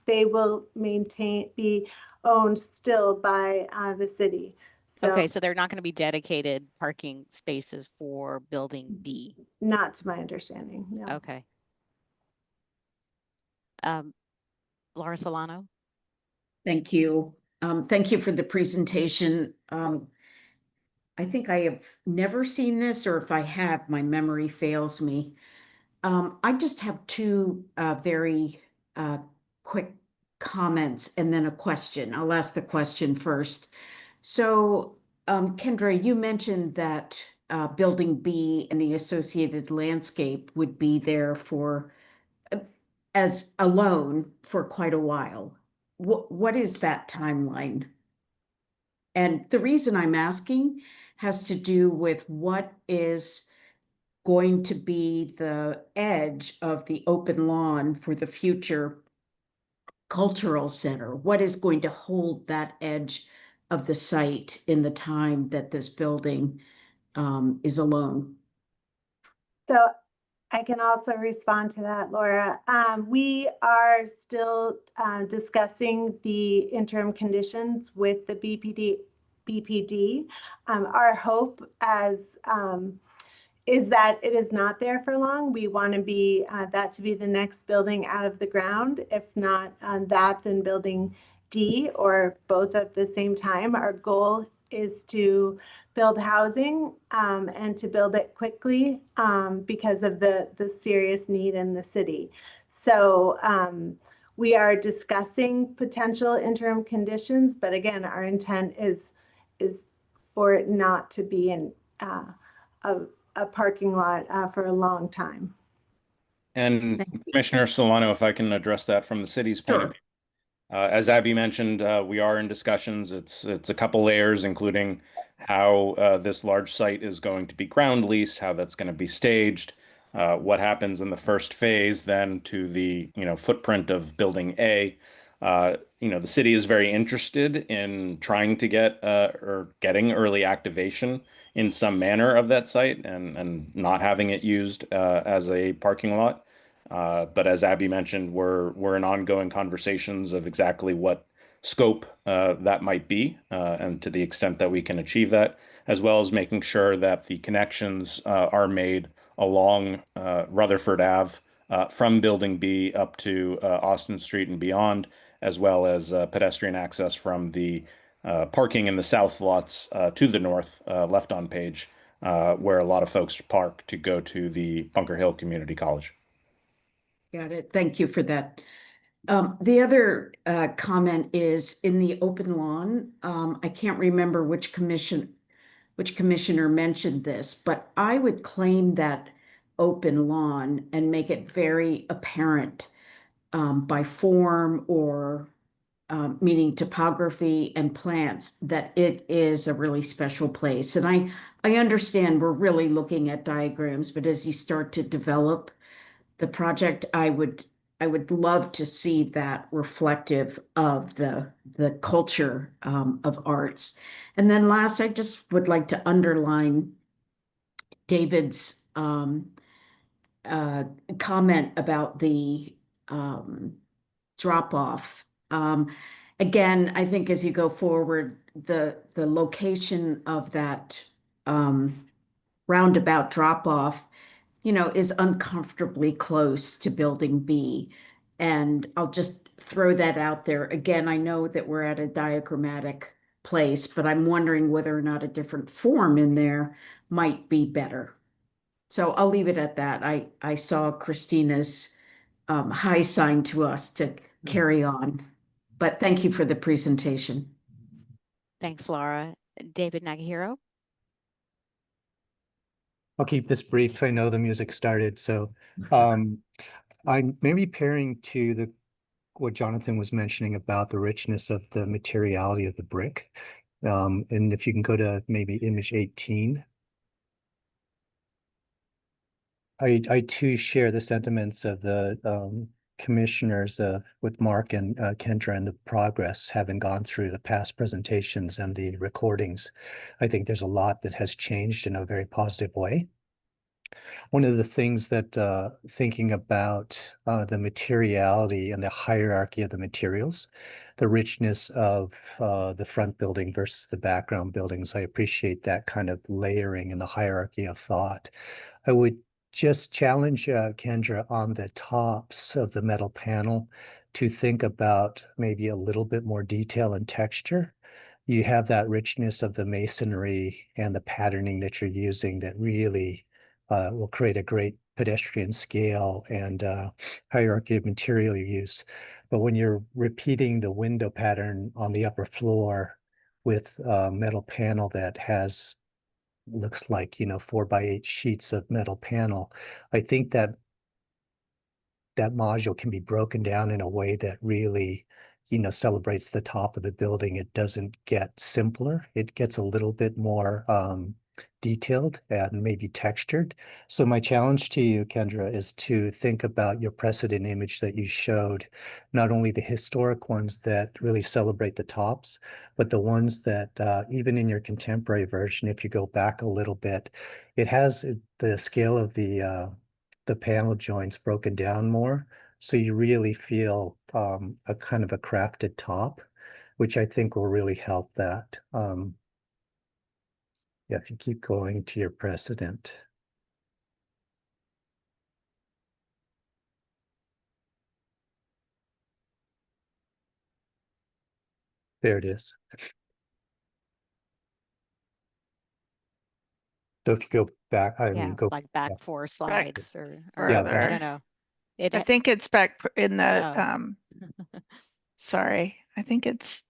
I: they will be owned still by the city. So,
E: okay, so they're not going to be dedicated parking spaces for building B.
I: Not to my understanding. No.
E: Okay. Laura Solano.
N: Thank you. Thank you for the presentation. I think I have never seen this, or if I have, my memory fails me. I just have two very quick comments and then a question. I'll ask the question first. So, Kendra, you mentioned that Building B and the associated landscape would be there as alone for quite a while. What is that timeline? And the reason I'm asking has to do with what is going to be the edge of the open lawn for the future cultural center. What is going to hold that edge of the site in the time that this building is alone?
I: So I can also respond to that, Laura. We are still discussing the interim conditions with the BPD. Our hope is that it is not there for long. We want to be that to be the next building out of the ground. If not that, then building D or both at the same time. Our goal is to build housing and to build it quickly because of the serious need in the city. So we are discussing potential interim conditions, but again, our intent is for it not to be in a parking lot for a long time.
B: And Commissioner Solano, if I can address that from the city's point of view. As Abby mentioned, we are in discussions. It's a couple layers, including how this large site is going to be ground leased, how that's going to be staged, what happens in the first phase, then to the footprint of Building A. The city is very interested in trying to get or getting early activation in some manner of that site and not having it used as a parking lot. But as Abby mentioned, we're in ongoing conversations of exactly what scope that might be, and to the extent that we can achieve that, as well as making sure that the connections are made along Rutherford Ave from Building B up to Austin Street and beyond, as well as pedestrian access from the parking in the south lots to the north, left on page, where a lot of folks park to go to the Bunker Hill Community College.
N: Got it. Thank you for that. The other comment is in the open lawn. I can't remember which commission which Commissioner mentioned this, but I would claim that open lawn and make it very apparent by form or meaning topography and plants, that it is a really special place. And I understand we're really looking at diagrams, but as you start to develop the project, I would love to see that reflective of the culture of arts. And then last, I just would like to underline David's comment about the drop off. Again, I think as you go forward, the location of that roundabout drop off, you know, is uncomfortably close to building B. And I'll just throw that out there. Again, I know that we're at a diagrammatic place, but I'm wondering whether or not a different form in there might be better. So I'll leave it at that. I saw Christina's high sign to us to carry on, but thank you for the presentation.
E: Thanks, Laura. David Nagahiro.
G: I'll keep this brief. I know the music started, so I'm maybe pairing to what Jonathan was mentioning about the richness of the materiality of the brick. And if you can go to maybe image 18. I too share the sentiments of the commissioners with Mark and Kendra and the progress having gone through the past presentations and the recordings. I think there's a lot that has changed in a very positive way. One of the things that thinking about the materiality and the hierarchy of the materials, the richness of the front building versus the background buildings, I appreciate that kind of layering and the hierarchy of thought. I would just challenge Kendra on the tops of the metal panel to think about maybe a little bit more detail and texture. You have that richness of the masonry and the patterning that you're using that really will create a great pedestrian scale and hierarchy of material use. But when you're repeating the window pattern on the upper floor with a metal panel that has looks like 4x8 sheets of metal panel, I think that module can be broken down in a way that really celebrates the top of the building. It doesn't get simpler, it gets a little bit more detailed and maybe textured. So my challenge to you, Kendra, is to think about your precedent image that you showed, not only the historic ones that really celebrate the tops, but the ones that even in your contemporary version, if you go back a little bit, it has the scale of the panel joints broken down more. So you really feel a kind of a crafted top, which I think will really help that. Yeah, if you keep going to your precedent. There it is. So if you go back, go
E: like back 4 slides or
T: Yeah,
E: I don't know.
T: I think it's back in the,
E: Oh.
T: sorry, I think it's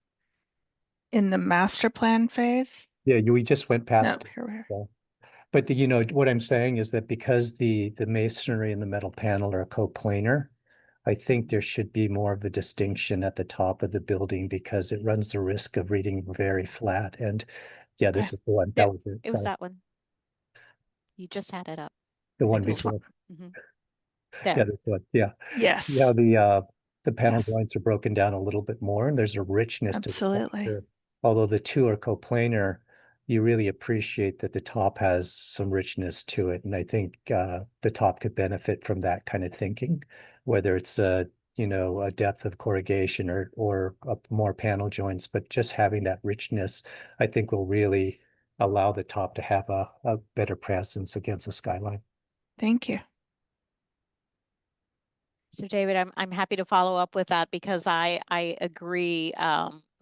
T: in the master plan phase.
G: Yeah, we just went past.
T: Nope, here we are.
G: But what I'm saying is that because the masonry and the metal panel are coplanar, I think there should be more of a distinction at the top of the building because it runs the risk of reading very flat. And yeah, this is the one. That was it.
E: It was that one. You just had it up.
G: The one before.
E: There.
G: Yeah, that's what. Yeah.
T: Yes.
G: Yeah, the panel joints are broken down a little bit more, and there's a richness to the texture. Although the two are coplanar, you really appreciate that the top has some richness to it, and I think the top could benefit from that kind of thinking, whether it's a depth of corrugation or more panel joints, but just having that richness, I think will really allow the top to have a better presence against the skyline.
T: Thank you.
E: So David, I'm happy to follow up with that because I agree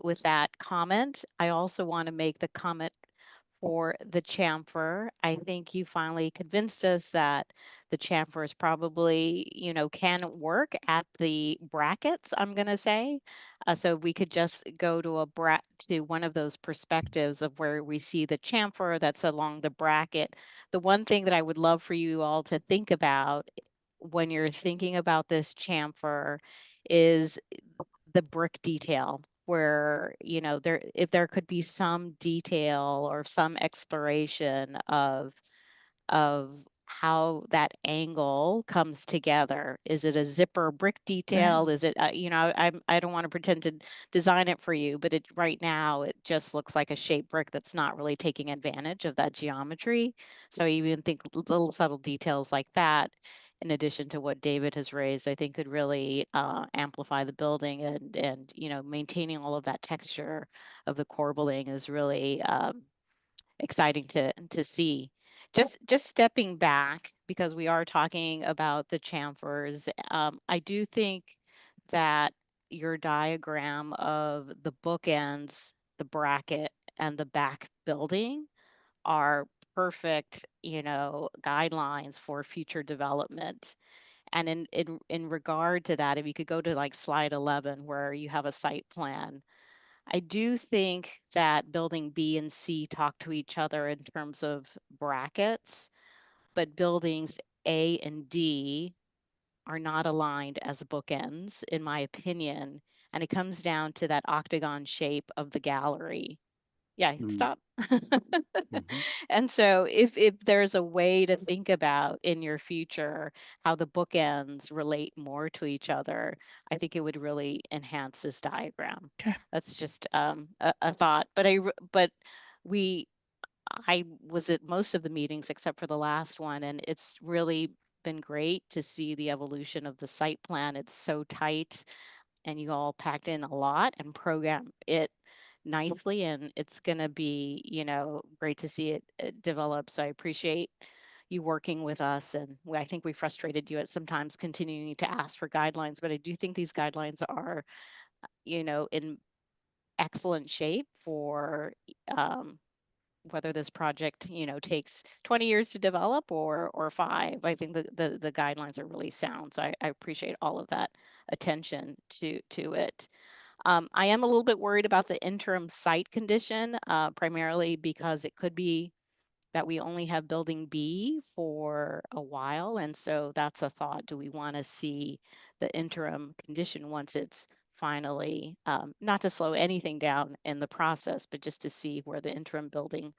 E: with that comment. I also want to make the comment for the chamfer. I think you finally convinced us that the chamfer is probably, you know, can work at the brackets, I'm going to say. So we could just go to to one of those perspectives of where we see the chamfer that's along the bracket. The one thing that I would love for you all to think about when you're thinking about this chamfer is the brick detail, where, you know, if there could be some detail or some exploration of how that angle comes together. Is it a zipper brick detail? Is it, you know, I don't want to pretend to design it for you, but right now it just looks like a shaped brick that's not really taking advantage of that geometry. So I even think little subtle details like that, in addition to what David has raised, I think could really amplify the building, and you know, maintaining all of that texture of the corbelling is really exciting to see. Just stepping back, because we are talking about the chamfers, I do think that your diagram of the bookends, the bracket, and the back building are perfect, you know, guidelines for future development. And in regard to that, if you could go to like slide 11, where you have a site plan, I do think that building B and C talk to each other in terms of brackets, but buildings A and D are not aligned as bookends, in my opinion. And it comes down to that octagon shape of the gallery. Yeah, stop. And so if there's a way to think about in your future how the bookends relate more to each other, I think it would really enhance this diagram.
T: Okay.
E: That's just a thought. But I was at most of the meetings except for the last one, and it's really been great to see the evolution of the site plan. It's so tight, and you all packed in a lot and program it nicely, and it's going to be, you know, great to see it develop. So I appreciate you working with us, and I think we frustrated you at sometimes continuing to ask for guidelines, but I do think these guidelines are, you know, in excellent shape for whether this project, you know, takes 20 years to develop or 5. I think the guidelines are really sound. So I appreciate all of that attention to it. I am a little bit worried about the interim site condition, primarily because it could be that we only have building B for a while. And so that's a thought. Do we want to see the interim condition once it's finally, not to slow anything down in the process, but just to see where the interim building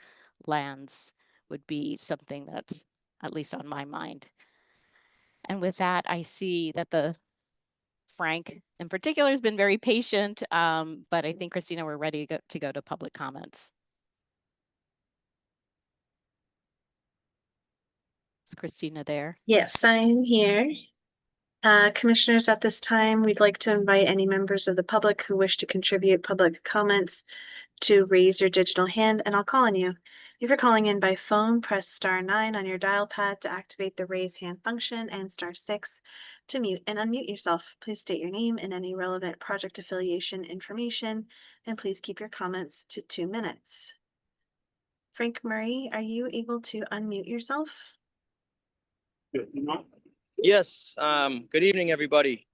E: lands would be something that's at least on my mind. And with that, I see that Frank in particular has been very patient, but I think, Christina, we're ready to go to public comments. Is Christina there?
H: Yes, I'm here. Commissioners, at this time, we'd like to invite any members of the public who wish to contribute public comments to raise your digital hand, and I'll call on you. If you're calling in by phone, press *9 on your dial pad to activate the raise hand function and *6 to mute and unmute yourself. Please state your name and any relevant project affiliation information, and please keep your comments to 2 minutes. Frank Murray, are you able to unmute yourself?
O: Yes. Good evening, everybody.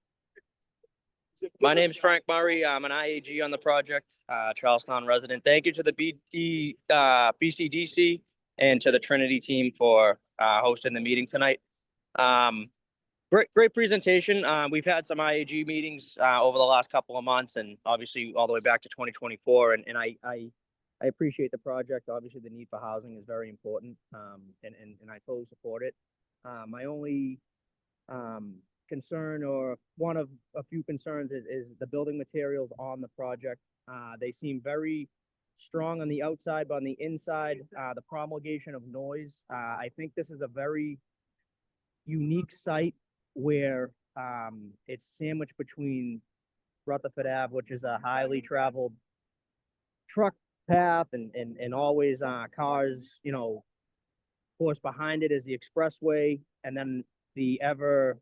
O: My name is Frank Murray. I'm an IAG on the project, Charlestown resident. Thank you to the BCDC and to the Trinity team for hosting the meeting tonight. Great presentation. We've had some IAG meetings over the last couple of months, and obviously all the way back to 2024. And I appreciate the project. Obviously, the need for housing is very important, and I totally support it. My only concern, or one of a few concerns, is the building materials on the project. They seem very strong on the outside, but on the inside, the promulgation of noise. I think this is a very unique site where it's sandwiched between Rutherford Ave, which is a highly traveled truck path, and always cars, you know, of course, behind it is the expressway, and then the ever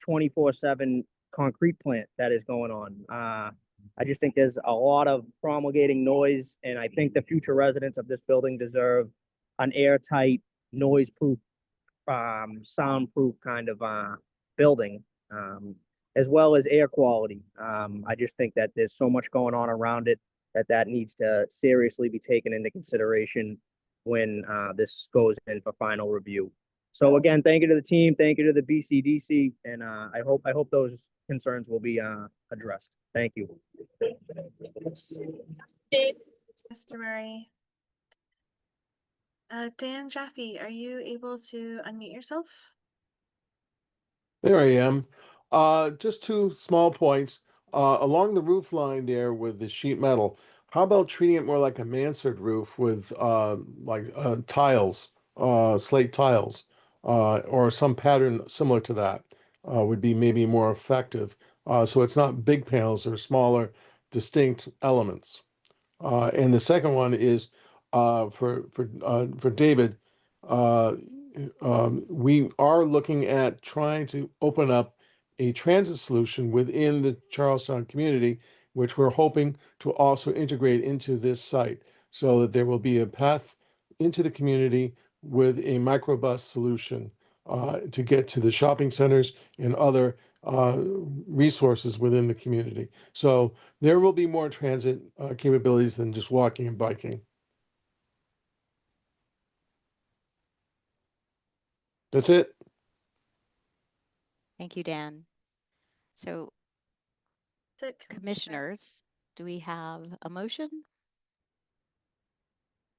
O: 24/7 concrete plant that is going on. I just think there's a lot of promulgating noise, and I think the future residents of this building deserve an airtight, noise-proof, soundproof kind of building, as well as air quality. I just think that there's so much going on around it that needs to seriously be taken into consideration when this goes in for final review. So again, thank you to the team, thank you to the BCDC, and I hope those concerns will be addressed. Thank you.
H: Mr. Murray. Dan Jaffe, are you able to unmute yourself?
M: There I am. Just two small points. Along the roof line there with the sheet metal, how about treating it more like a mansard roof with tiles, slate tiles, or some pattern similar to that would be maybe more effective. So it's not big panels or smaller, distinct elements. And the second one is for David. We are looking at trying to open up a transit solution within the Charlestown community, which we're hoping to also integrate into this site so that there will be a path into the community with a microbus solution to get to the shopping centers and other resources within the community. So there will be more transit capabilities than just walking and biking. That's it.
E: Thank you, Dan. So, commissioners, do we have a motion?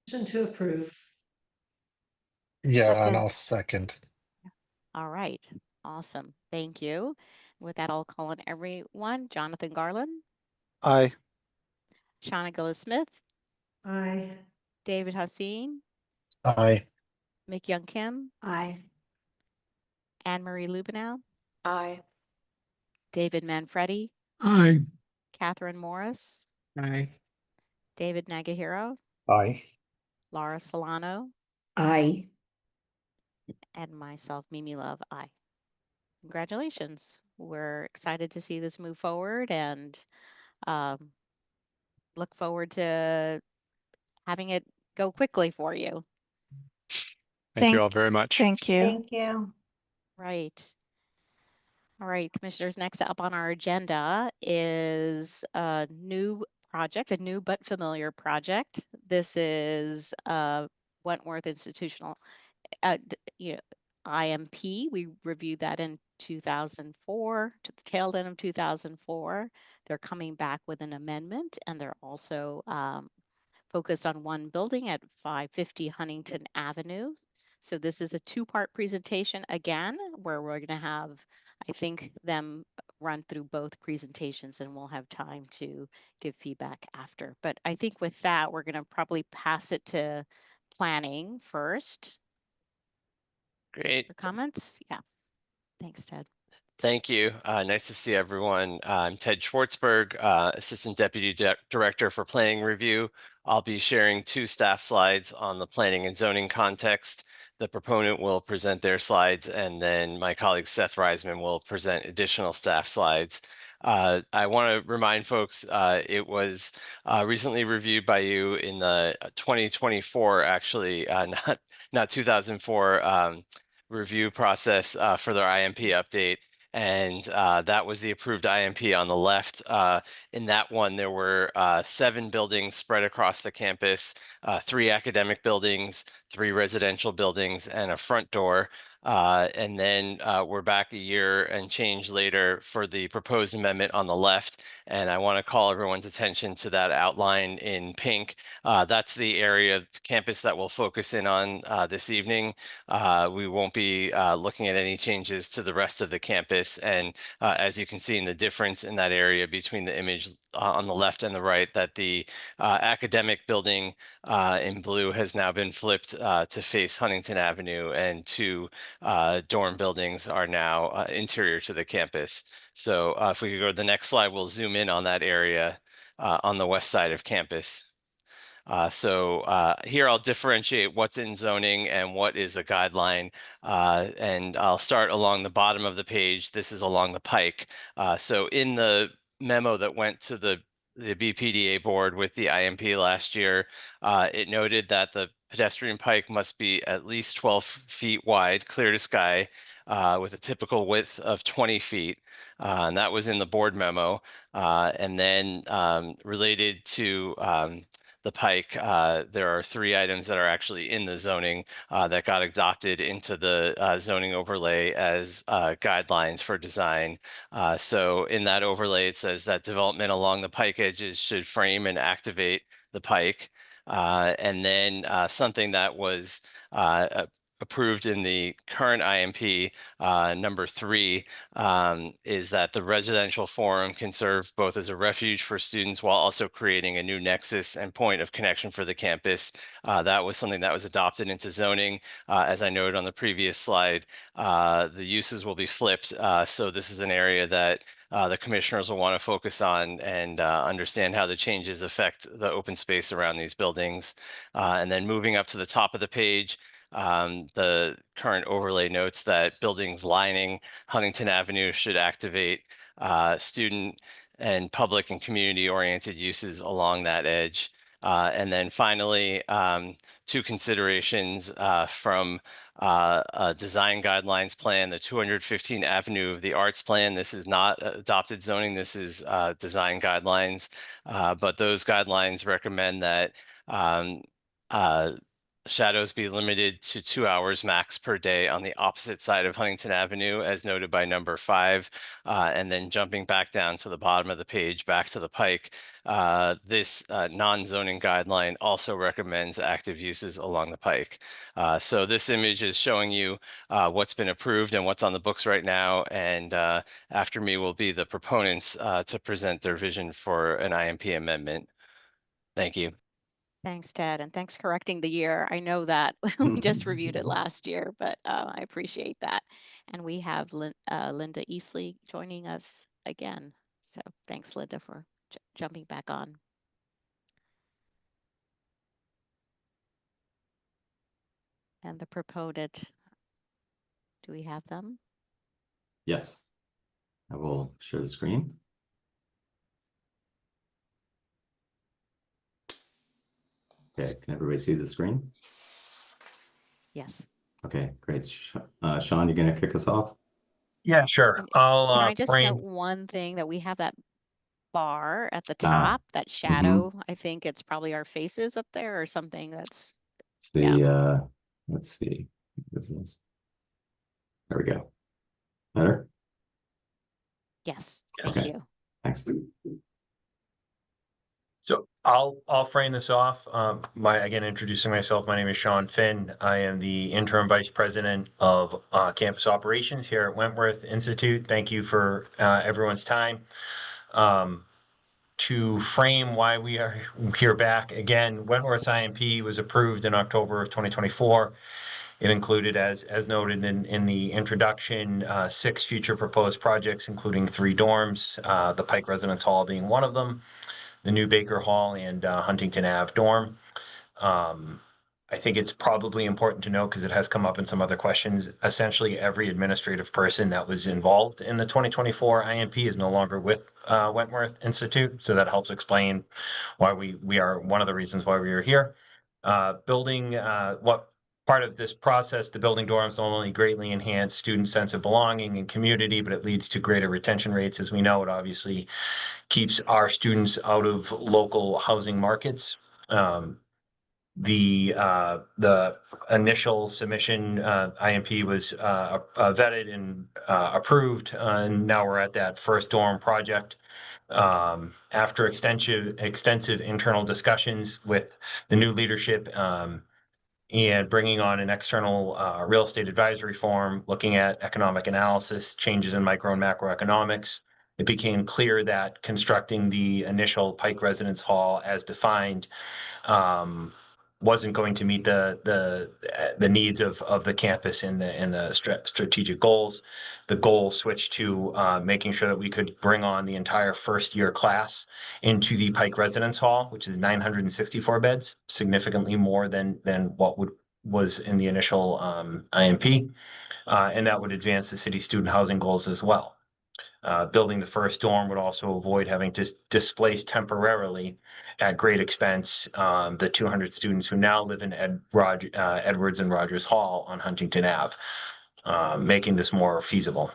C: Motion to approve.
D: Yeah, and I'll second.
E: All right, awesome. Thank you. With that, I'll call on everyone. Jonathan Garland.
L: Aye.
E: Shauna Gillis-Smith.
C: Aye.
E: David Haseen.
B: Aye.
E: Mick Young Kim.
J: Aye.
E: Anne Marie Lubenow.
J: Aye.
E: David Manfredi.
K: Aye.
E: Catherine Morris.
R: Aye.
E: David Nagahiro.
R: Aye.
E: Laura Solano.
N: Aye.
E: And myself, Mimi Love. Aye. Congratulations. We're excited to see this move forward and look forward to having it go quickly for you.
U: Thank you all very much.
T: Thank you.
I: Thank you.
E: Right. All right, commissioners, next up on our agenda is a new project, a new but familiar project. This is Wentworth Institutional IMP. We reviewed that in 2004, to the tail end of 2004. They're coming back with an amendment, and they're also focused on one building at 550 Huntington Avenue. So this is a two-part presentation again, where we're going to have, I think, them run through both presentations, and we'll have time to give feedback after. But I think with that, we're going to probably pass it to planning first.
V: Great.
E: For comments? Yeah. Thanks, Ted.
V: Thank you. Nice to see everyone. I'm Ted Schwartzberg, Assistant Deputy Director for Planning Review. I'll be sharing two staff slides on the planning and zoning context. The proponent will present their slides, and then my colleague Seth Reisman will present additional staff slides. I want to remind folks it was recently reviewed by you in the 2024, actually, not 2004 review process for their IMP update. And that was the approved IMP on the left. In that one, there were 7 buildings spread across the campus, 3 academic buildings, 3 residential buildings, and a front door. And then we're back a year and change later for the proposed amendment on the left. And I want to call everyone's attention to that outline in pink. That's the area of campus that we'll focus in on this evening. We won't be looking at any changes to the rest of the campus. And as you can see in the difference in that area between the image on the left and the right, that the academic building in blue has now been flipped to face Huntington Avenue, and 2 dorm buildings are now interior to the campus. So if we could go to the next slide, we'll zoom in on that area on the west side of campus. Here I'll differentiate what's in zoning and what is a guideline, and I'll start along the bottom of the page. This is along the pike. So in the memo that went to the the BPDA board with the IMP last year. It noted that the pedestrian pike must be at least 12 feet wide, clear to sky, with a typical width of 20 feet. And that was in the board memo. And then related to the pike, there are 3 items that are actually in the zoning that got adopted into the zoning overlay as guidelines for design. So in that overlay, it says that development along the pike edges should frame and activate the pike. And then something that was approved in the current IMP, number 3, is that the residential forum can serve both as a refuge for students while also creating a new nexus and point of connection for the campus. That was something that was adopted into zoning. As I noted on the previous slide, the uses will be flipped. So this is an area that the commissioners will want to focus on and understand how the changes affect the open space around these buildings. And then moving up to the top of the page, the current overlay notes that buildings lining Huntington Avenue should activate student and public and community oriented uses along that edge. And then finally, 2 considerations from a design guidelines plan, the 215 Avenue of the Arts plan. This is not adopted zoning, this is design guidelines, but those guidelines recommend that shadows be limited to 2 hours max per day on the opposite side of Huntington Avenue, as noted by number 5. And then jumping back down to the bottom of the page, back to the pike, this non-zoning guideline also recommends active uses along the pike. So this image is showing you what's been approved and what's on the books right now. And after me will be the proponents to present their vision for an IMP amendment. Thank you.
E: Thanks, Ted, and thanks for correcting the year. I know that we just reviewed it last year, but I appreciate that. And we have Linda Easley joining us again. So thanks, Linda, for jumping back on. And the proponent, do we have them?
P: Yes, I will share the screen. Okay, can everybody see the screen?
E: Yes.
P: Okay, great. Sean, you gonna kick us off?
Q: Yeah, sure.
E: Can
Q: I'll
E: I just
Q: frame.
E: note one thing, that we have that bar at the
P: Ah,
E: top, that shadow. I think it's probably our faces up there or something that's,
P: It's the let's see. Business. There we go. Better?
E: yes,
Q: Yes.
E: thank you.
P: Thanks.
Q: So I'll frame this off. Again, introducing myself, my name is Sean Finn. I am the interim vice president of campus operations here at Wentworth Institute. Thank you for everyone's time. To frame why we are here back again, Wentworth IMP was approved in October of 2024. It included, as noted in the introduction, 6 future proposed projects, including 3 dorms, the Pike Residence Hall being one of them, the new Baker Hall and Huntington Ave dorm. I think it's probably important to note, because it has come up in some other questions, essentially every administrative person that was involved in the 2024 IMP is no longer with Wentworth Institute. So that helps explain why we are, one of the reasons why we are here. What part of this process, the building dorms not only greatly enhance student sense of belonging and community, but it leads to greater retention rates. As we know, it obviously keeps our students out of local housing markets. The initial submission IMP was vetted and approved, and now we're at that first dorm project. After extensive internal discussions with the new leadership and bringing on an external real estate advisory firm, looking at economic analysis, changes in micro and macroeconomics, it became clear that constructing the initial Pike Residence Hall as defined wasn't going to meet the needs of the campus and the strategic goals. The goal switched to making sure that we could bring on the entire first year class into the Pike Residence Hall, which is 964 beds, significantly more than what was in the initial IMP, and that would advance the city student housing goals as well. Building the first dorm would also avoid having to displace temporarily at great expense the 200 students who now live in Edwards and Rogers Hall on Huntington Ave, making this more feasible.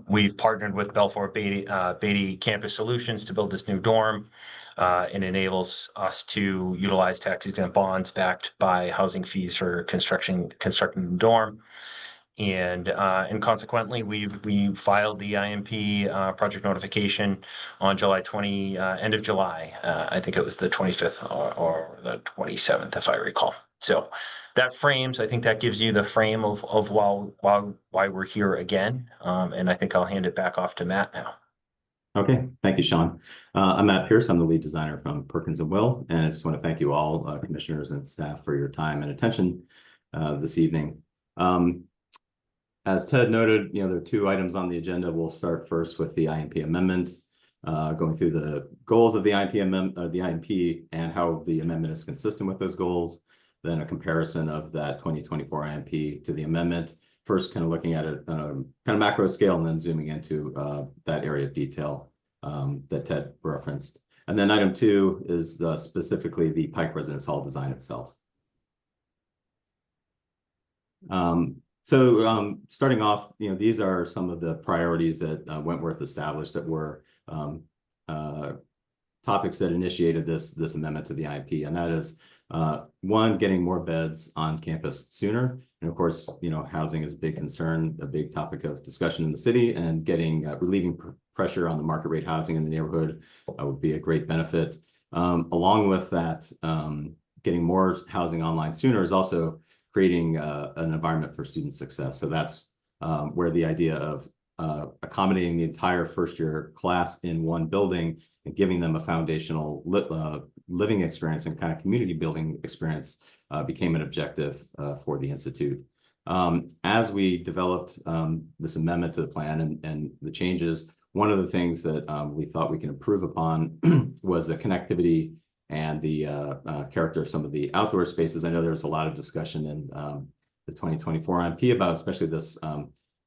Q: We've partnered with Belfort Beatty Campus Solutions to build this new dorm. It enables us to utilize tax-exempt bonds backed by housing fees for constructing the dorm. And consequently, we filed the IMP project notification on July 20, end of July. I think it was the 25th or the 27th, if I recall. So that frames, I think that gives you the frame of why we're here again. And I think I'll hand it back off to Matt now.
P: Okay, thank you, Sean. I'm Matt Pierce. I'm the lead designer from Perkins & Will, and I just want to thank you all, commissioners and staff, for your time and attention this evening. As Ted noted, there are 2 items on the agenda. We'll start first with the IMP amendment, going through the goals of the IMP and how the amendment is consistent with those goals. Then a comparison of that 2024 IMP to the amendment. First, kind of looking at it on a kind of macro scale, and then zooming into that area of detail that Ted referenced. And then item 2 is specifically the Pike Residence Hall design itself. So starting off, these are some of the priorities that Wentworth established that were topics that initiated this amendment to the IMP, and that is 1, getting more beds on campus sooner. And of course, housing is a big concern, a big topic of discussion in the city, and getting relieving pressure on the market rate housing in the neighborhood would be a great benefit. Along with that, getting more housing online sooner is also creating an environment for student success. So that's where the idea of accommodating the entire first-year class in one building and giving them a foundational living experience and kind of community building experience became an objective for the Institute. As we developed this amendment to the plan and the changes, one of the things that we thought we can improve upon was the connectivity and the character of some of the outdoor spaces. I know there was a lot of discussion in the 2024 IMP about especially this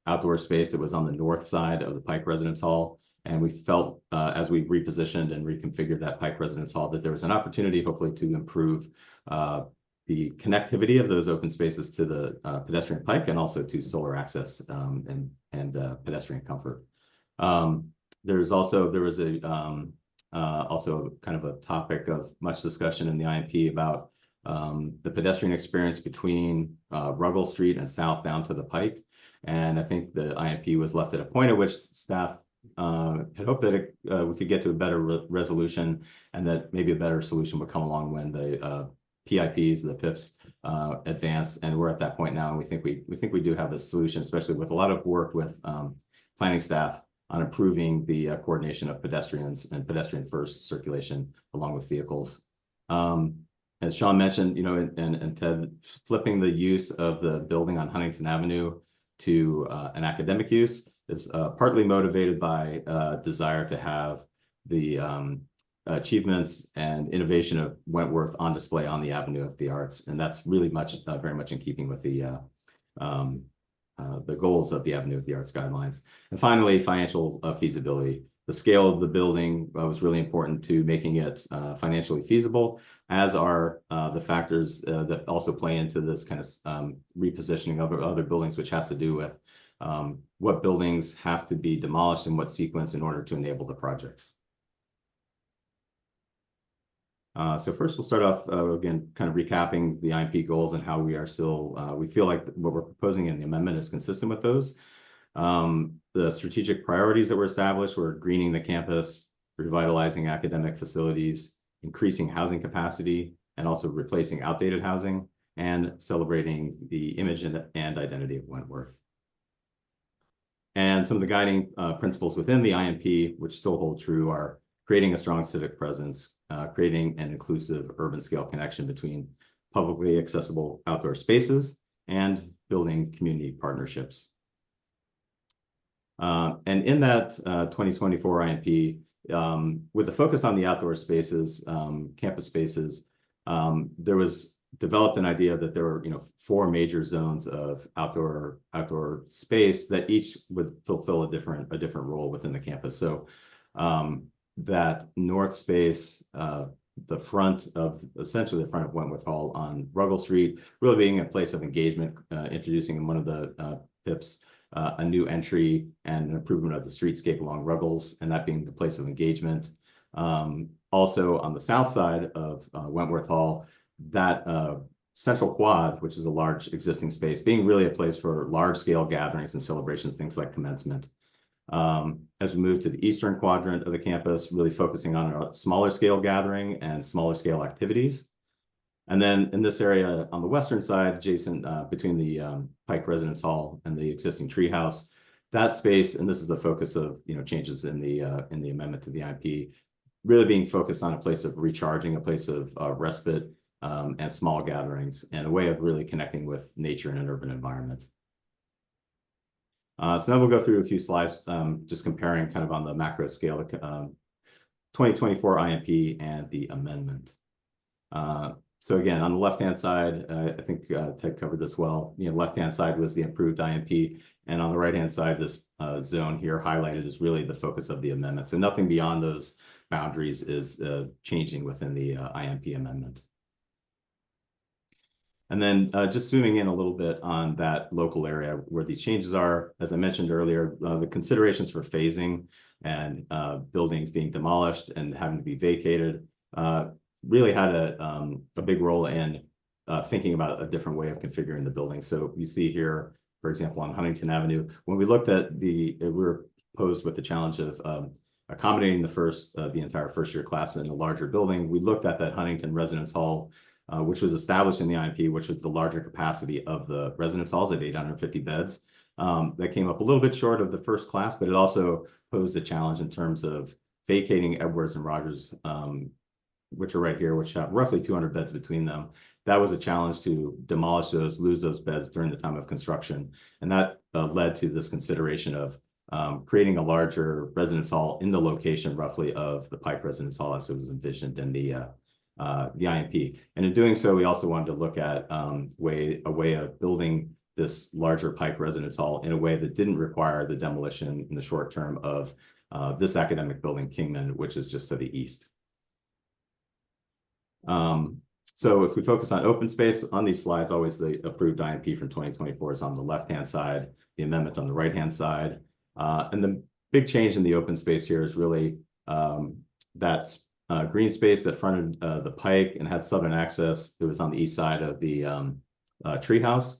P: outdoor space that was on the north side of the Pike Residence Hall. And we felt as we repositioned and reconfigured that Pike Residence Hall that there was an opportunity hopefully to improve the connectivity of those open spaces to the pedestrian pike and also to solar access and pedestrian comfort. There was also kind of a topic of much discussion in the IMP about the pedestrian experience between Ruggles Street and south down to the Pike. And I think the IMP was left at a point at which staff had hoped that we could get to a better resolution, and that maybe a better solution would come along when the PIPs, the PIPs advance. And we're at that point now, and we think we do have a solution, especially with a lot of work with planning staff on improving the coordination of pedestrians and pedestrian first circulation along with vehicles. As Sean mentioned, and Ted, flipping the use of the building on Huntington Avenue to an academic use is partly motivated by a desire to have the achievements and innovation of Wentworth on display on the Avenue of the Arts. And that's really very much in keeping with the goals of the Avenue of the Arts guidelines. And finally, financial feasibility. The scale of the building was really important to making it financially feasible, as are the factors that also play into this kind of repositioning of other buildings, which has to do with what buildings have to be demolished in what sequence in order to enable the projects. So first we'll start off again, kind of recapping the IMP goals and how we are still, we feel like what we're proposing in the amendment is consistent with those. The strategic priorities that were established were greening the campus, revitalizing academic facilities, increasing housing capacity, and also replacing outdated housing, and celebrating the image and identity of Wentworth. And some of the guiding principles within the IMP, which still hold true, are creating a strong civic presence, creating an inclusive urban scale connection between publicly accessible outdoor spaces, and building community partnerships. And in that 2024 IMP, with the focus on the outdoor spaces, campus spaces, there was developed an idea that there were, 4 major zones of outdoor space that each would fulfill a different role within the campus. So that north space, essentially the front of Wentworth Hall on Ruggles Street, really being a place of engagement, introducing in one of the PIPs a new entry and an improvement of the streetscape along Ruggles, and that being the place of engagement. Also on the south side of Wentworth Hall, that central quad, which is a large existing space, being really a place for large-scale gatherings and celebrations, things like commencement. As we move to the eastern quadrant of the campus, really focusing on a smaller scale gathering and smaller scale activities. And then in this area on the western side, adjacent between the Pike Residence Hall and the existing treehouse, that space, and this is the focus of changes in the amendment to the IMP, really being focused on a place of recharging, a place of respite and small gatherings, and a way of really connecting with nature in an urban environment. So now we'll go through a few slides, just comparing kind of on the macro scale, the 2024 IMP and the amendment. So again, on the left-hand side, I think Ted covered this well. Left-hand side was the improved IMP, and on the right-hand side, this zone here highlighted is really the focus of the amendment. So nothing beyond those boundaries is changing within the IMP amendment. And then just zooming in a little bit on that local area where these changes are, as I mentioned earlier, the considerations for phasing and buildings being demolished and having to be vacated really had a big role in thinking about a different way of configuring the building. So you see here, for example, on Huntington Avenue, when we looked at we were posed with the challenge of accommodating the entire first-year class in a larger building. We looked at that Huntington Residence Hall, which was established in the IMP, which was the larger capacity of the residence halls at 850 beds. That came up a little bit short of the first class, but it also posed a challenge in terms of vacating Edwards and Rogers, which are right here, which have roughly 200 beds between them. That was a challenge to demolish those, lose those beds during the time of construction. And that led to this consideration of creating a larger residence hall in the location roughly of the Pike Residence Hall as it was envisioned in the IMP. And in doing so, we also wanted to look at a way of building this larger Pike Residence Hall in a way that didn't require the demolition in the short term of this academic building, Kingman, which is just to the east. So if we focus on open space on these slides, always the approved IMP from 2024 is on the left-hand side, the amendment on the right-hand side. And the big change in the open space here is really that green space that fronted the Pike and had southern access. It was on the east side of the treehouse,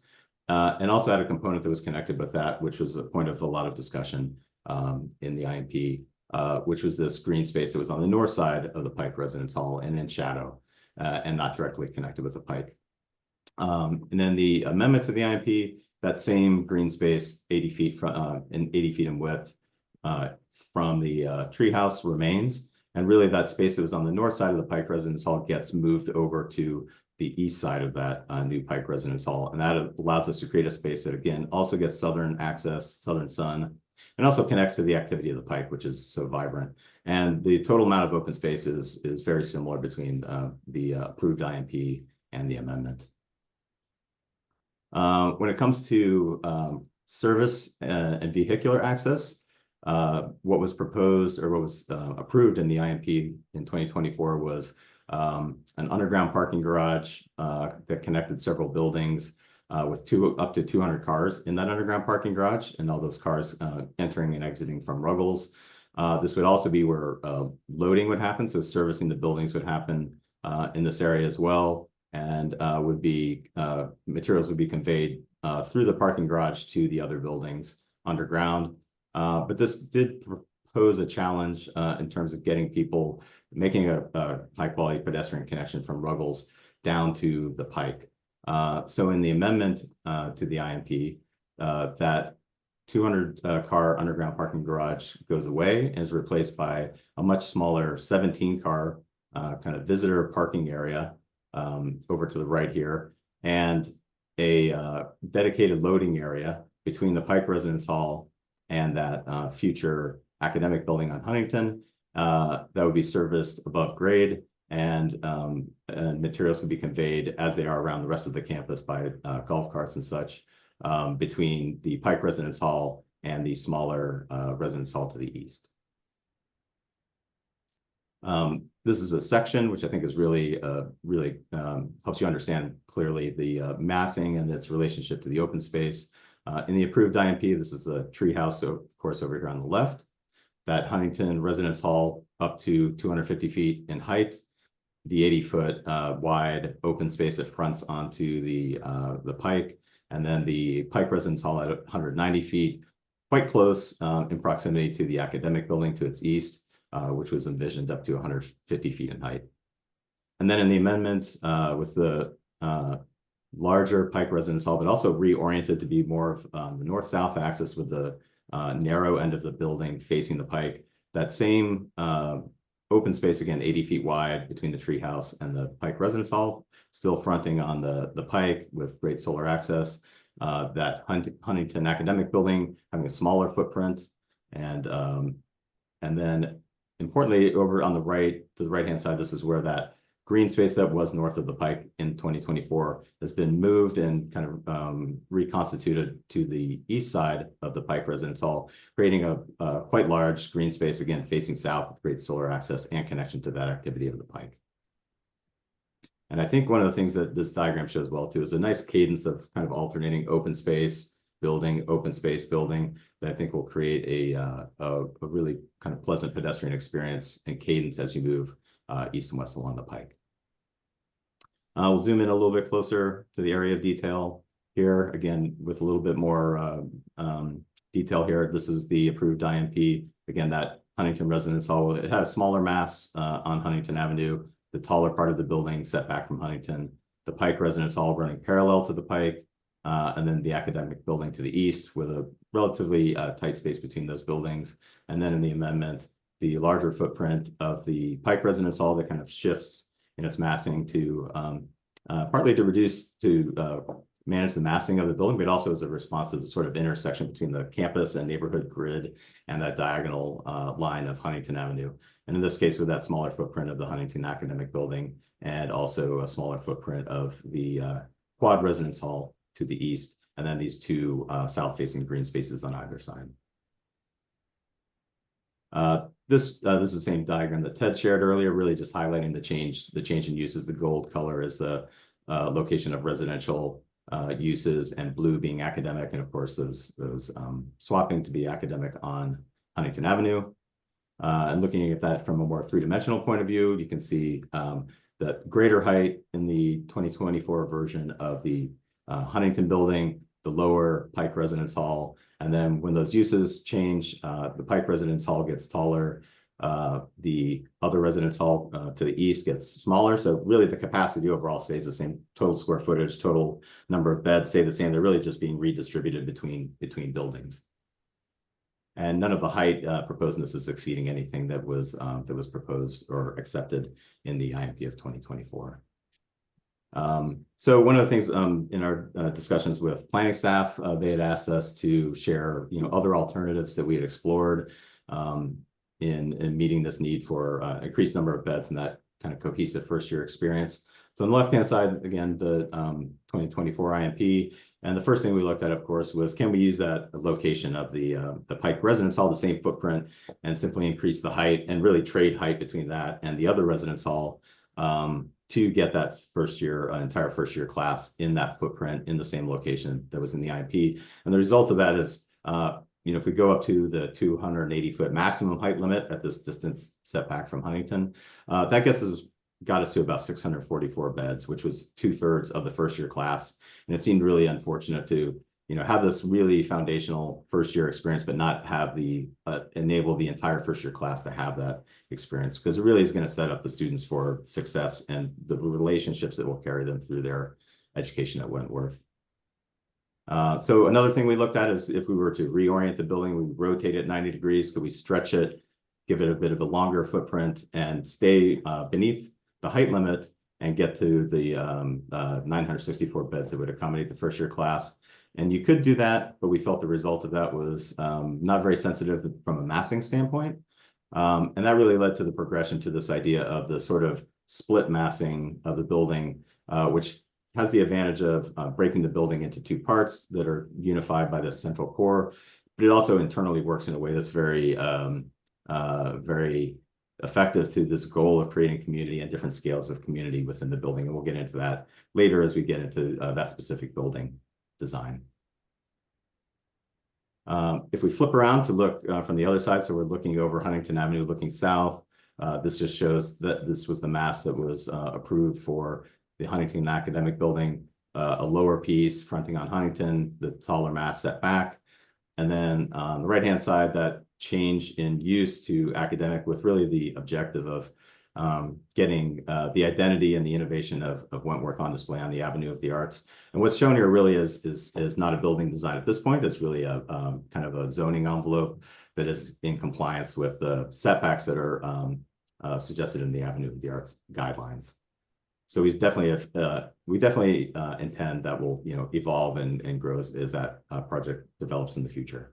P: and also had a component that was connected with that, which was a point of a lot of discussion in the IMP, which was this green space that was on the north side of the Pike Residence Hall and in shadow, and not directly connected with the Pike. And then the amendment to the IMP, that same green space, 80 feet from and 80 feet in width from the treehouse remains. And really that space that was on the north side of the Pike Residence Hall gets moved over to the east side of that new Pike Residence Hall. And that allows us to create a space that, again, also gets southern access, southern sun, and also connects to the activity of the Pike, which is so vibrant. And the total amount of open space is very similar between the approved IMP and the amendment. When it comes to service and vehicular access, what was proposed or what was approved in the IMP in 2024 was an underground parking garage that connected several buildings with up to 200 cars in that underground parking garage, and all those cars entering and exiting from Ruggles. This would also be where loading would happen, so servicing the buildings would happen in this area as well, and materials would be conveyed through the parking garage to the other buildings underground. But this did pose a challenge in terms of getting people, making a high-quality pedestrian connection from Ruggles down to the Pike. So in the amendment to the IMP, that 200-car underground parking garage goes away and is replaced by a much smaller 17-car kind of visitor parking area over to the right here, and a dedicated loading area between the Pike Residence Hall and that future academic building on Huntington that would be serviced above grade and materials can be conveyed as they are around the rest of the campus by golf carts and such between the Pike Residence Hall and the smaller Residence Hall to the east. This is a section which I think is really helps you understand clearly the massing and its relationship to the open space. In the approved IMP, this is the treehouse, so of course over here on the left. That Huntington Residence Hall up to 250 feet in height, the 80-foot wide open space that fronts onto the Pike, and then the Pike Residence Hall at 190 feet, quite close in proximity to the academic building to its east, which was envisioned up to 150 feet in height. And then in the amendment with the larger Pike Residence Hall, but also reoriented to be more of the north-south axis with the narrow end of the building facing the Pike. That same open space, again, 80 feet wide between the treehouse and the Pike Residence Hall, still fronting on the Pike with great solar access. That Huntington Academic Building having a smaller footprint, and then importantly, over on the right, to the right-hand side, this is where that green space that was north of the Pike in 2024 has been moved and kind of reconstituted to the east side of the Pike Residence Hall, creating a quite large green space, again, facing south with great solar access and connection to that activity of the Pike. And I think one of the things that this diagram shows well, too, is a nice cadence of kind of alternating open space, building, open space, building, that I think will create a really kind of pleasant pedestrian experience and cadence as you move east and west along the Pike. We'll zoom in a little bit closer to the area of detail here, again, with a little bit more detail here. This is the approved IMP. Again, that Huntington Residence Hall, it has smaller mass on Huntington Avenue, the taller part of the building set back from Huntington, the Pike Residence Hall running parallel to the Pike, and then the academic building to the east with a relatively tight space between those buildings. And then in the amendment, the larger footprint of the Pike Residence Hall that kind of shifts in its massing to partly to manage the massing of the building, but also as a response to the sort of intersection between the campus and neighborhood grid and that diagonal line of Huntington Avenue. And in this case, with that smaller footprint of the Huntington Academic Building and also a smaller footprint of the Quad Residence Hall to the east, and then these two south-facing green spaces on either side. This is the same diagram that Ted shared earlier, really just highlighting the change in uses. The gold color is the location of residential uses, and blue being academic, and of course those swapping to be academic on Huntington Avenue. And looking at that from a more three-dimensional point of view, you can see that greater height in the 2024 version of the Huntington building, the lower Pike Residence Hall. And then when those uses change, the Pike Residence Hall gets taller, the other residence hall to the east gets smaller. So really the capacity overall stays the same. Total square footage, total number of beds stay the same. They're really just being redistributed between buildings. And none of the height proposed in this is exceeding anything that was proposed or accepted in the IMP of 2024. So one of the things in our discussions with planning staff, they had asked us to share, other alternatives that we had explored in meeting this need for increased number of beds and that kind of cohesive first year experience. So on the left-hand side, again, the 2024 IMP, and the first thing we looked at, of course, was can we use that location of the Pike Residence Hall, the same footprint, and simply increase the height and really trade height between that and the other residence hall to get that entire first year class in that footprint in the same location that was in the IMP. And the result of that is, if we go up to the 280-foot maximum height limit at this distance setback from Huntington, that got us to about 644 beds, which was 2/3 of the first year class. And it seemed really unfortunate to, have this really foundational first year experience, but not have enable the entire first year class to have that experience, because it really is going to set up the students for success and the relationships that will carry them through their education at Wentworth. So another thing we looked at is if we were to reorient the building, we would rotate it 90 degrees. Could we stretch it, give it a bit of a longer footprint, and stay beneath the height limit and get to the 964 beds that would accommodate the first year class? And you could do that, but we felt the result of that was not very sensitive from a massing standpoint. And that really led to the progression to this idea of the sort of split massing of the building, which has the advantage of breaking the building into two parts that are unified by this central core, but it also internally works in a way that's very, very effective to this goal of creating community and different scales of community within the building. And we'll get into that later as we get into that specific building design. If we flip around to look from the other side, so we're looking over Huntington Avenue, looking south, this just shows that this was the mass that was approved for the Huntington Academic Building, a lower piece fronting on Huntington, the taller mass set back. And then on the right-hand side, that change in use to academic with really the objective of getting the identity and the innovation of Wentworth on display on the Avenue of the Arts. And what's shown here really is not a building design at this point. It's really a kind of a zoning envelope that is in compliance with the setbacks that are suggested in the Avenue of the Arts guidelines. So we definitely intend that will evolve and grow as that project develops in the future.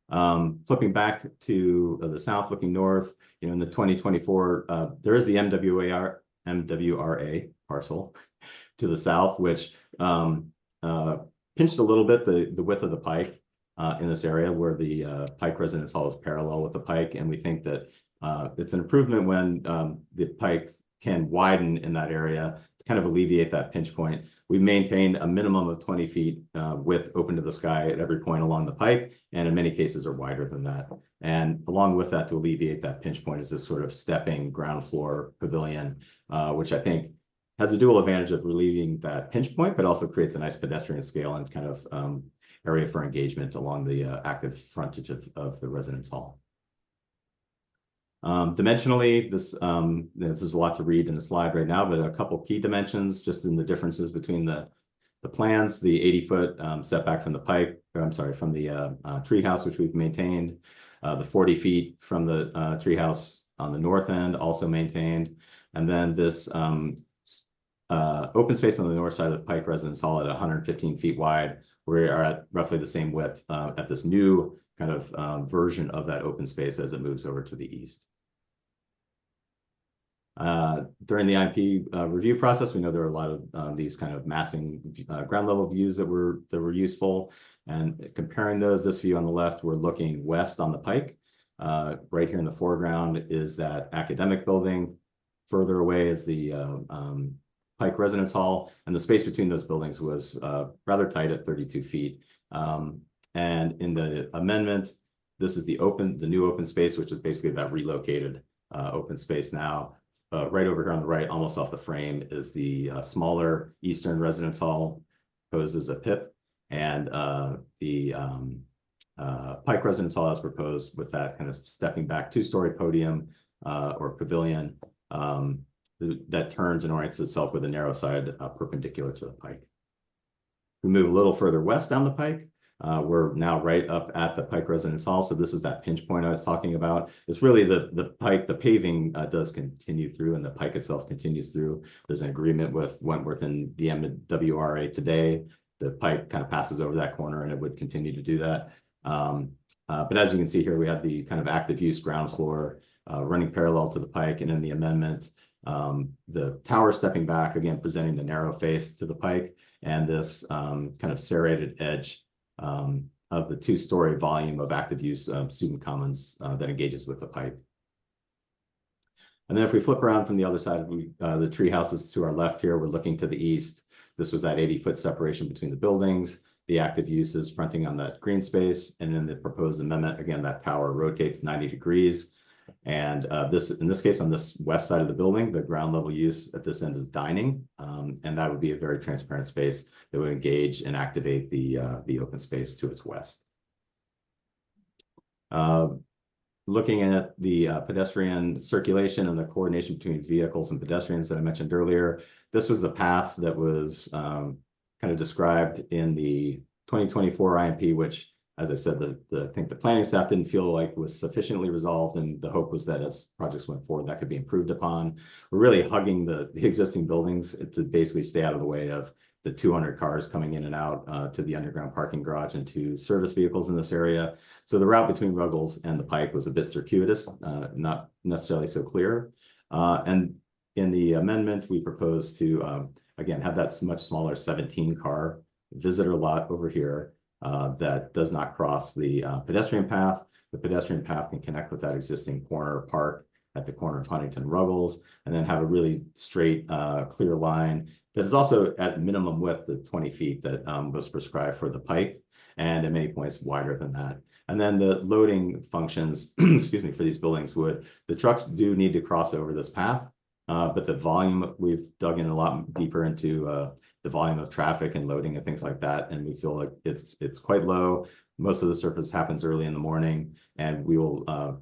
P: Flipping back to the south, looking north, in the 2024, there is the MWRA parcel to the south, which pinched a little bit the width of the pike in this area where the Pike Residence Hall is parallel with the pike. And we think that it's an improvement when the pike can widen in that area to kind of alleviate that pinch point. We maintained a minimum of 20 feet width open to the sky at every point along the pike, and in many cases are wider than that. And along with that, to alleviate that pinch point, is this sort of stepping ground floor pavilion, which I think has a dual advantage of relieving that pinch point, but also creates a nice pedestrian scale and kind of area for engagement along the active frontage of the residence hall. Dimensionally, this is a lot to read in the slide right now, but a couple key dimensions just in the differences between the plans, the 80-foot setback from the pike, or I'm sorry, from the treehouse, which we've maintained, the 40 feet from the treehouse on the north end, also maintained, and then this open space on the north side of the Pike Residence Hall at 115 feet wide. We are at roughly the same width at this new kind of version of that open space as it moves over to the east. During the IMP review process, we know there are a lot of these kind of massing ground level views that were useful. And comparing those, this view on the left, we're looking west on the pike. Right here in the foreground is that academic building. Further away is the Pike Residence Hall, and the space between those buildings was rather tight at 32 feet. And in the amendment, this is the new open space, which is basically that relocated open space now. Right over here on the right, almost off the frame, is the smaller Eastern Residence Hall, proposed as a PIP, and the Pike Residence Hall as proposed with that kind of stepping back two-story podium or pavilion that turns and orients itself with a narrow side perpendicular to the pike. We move a little further west down the pike. We're now right up at the Pike Residence Hall. So this is that pinch point I was talking about. It's really the pike, the paving does continue through, and the pike itself continues through. There's an agreement with Wentworth and the MWRA today. The pike kind of passes over that corner, and it would continue to do that. But as you can see here, we have the kind of active use ground floor running parallel to the pike, and in the amendment, the tower stepping back, again, presenting the narrow face to the pike, and this kind of serrated edge of the two-story volume of active use student commons that engages with the pike. And then if we flip around from the other side, the tree houses to our left here, we're looking to the east. This was that 80-foot separation between the buildings, the active uses fronting on that green space, and then the proposed amendment, again, that tower rotates 90 degrees. And in this case, on this west side of the building, the ground level use at this end is dining, and that would be a very transparent space that would engage and activate the open space to its west. Looking at the pedestrian circulation and the coordination between vehicles and pedestrians that I mentioned earlier, this was the path that was kind of described in the 2024 IMP, which, as I said, I think the planning staff didn't feel like was sufficiently resolved, and the hope was that as projects went forward, that could be improved upon. We're really hugging the existing buildings to basically stay out of the way of the 200 cars coming in and out to the underground parking garage and to service vehicles in this area. So the route between Ruggles and the Pike was a bit circuitous, not necessarily so clear. And in the amendment, we propose to, again, have that much smaller 17-car visitor lot over here that does not cross the pedestrian path. The pedestrian path can connect with that existing corner park at the corner of Huntington and Ruggles, and then have a really straight, clear line that is also at minimum width, the 20 feet that was prescribed for the pike, and at many points wider than that. And then the loading functions, excuse me, for these buildings the trucks do need to cross over this path, but the volume, we've dug in a lot deeper into the volume of traffic and loading and things like that, and we feel like it's quite low. Most of the surface happens early in the morning, and we will,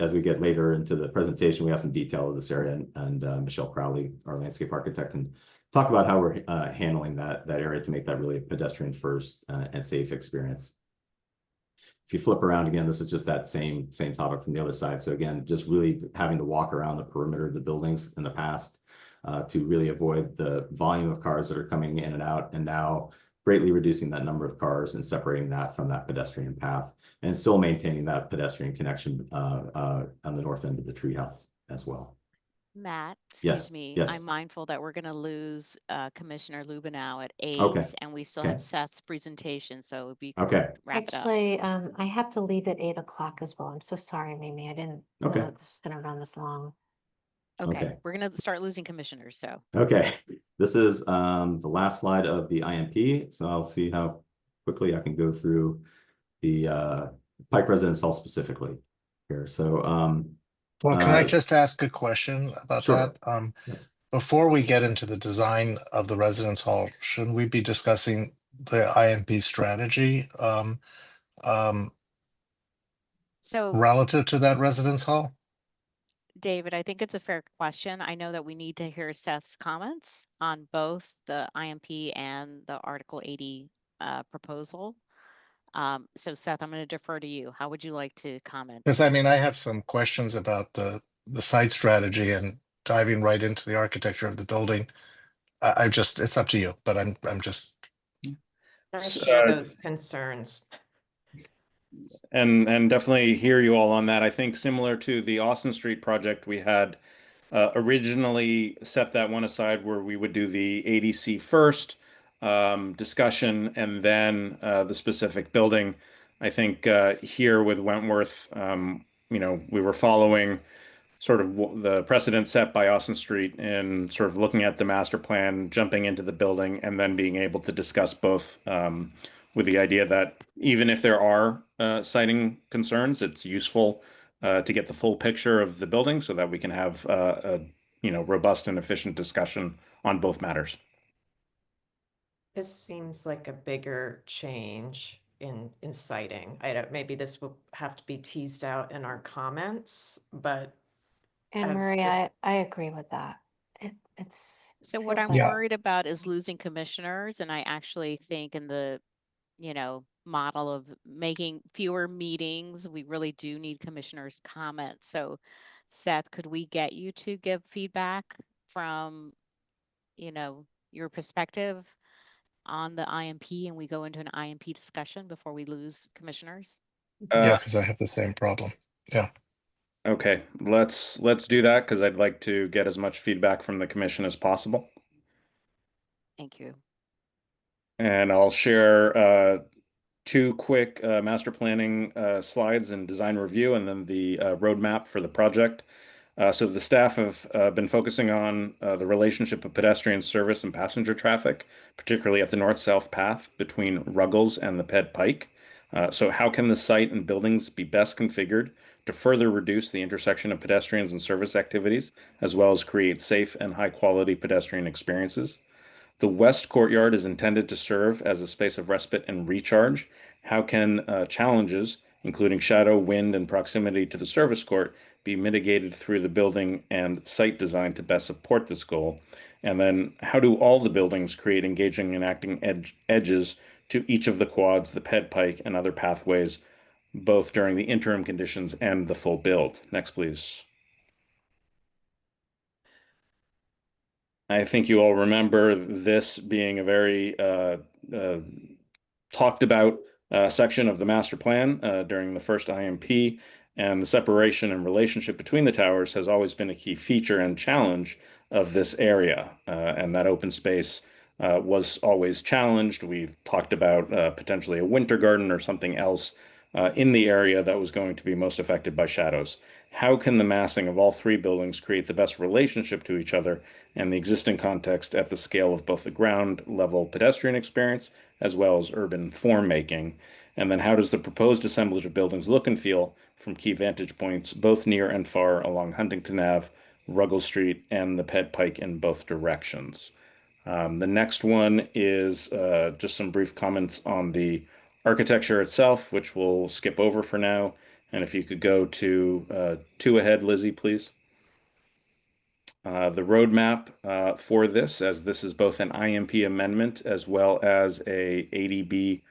P: as we get later into the presentation, we have some detail of this area, and Michelle Crowley, our landscape architect, can talk about how we're handling that area to make that really a pedestrian first and safe experience. If you flip around again, this is just that same topic from the other side. So again, just really having to walk around the perimeter of the buildings in the past to really avoid the volume of cars that are coming in and out, and now greatly reducing that number of cars and separating that from that pedestrian path, and still maintaining that pedestrian connection on the north end of the treehouse as well.
E: Matt, excuse
P: Yes,
E: me,
P: yes.
E: I'm mindful that we're going to lose Commissioner Lubenow at 8,
P: Okay,
E: and we still
P: okay.
E: have Seth's presentation, so if you could
P: Okay.
E: wrap it up.
J: Actually, I have to leave at 8 o'clock as well. I'm so sorry, Mimi. I didn't know
P: Okay.
J: it's gonna run this long.
E: Okay, we're going to start losing commissioners, so.
P: Okay, this is the last slide of the IMP, so I'll see how quickly I can go through the Pike Residence Hall specifically here. So,
D: well, can I just ask a question about
P: sure.
D: that?
P: Yes.
D: Before we get into the design of the residence hall, shouldn't we be discussing the IMP strategy
E: So
D: relative to that residence hall?
E: David, I think it's a fair question. I know that we need to hear Seth's comments on both the IMP and the Article 80 proposal. So Seth, I'm going to defer to you. How would you like to comment?
D: Because I mean, I have some questions about the site strategy and diving right into the architecture of the building. I just, it's up to you, but I'm just.
F: I share those concerns.
B: And definitely hear you all on that. I think similar to the Austin Street project, we had originally set that one aside where we would do the ADC first discussion and then the specific building. I think here with Wentworth, we were following sort of the precedent set by Austin Street in sort of looking at the master plan, jumping into the building, and then being able to discuss both with the idea that even if there are siting concerns, it's useful to get the full picture of the building so that we can have a robust and efficient discussion on both matters.
F: This seems like a bigger change in siting. I don't, maybe this will have to be teased out in our comments, but
J: And Marie, I agree with that. It's
E: so what I'm worried about is losing commissioners, and I actually think in the model of making fewer meetings, we really do need commissioners' comments. So Seth, could we get you to give feedback from your perspective on the IMP, and we go into an IMP discussion before we lose commissioners?
D: Yeah, because I have the same problem. Yeah.
B: Okay, let's do that because I'd like to get as much feedback from the commission as possible.
E: Thank you.
B: And I'll share two quick master planning slides and design review, and then the roadmap for the project. So the staff have been focusing on the relationship of pedestrian service and passenger traffic, particularly at the north-south path between Ruggles and the Ped Pike. So how can the site and buildings be best configured to further reduce the intersection of pedestrians and service activities, as well as create safe and high-quality pedestrian experiences? The west courtyard is intended to serve as a space of respite and recharge. How can challenges, including shadow, wind, and proximity to the service court, be mitigated through the building and site design to best support this goal? And then how do all the buildings create engaging and acting edges to each of the quads, the Ped Pike, and other pathways, both during the interim conditions and the full build? Next, please. I think you all remember this being a very talked about section of the master plan during the first IMP. And the separation and relationship between the towers has always been a key feature and challenge of this area. And that open space was always challenged. We've talked about potentially a winter garden or something else in the area that was going to be most affected by shadows. How can the massing of all three buildings create the best relationship to each other and the existing context at the scale of both the ground level pedestrian experience as well as urban form making? And then how does the proposed assemblage of buildings look and feel from key vantage points, both near and far along Huntington Ave, Ruggles Street, and the Ped Pike in both directions? The next one is just some brief comments on the architecture itself, which we'll skip over for now. And if you could go to two ahead, Lizzie, please. The roadmap for this, as this is both an IMP amendment as well as a ADB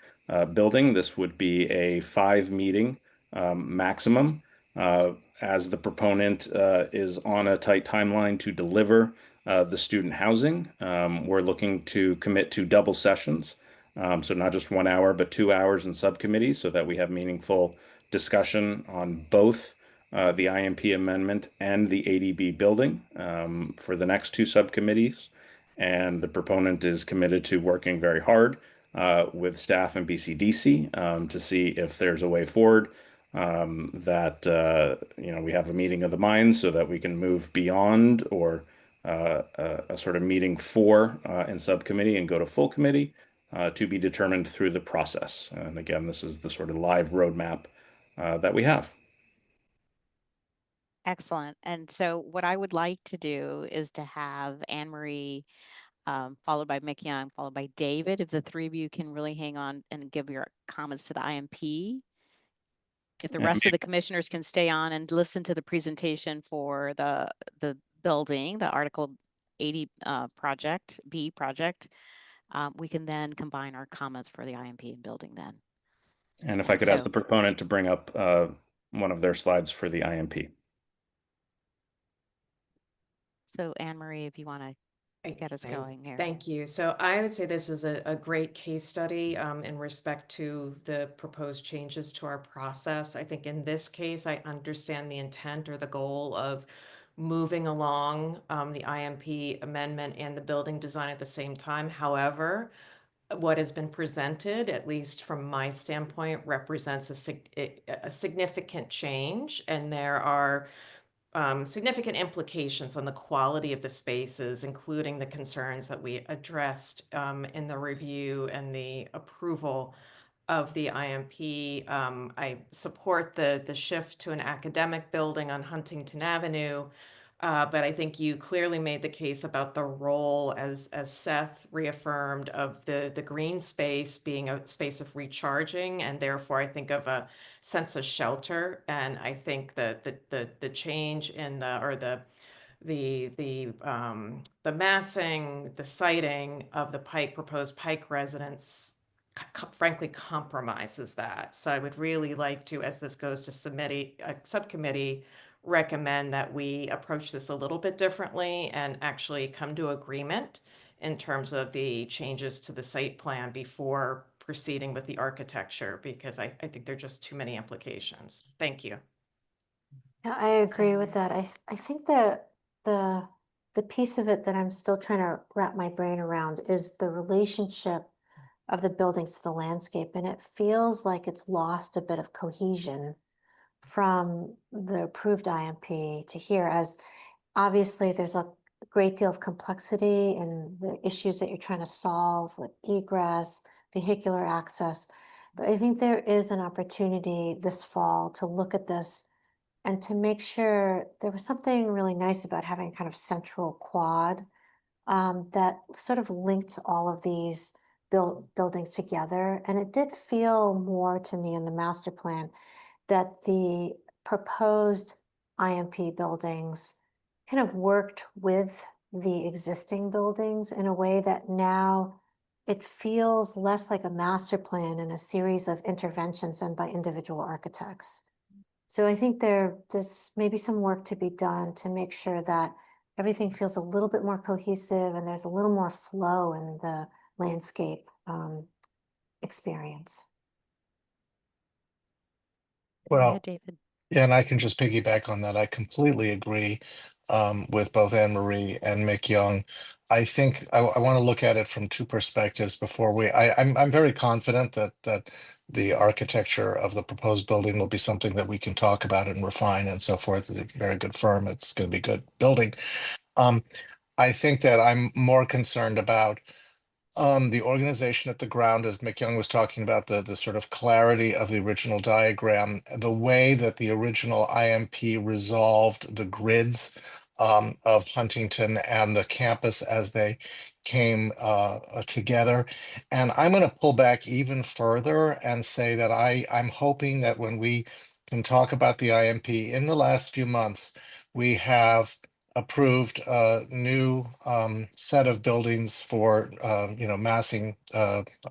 B: building. This would be a 5-meeting maximum. As the proponent is on a tight timeline to deliver the student housing, we're looking to commit to double sessions. So not just 1 hour, but 2 hours in subcommittees so that we have meaningful discussion on both the IMP amendment and the ADB building for the next 2 subcommittees. And the proponent is committed to working very hard with staff and BCDC to see if there's a way forward that we have a meeting of the minds so that we can move beyond or a sort of meeting 4 in subcommittee and go to full committee to be determined through the process. And again, this is the sort of live roadmap that we have.
E: Excellent. And so what I would like to do is to have Anne Marie, followed by Mick Young, followed by David. If the 3 of you can really hang on and give your comments to the IMP. If the rest of the commissioners can stay on and listen to the presentation for the building, the Article 80 project, B project, we can then combine our comments for the IMP and building then.
B: And if I could ask the proponent to bring up one of their slides for the IMP.
E: So Anne Marie, if you want to get us going here.
F: Thank you. So I would say this is a great case study in respect to the proposed changes to our process. I think in this case, I understand the intent or the goal of moving along the IMP amendment and the building design at the same time. However, what has been presented, at least from my standpoint, represents a significant change, and there are significant implications on the quality of the spaces, including the concerns that we addressed in the review and the approval of the IMP. I support the shift to an academic building on Huntington Avenue, but I think you clearly made the case about the role, as Seth reaffirmed, of the green space being a space of recharging, and therefore I think of a sense of shelter. And I think that the change in the massing, the siting of the proposed Pike residence, frankly, compromises that. So I would really like to, as this goes to subcommittee, recommend that we approach this a little bit differently and actually come to agreement in terms of the changes to the site plan before proceeding with the architecture, because I think there are just too many implications. Thank you.
J: Yeah, I agree with that. I think that the piece of it that I'm still trying to wrap my brain around is the relationship of the buildings to the landscape. And it feels like it's lost a bit of cohesion from the approved IMP to here, as obviously there's a great deal of complexity in the issues that you're trying to solve with egress, vehicular access. But I think there is an opportunity this fall to look at this and to make sure there was something really nice about having kind of central quad that sort of linked all of these buildings together. And it did feel more to me in the master plan that the proposed IMP buildings kind of worked with the existing buildings in a way that now it feels less like a master plan and a series of interventions done by individual architects. So I think there's maybe some work to be done to make sure that everything feels a little bit more cohesive and there's a little more flow in the landscape experience.
D: Well,
E: ahead, David.
D: Yeah, and I can just piggyback on that. I completely agree with both Anne Marie and Mick Young. I think I want to look at it from two perspectives before I'm very confident that the architecture of the proposed building will be something that we can talk about and refine and so forth. It's a very good firm. It's going to be a good building. I think that I'm more concerned about the organization at the ground, as Mick Young was talking about, the sort of clarity of the original diagram, the way that the original IMP resolved the grids of Huntington and the campus as they came together. And I'm going to pull back even further and say that I'm hoping that when we can talk about the IMP in the last few months, we have approved a new set of buildings for massing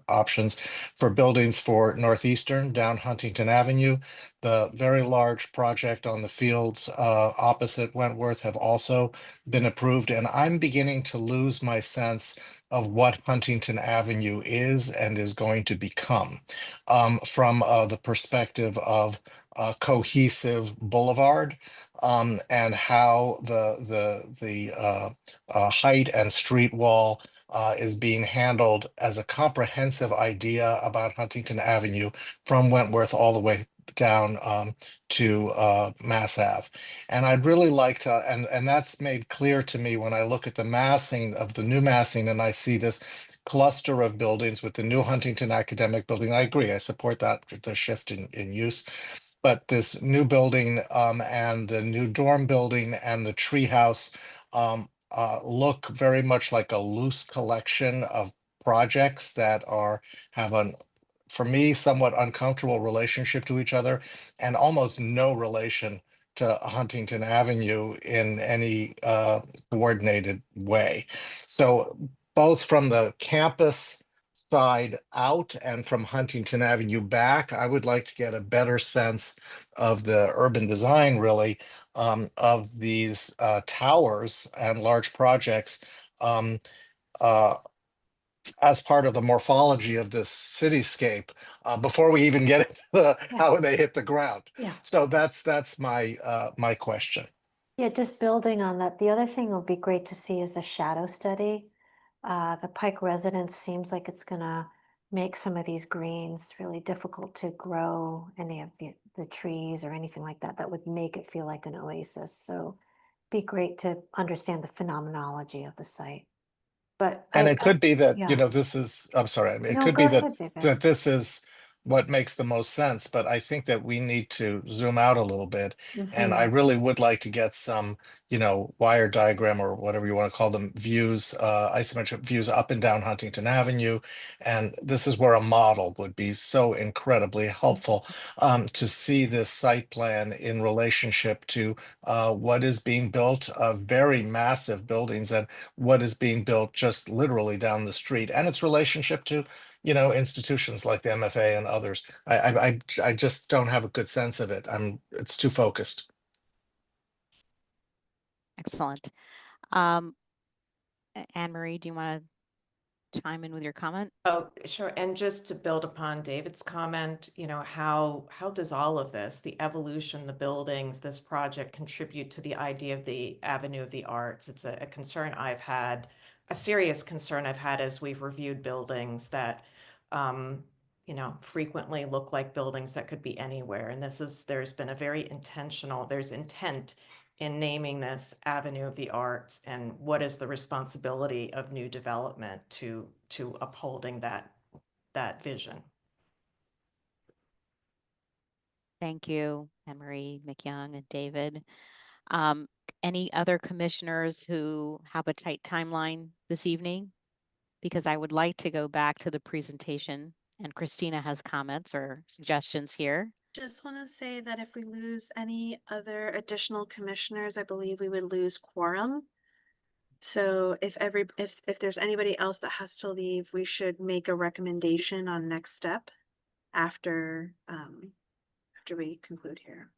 D: options for buildings for Northeastern down Huntington Avenue. The very large project on the fields opposite Wentworth have also been approved, and I'm beginning to lose my sense of what Huntington Avenue is and is going to become from the perspective of a cohesive boulevard. And how the height and street wall is being handled as a comprehensive idea about Huntington Avenue from Wentworth all the way down to Mass Ave. And I'd really like to, and that's made clear to me when I look at the massing of the new massing and I see this cluster of buildings with the new Huntington Academic Building. I agree, I support that, the shift in use. But this new building and the new dorm building and the treehouse look very much like a loose collection of projects that have an, for me, somewhat uncomfortable relationship to each other and almost no relation to Huntington Avenue in any coordinated way. So both from the campus side out and from Huntington Avenue back, I would like to get a better sense of the urban design, really, of these towers and large projects as part of the morphology of this cityscape before we even get into how they hit the ground.
J: Yeah.
D: So that's my my question.
J: Yeah, just building on that, the other thing would be great to see is a shadow study. The Pike residence seems like it's gonna make some of these greens really difficult to grow, any of the trees or anything like that, that would make it feel like an oasis. So be great to understand the phenomenology of the site. But
D: And it could be that,
J: yeah.
D: this is, I'm sorry, it
J: No,
D: could
J: go
D: be that
J: ahead, David.
D: this is what makes the most sense, but I think that we need to zoom out a little bit. And I
J: Mhm.
D: really would like to get some, wire diagram or whatever you want to call them, views, isometric views up and down Huntington Avenue. And this is where a model would be so incredibly helpful to see this site plan in relationship to what is being built, very massive buildings, and what is being built just literally down the street, and its relationship to institutions like the MFA and others. I just don't have a good sense of it. It's too focused.
E: Excellent. Anne Marie, do you want to chime in with your comment?
F: Oh, sure. And just to build upon David's comment, how does all of this, the evolution, the buildings, this project contribute to the idea of the Avenue of the Arts? It's a concern I've had, a serious concern I've had as we've reviewed buildings that, frequently look like buildings that could be anywhere. And there's been a very there's intent in naming this Avenue of the Arts, and what is the responsibility of new development to upholding that vision.
E: Thank you, Anne Marie, McYoung, and David. Any other commissioners who have a tight timeline this evening? Because I would like to go back to the presentation, and Christina has comments or suggestions here.
H: Just want to say that if we lose any other additional commissioners, I believe we would lose quorum. So if there's anybody else that has to leave, we should make a recommendation on next step after we conclude here.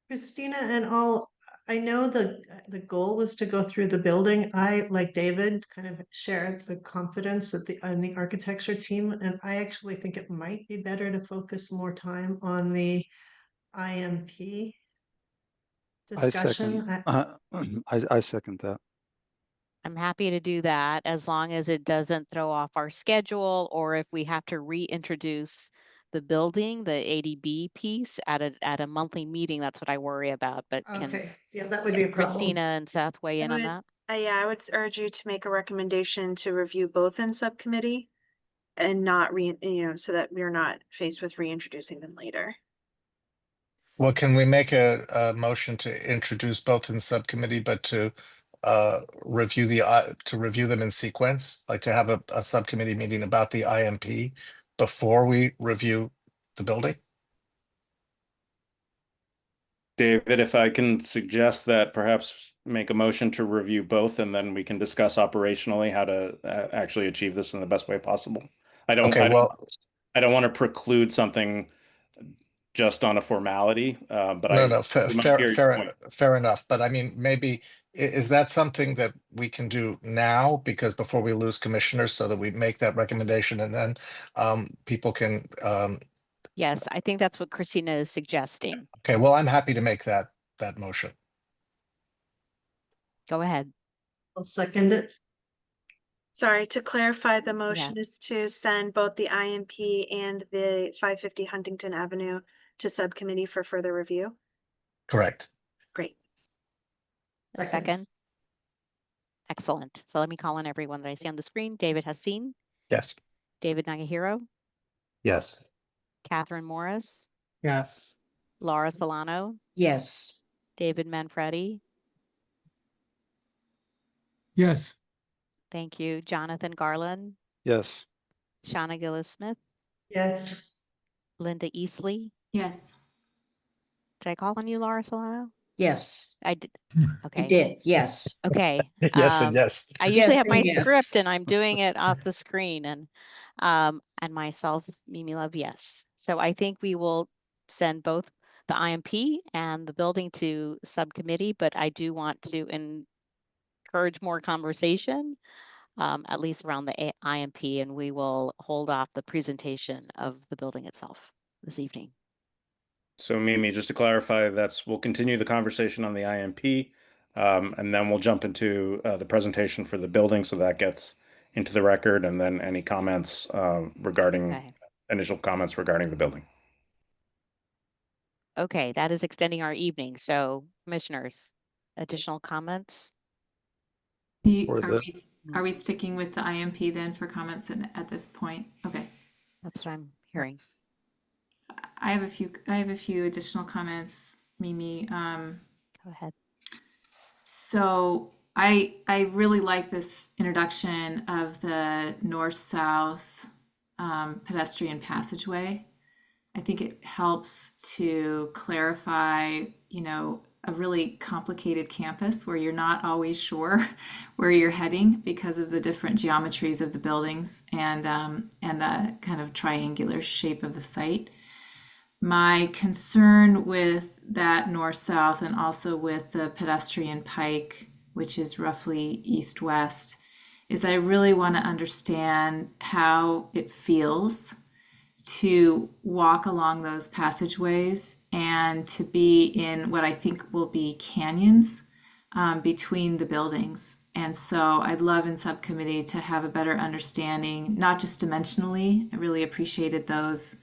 C: Christina and all, I know the goal was to go through the building. I, like David, kind of shared the confidence in the architecture team, and I actually think it might be better to focus more time on the IMP
L: I second,
C: discussion.
L: I second that.
E: I'm happy to do that as long as it doesn't throw off our schedule, or if we have to reintroduce the building, the ADB piece at a monthly meeting. That's what I worry about. But can
C: Okay, yeah, that would be a problem.
E: Christina and Seth weigh in on that?
H: Yeah, I would urge you to make a recommendation to review both in subcommittee and not so that we're not faced with reintroducing them later.
D: Well, can we make a motion to introduce both in subcommittee, but to review them in sequence, like to have a subcommittee meeting about the IMP before we review the building?
B: David, if I can suggest that perhaps make a motion to review both, and then we can discuss operationally how to actually achieve this in the best way possible. I don't want to preclude something just on a formality, but
D: fair enough. But I mean, maybe is that something that we can do now, because before we lose commissioners, so that we make that recommendation and then people can.
E: Yes, I think that's what Christina is suggesting.
D: Okay, well, I'm happy to make that motion.
E: Go ahead.
C: I'll second it.
H: Sorry, to clarify, the motion is to send both the IMP and the 550 Huntington Avenue to subcommittee for further review.
D: Correct.
H: Great.
E: A second. Excellent. So let me call on everyone that I see on the screen. David Hassin.
D: Yes.
E: David Nagahiro.
G: Yes.
E: Catherine Morris.
R: Yes.
E: Laura Solano.
N: Yes.
E: David Manfredi.
K: Yes.
E: Thank you. Jonathan Garland.
L: Yes.
E: Shauna Gillis-Smith.
C: Yes.
E: Linda Easley.
A: Yes.
E: Did I call on you, Laura Solano?
N: Yes.
E: I did. Okay.
N: I did. Yes.
E: Okay.
D: Yes and yes.
E: I usually
N: Yes
E: have my
N: and yes.
E: script and I'm doing it off the screen, and myself, Mimi Love, yes. So I think we will send both the IMP and the building to subcommittee, but I do want to encourage more conversation, at least around the IMP, and we will hold off the presentation of the building itself this evening.
B: So Mimi, just to clarify, we'll continue the conversation on the IMP, and then we'll jump into the presentation for the building, so that gets into the record, and then any comments regarding initial comments regarding the building.
E: Okay, that is extending our evening. So commissioners, additional comments?
A: Are we sticking with the IMP then for comments at this point? Okay.
E: That's what I'm hearing.
A: I have a few additional comments, Mimi.
E: Go ahead.
A: So I really like this introduction of the north-south pedestrian passageway. I think it helps to clarify, a really complicated campus where you're not always sure where you're heading because of the different geometries of the buildings and the kind of triangular shape of the site. My concern with that north-south and also with the pedestrian pike, which is roughly east-west, is I really want to understand how it feels to walk along those passageways and to be in what I think will be canyons between the buildings. And so I'd love in subcommittee to have a better understanding, not just dimensionally. I really appreciated those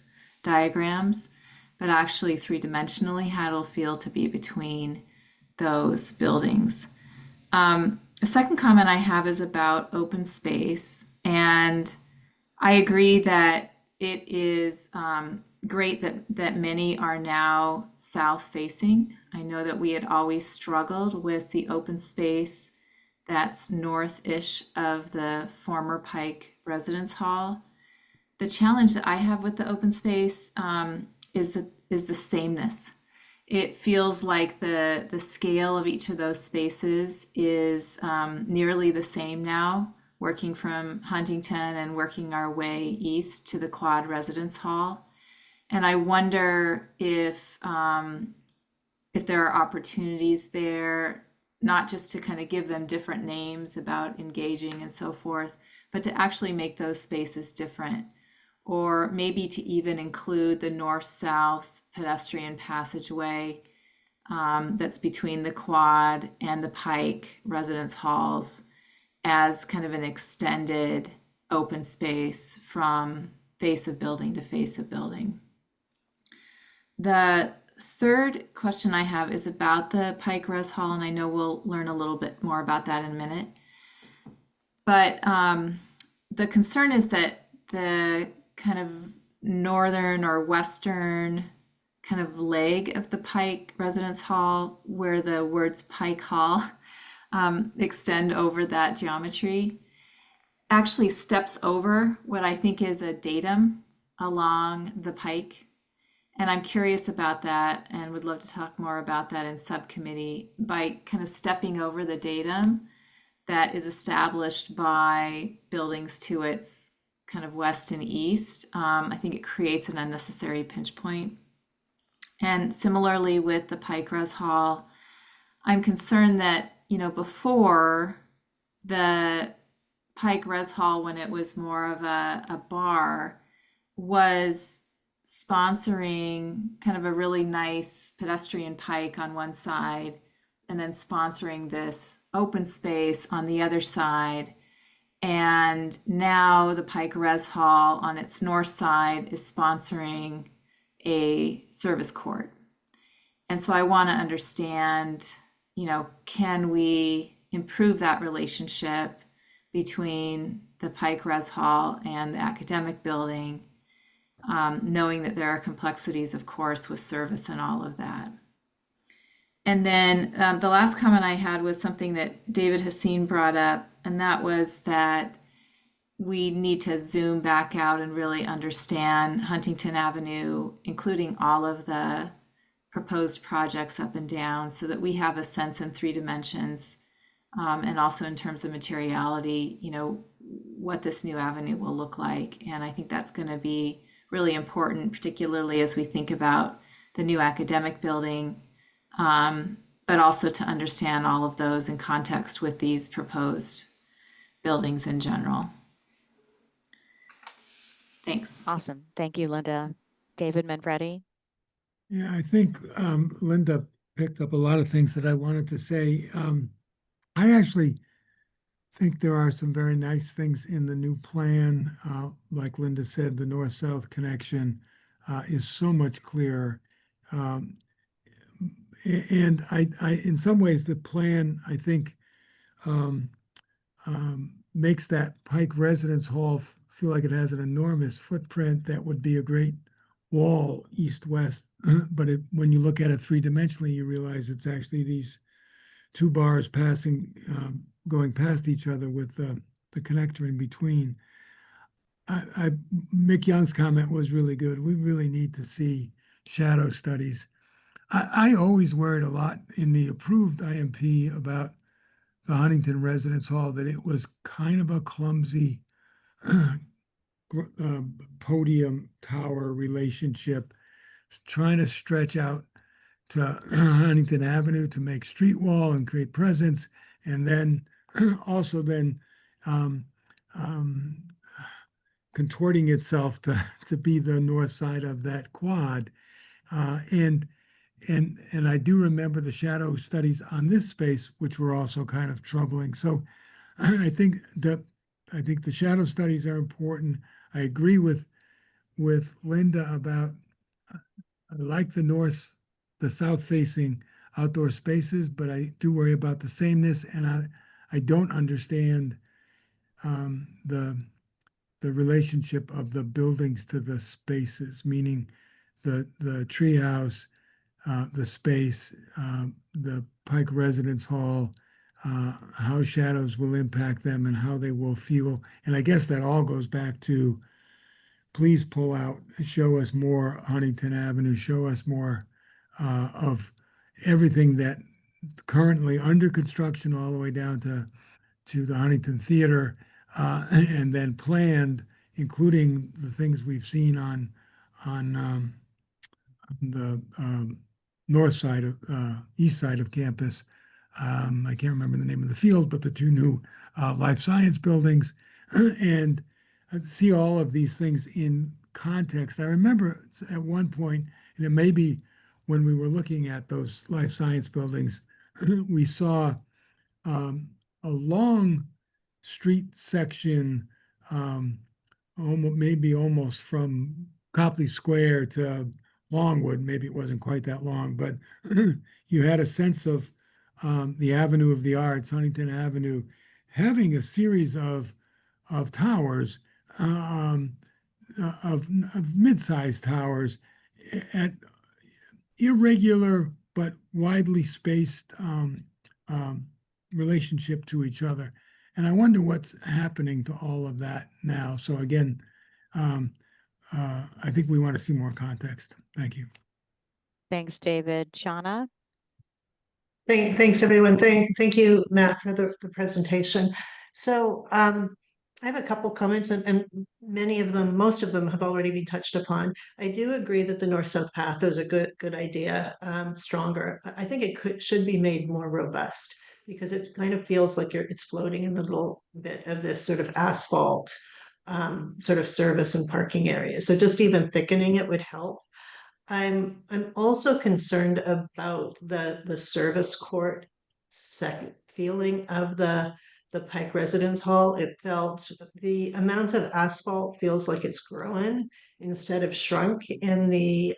A: diagrams, but actually three-dimensionally, how it'll feel to be between those buildings. A second comment I have is about open space. And I agree that it is great that many are now south-facing. I know that we had always struggled with the open space that's north-ish of the former Pike Residence Hall. The challenge that I have with the open space is the sameness. It feels like the scale of each of those spaces is nearly the same now, working from Huntington and working our way east to the Quad Residence Hall. And I wonder if there are opportunities there, not just to kind of give them different names about engaging and so forth, but to actually make those spaces different. or maybe to even include the north-south pedestrian passageway that's between the quad and the Pike residence halls as kind of an extended open space from face of building to face of building. The third question I have is about the Pike Res Hall, and I know we'll learn a little bit more about that in a minute. But the concern is that the kind of northern or western kind of leg of the Pike Residence Hall, where the words Pike Hall extend over that geometry, actually steps over what I think is a datum along the Pike. And I'm curious about that and would love to talk more about that in subcommittee. By kind of stepping over the datum that is established by buildings to its kind of west and east, I think it creates an unnecessary pinch point. And similarly with the Pike Res Hall, I'm concerned that, you know, before the Pike Res Hall, when it was more of a bar, was sponsoring kind of a really nice pedestrian pike on one side and then sponsoring this open space on the other side. And now the Pike Res Hall on its north side is sponsoring a service court. And so I want to understand, you know, can we improve that relationship between the Pike Res Hall and the academic building, knowing that there are complexities, of course, with service and all of that. And then the last comment I had was something that David Hassine brought up, and that was that we need to zoom back out and really understand Huntington Avenue, including all of the proposed projects up and down, so that we have a sense in 3 dimensions, and also in terms of materiality, you know, what this new avenue will look like. And I think that's going to be really important, particularly as we think about the new academic building, but also to understand all of those in context with these proposed buildings in general. Thanks.
E: Awesome. Thank you, Linda. David Manfredi.
K: Yeah, I think Linda picked up a lot of things that I wanted to say. I actually think there are some very nice things in the new plan. Like Linda said, the north-south connection is so much clearer. And I, in some ways, the plan, I think, makes that Pike Residence Hall feel like it has an enormous footprint that would be a great wall east-west. But when you look at it 3-dimensionally, you realize it's actually these 2 bars passing, going past each other with the connector in between. Mick Young's comment was really good. We really need to see shadow studies. I always worried a lot in the approved IMP about the Huntington Residence Hall, that it was kind of a clumsy podium tower relationship, trying to stretch out to Huntington Avenue to make street wall and create presence, and then also then contorting itself to be the north side of that quad. And I do remember the shadow studies on this space, which were also kind of troubling. So I think the shadow studies are important. I agree with Linda about, I like the south-facing outdoor spaces, but I do worry about the sameness, and I don't understand the relationship of the buildings to the spaces, meaning the treehouse, the space, the Pike Residence Hall, how shadows will impact them and how they will feel. And I guess that all goes back to, please pull out, show us more Huntington Avenue, show us more of everything that currently under construction all the way down to the Huntington Theater, and then planned, including the things we've seen on the north side of east side of campus. I can't remember the name of the field, but the 2 new life science buildings. And see all of these things in context. I remember at one point, and it may be when we were looking at those life science buildings, we saw a long street section, maybe almost from Copley Square to Longwood. Maybe it wasn't quite that long, but you had a sense of the Avenue of the Arts, Huntington Avenue, having a series of towers, of mid-sized towers at irregular but widely spaced relationship to each other. And I wonder what's happening to all of that now. So again, I think we want to see more context. Thank you.
E: Thanks, David. Shauna?
C: Thanks, everyone. Thank you, Matt, for the presentation. So I have a couple comments, and many of them, most of them have already been touched upon. I do agree that the north-south path is a good idea, stronger. I think it should be made more robust, because it kind of feels like it's floating in the little bit of this sort of asphalt sort of service and parking area. So just even thickening it would help. I'm also concerned about the service court second feeling of the Pike Residence Hall. It felt the amount of asphalt feels like it's growing instead of shrunk in the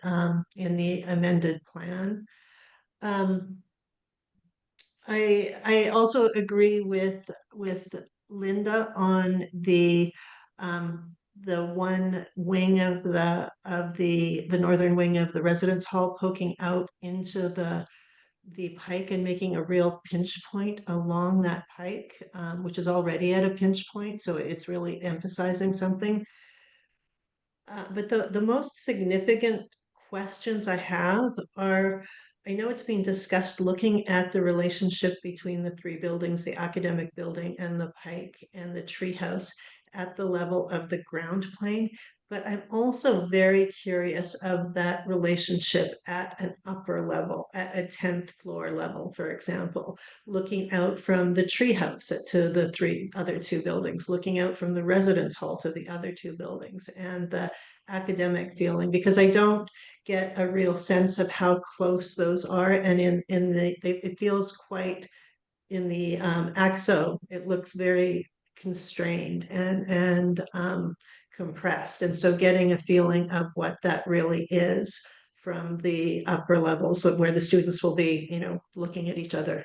C: amended plan. I also agree with Linda on the one wing of the northern wing of the residence hall poking out into the pike and making a real pinch point along that pike, which is already at a pinch point. So it's really emphasizing something. But the most significant questions I have are, I know it's being discussed looking at the relationship between the three buildings, the academic building and the pike and the treehouse at the level of the ground plane. But I'm also very curious of that relationship at an upper level, at a 10th floor level, for example, looking out from the treehouse to the other two buildings, looking out from the residence hall to the other two buildings, and the academic feeling, because I don't get a real sense of how close those are. And it feels quite, in the AXO, it looks very constrained and compressed. And so getting a feeling of what that really is from the upper levels of where the students will be, looking at each other.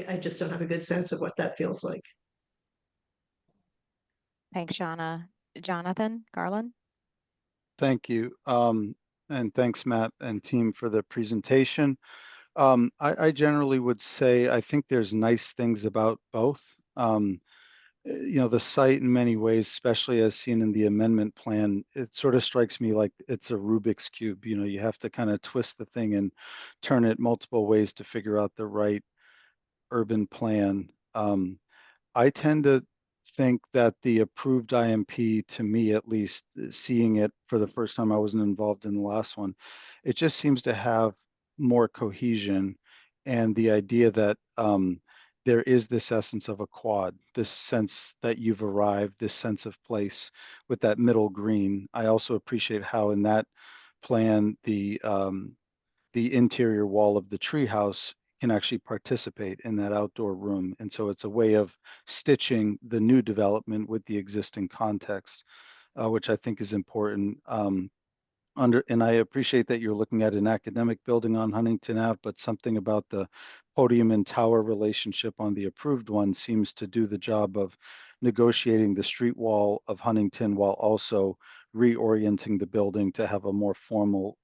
C: I just don't have a good sense of what that feels like.
E: Thanks, Shauna. Jonathan Garland?
L: Thank you. And thanks, Matt and team, for the presentation. I generally would say I think there's nice things about both. The site in many ways, especially as seen in the amendment plan, it sort of strikes me like it's a Rubik's Cube. You have to kind of twist the thing and turn it multiple ways to figure out the right urban plan. I tend to think that the approved IMP, to me at least, seeing it for the first time, I wasn't involved in the last one, it just seems to have more cohesion, and the idea that there is this essence of a quad, this sense that you've arrived, this sense of place with that middle green. I also appreciate how in that plan the interior wall of the treehouse can actually participate in that outdoor room. And so it's a way of stitching the new development with the existing context, which I think is important. And I appreciate that you're looking at an academic building on Huntington Ave, but something about the podium and tower relationship on the approved one seems to do the job of negotiating the street wall of Huntington while also reorienting the building to have a more formal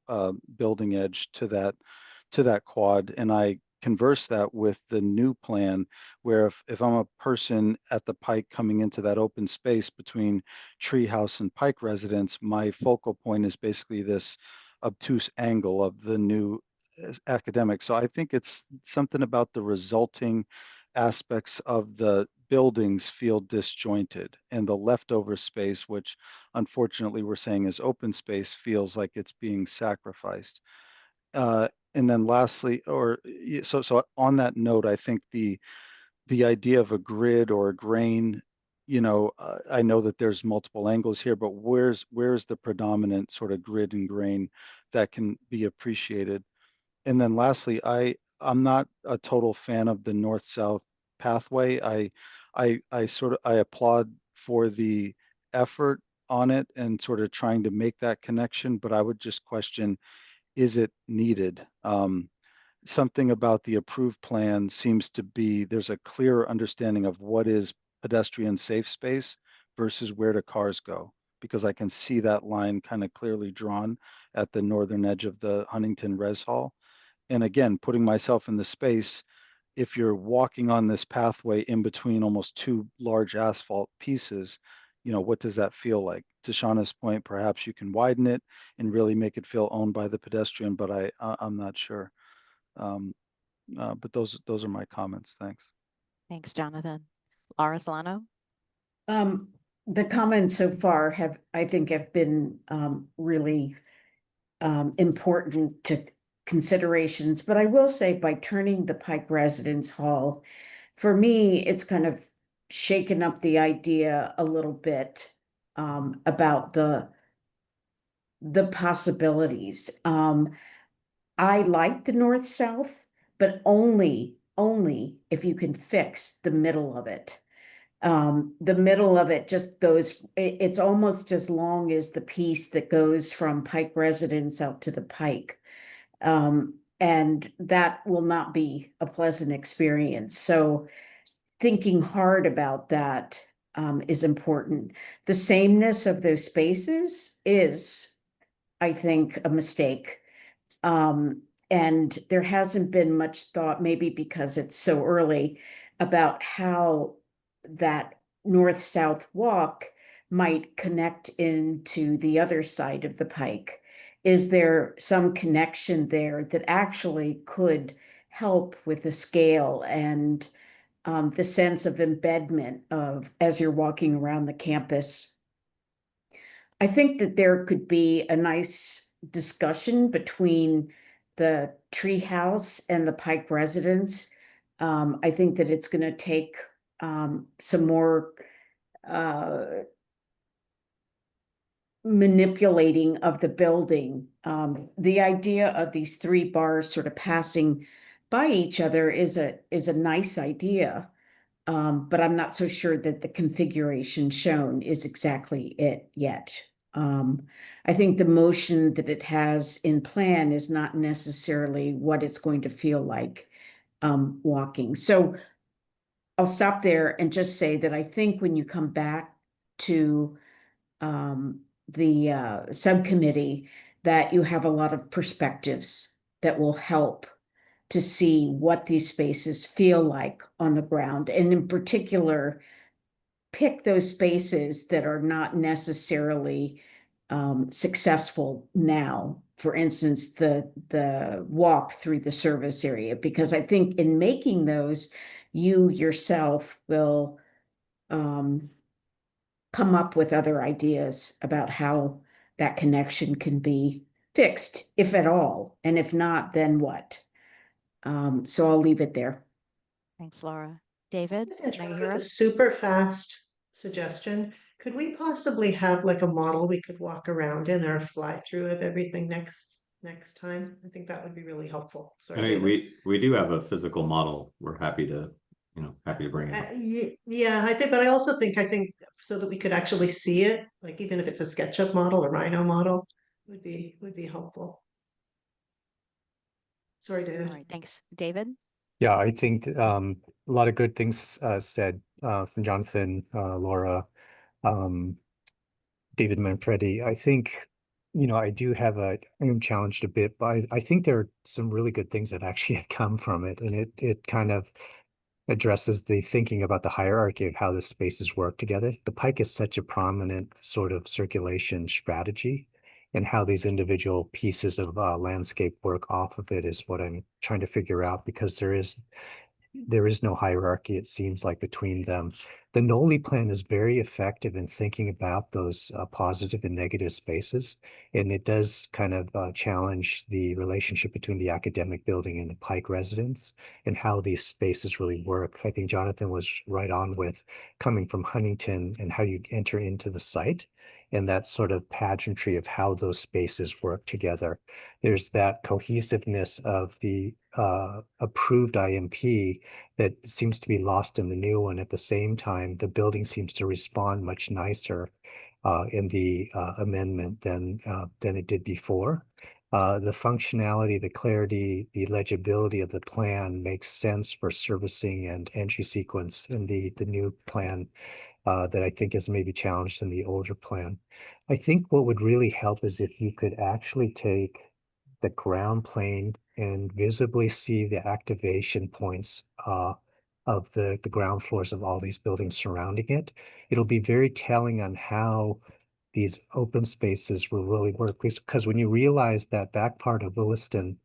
L: building edge to that quad. And I converse that with the new plan, where if I'm a person at the Pike coming into that open space between Treehouse and Pike residence, my focal point is basically this obtuse angle of the new academic. So I think it's something about the resulting aspects of the buildings feel disjointed, and the leftover space, which unfortunately we're saying is open space, feels like it's being sacrificed. And then lastly, so on that note, I think the idea of a grid or a grain I know that there's multiple angles here, but where's the predominant sort of grid and grain that can be appreciated? And then lastly, I'm not a total fan of the north-south pathway. I applaud for the effort on it and sort of trying to make that connection, but I would just question, is it needed? Something about the approved plan seems to be, there's a clear understanding of what is pedestrian safe space versus where do cars go, because I can see that line kind of clearly drawn at the northern edge of the Huntington Res Hall. And again, putting myself in the space, if you're walking on this pathway in between almost two large asphalt pieces, what does that feel like? To Shauna's point, perhaps you can widen it and really make it feel owned by the pedestrian, but I'm not sure. But those are my comments. Thanks.
E: Thanks, Jonathan. Laura Solano?
N: The comments so far I think have been really important to considerations, but I will say by turning the Pike Residence Hall, for me, it's kind of shaken up the idea a little bit about the possibilities. I like the north-south, but only if you can fix the middle of it. The middle of it just goes, it's almost as long as the piece that goes from Pike Residence out to the Pike. And that will not be a pleasant experience. So thinking hard about that is important. The sameness of those spaces is, I think, a mistake. And there hasn't been much thought, maybe because it's so early, about how that north-south walk might connect into the other side of the Pike. Is there some connection there that actually could help with the scale and the sense of embedment of as you're walking around the campus? I think that there could be a nice discussion between the treehouse and the Pike residence. I think that it's going to take some more manipulating of the building. The idea of these three bars sort of passing by each other is a nice idea. But I'm not so sure that the configuration shown is exactly it yet. I think the motion that it has in plan is not necessarily what it's going to feel like walking. So I'll stop there and just say that I think when you come back to the subcommittee, that you have a lot of perspectives that will help to see what these spaces feel like on the ground. And in particular, pick those spaces that are not necessarily successful now. For instance, the walk through the service area, because I think in making those, you yourself will come up with other ideas about how that connection can be fixed, if at all. And if not, then what? So I'll leave it there.
E: Thanks, Laura. David,
C: a super fast suggestion. Could we possibly have like a model we could walk around in or fly through of everything next time? I think that would be really helpful. Sorry,
P: we do have a physical model. We're happy to bring it.
C: Yeah, I think so that we could actually see it, like even if it's a SketchUp model or Rhino model, would be helpful. Sorry, David.
E: All right, thanks. David?
G: Yeah, I think a lot of good things said from Jonathan, Laura, David Manfredi. I think, I do have I'm challenged a bit, but I think there are some really good things that actually have come from it. And it kind of addresses the thinking about the hierarchy of how the spaces work together. The Pike is such a prominent sort of circulation strategy, and how these individual pieces of landscape work off of it is what I'm trying to figure out, because there is, there is no hierarchy, it seems like, between them. The Noli plan is very effective in thinking about those positive and negative spaces, and it does kind of challenge the relationship between the academic building and the Pike residence and how these spaces really work. I think Jonathan was right on with coming from Huntington and how you enter into the site and that sort of pageantry of how those spaces work together. There's that cohesiveness of the approved IMP that seems to be lost in the new one. At the same time, the building seems to respond much nicer in the amendment than it did before. The functionality, the clarity, the legibility of the plan makes sense for servicing and entry sequence in the new plan that I think is maybe challenged in the older plan. I think what would really help is if you could actually take the ground plane and visibly see the activation points of the ground floors of all these buildings surrounding it. It'll be very telling on how these open spaces will really work, because when you realize that back part of Williston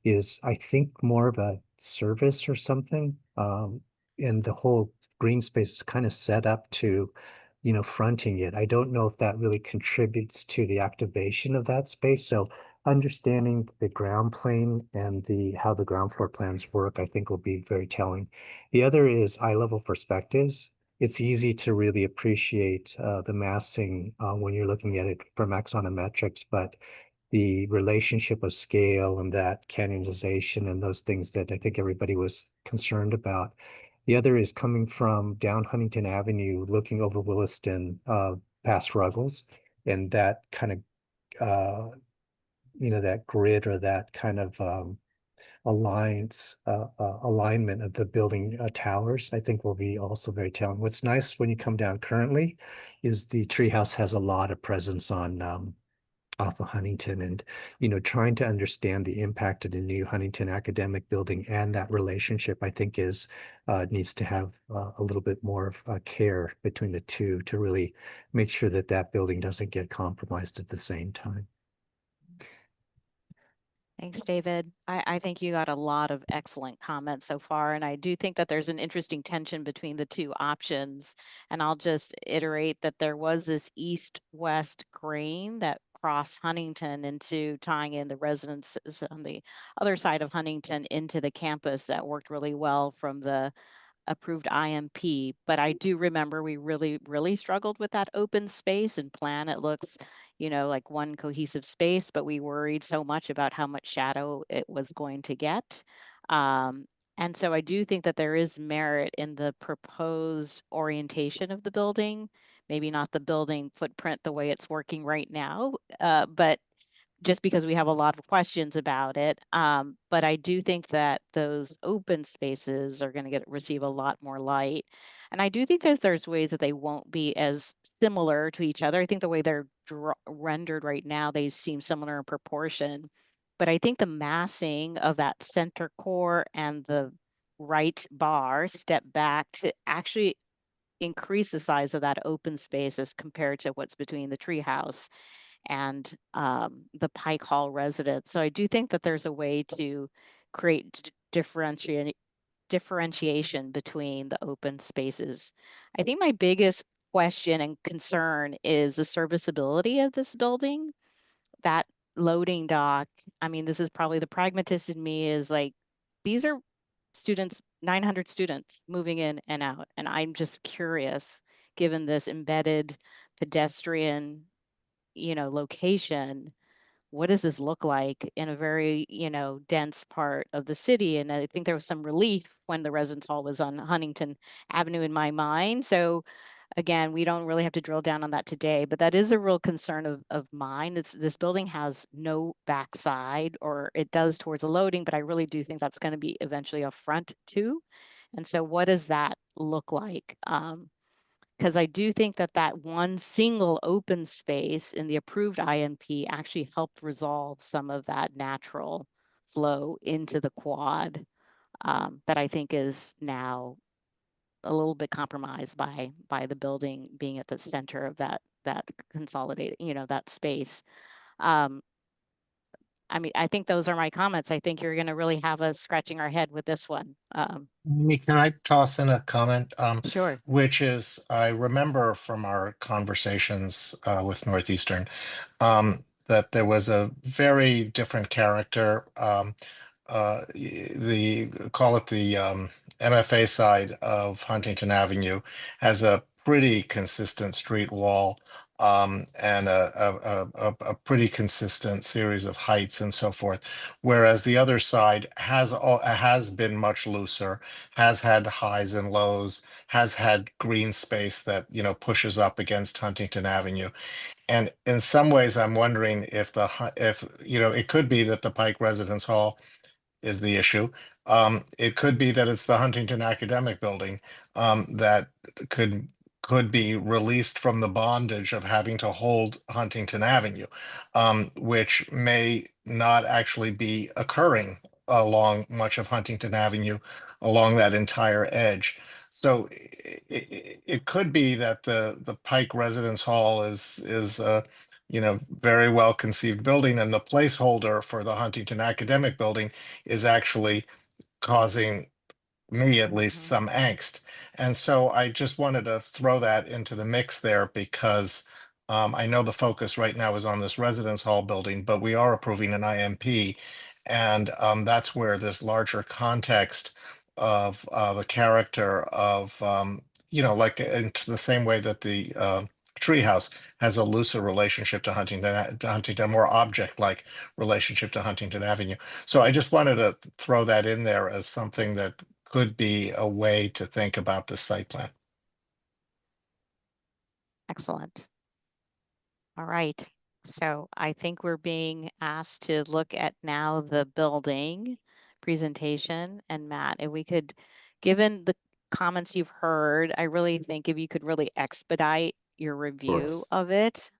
G: is, I think, more of a service or something, and the whole green space is kind of set up to, fronting it. I don't know if that really contributes to the activation of that space. So understanding the ground plane and how the ground floor plans work, I think will be very telling. The other is eye level perspectives. It's easy to really appreciate the massing when you're looking at it from axonometrics, but the relationship of scale and that canyonization and those things that I think everybody was concerned about. The other is coming from down Huntington Avenue, looking over Williston, past Ruggles, and that kind of, that grid or that kind of alignment of the building towers, I think will be also very telling. What's nice when you come down currently is the treehouse has a lot of presence on off of Huntington, and trying to understand the impact of the new Huntington academic building and that relationship, I think is needs to have a little bit more of care between the two to really make sure that that building doesn't get compromised at the same time.
E: Thanks, David. I think you got a lot of excellent comments so far, and I do think that there's an interesting tension between the two options. And I'll just iterate that there was this east-west grain that crossed Huntington into tying in the residences on the other side of Huntington into the campus that worked really well from the approved IMP, but I do remember we really struggled with that open space and plan. It looks, like one cohesive space, but we worried so much about how much shadow it was going to get. And so I do think that there is merit in the proposed orientation of the building, maybe not the building footprint the way it's working right now, but just because we have a lot of questions about it. But I do think that those open spaces are going to receive a lot more light. And I do think there's ways that they won't be as similar to each other. I think the way they're rendered right now, they seem similar in proportion. But I think the massing of that center core and the right bar step back to actually increase the size of that open space as compared to what's between the treehouse and the Pike Hall residence. So I do think that there's a way to create differentiation between the open spaces. I think my biggest question and concern is the serviceability of this building. That loading dock, I mean, this is probably the pragmatist in me, is like, these are students, 900 students moving in and out. And I'm just curious, given this embedded pedestrian location, what does this look like in a very, dense part of the city? And I think there was some relief when the residence hall was on Huntington Avenue in my mind. So again, we don't really have to drill down on that today, but that is a real concern of mine. This building has no backside, or it does towards a loading, but I really do think that's going to be eventually a front too. And so what does that look like? Because I do think that one single open space in the approved IMP actually helped resolve some of that natural flow into the quad that I think is now a little bit compromised by the building being at the center of that consolidated, that space. I mean, I think those are my comments. I think you're going to really have us scratching our head with this one.
D: Can I toss in a comment?
E: Sure.
D: Which is, I remember from our conversations with Northeastern that there was a very different character. The call it the MFA side of Huntington Avenue has a pretty consistent street wall and a pretty consistent series of heights and so forth, whereas the other side has been much looser, has had highs and lows, has had green space that pushes up against Huntington Avenue. And in some ways, I'm wondering if it could be that the Pike Residence Hall is the issue. It could be that it's the Huntington Academic Building that could be released from the bondage of having to hold Huntington Avenue, which may not actually be occurring along much of Huntington Avenue, along that entire edge. So it could be that the Pike Residence Hall is very well conceived building, and the placeholder for the Huntington Academic Building is actually causing me at least some angst. And so I just wanted to throw that into the mix there because I know the focus right now is on this residence hall building, but we are approving an IMP. And that's where this larger context of the character of, like in the same way that the treehouse has a looser relationship to Huntington, more object-like relationship to Huntington Avenue. So I just wanted to throw that in there as something that could be a way to think about the site plan.
E: Excellent. All right. So I think we're being asked to look at now the building presentation. And Matt, if we could, given the comments you've heard, I really think if you could really expedite your review of it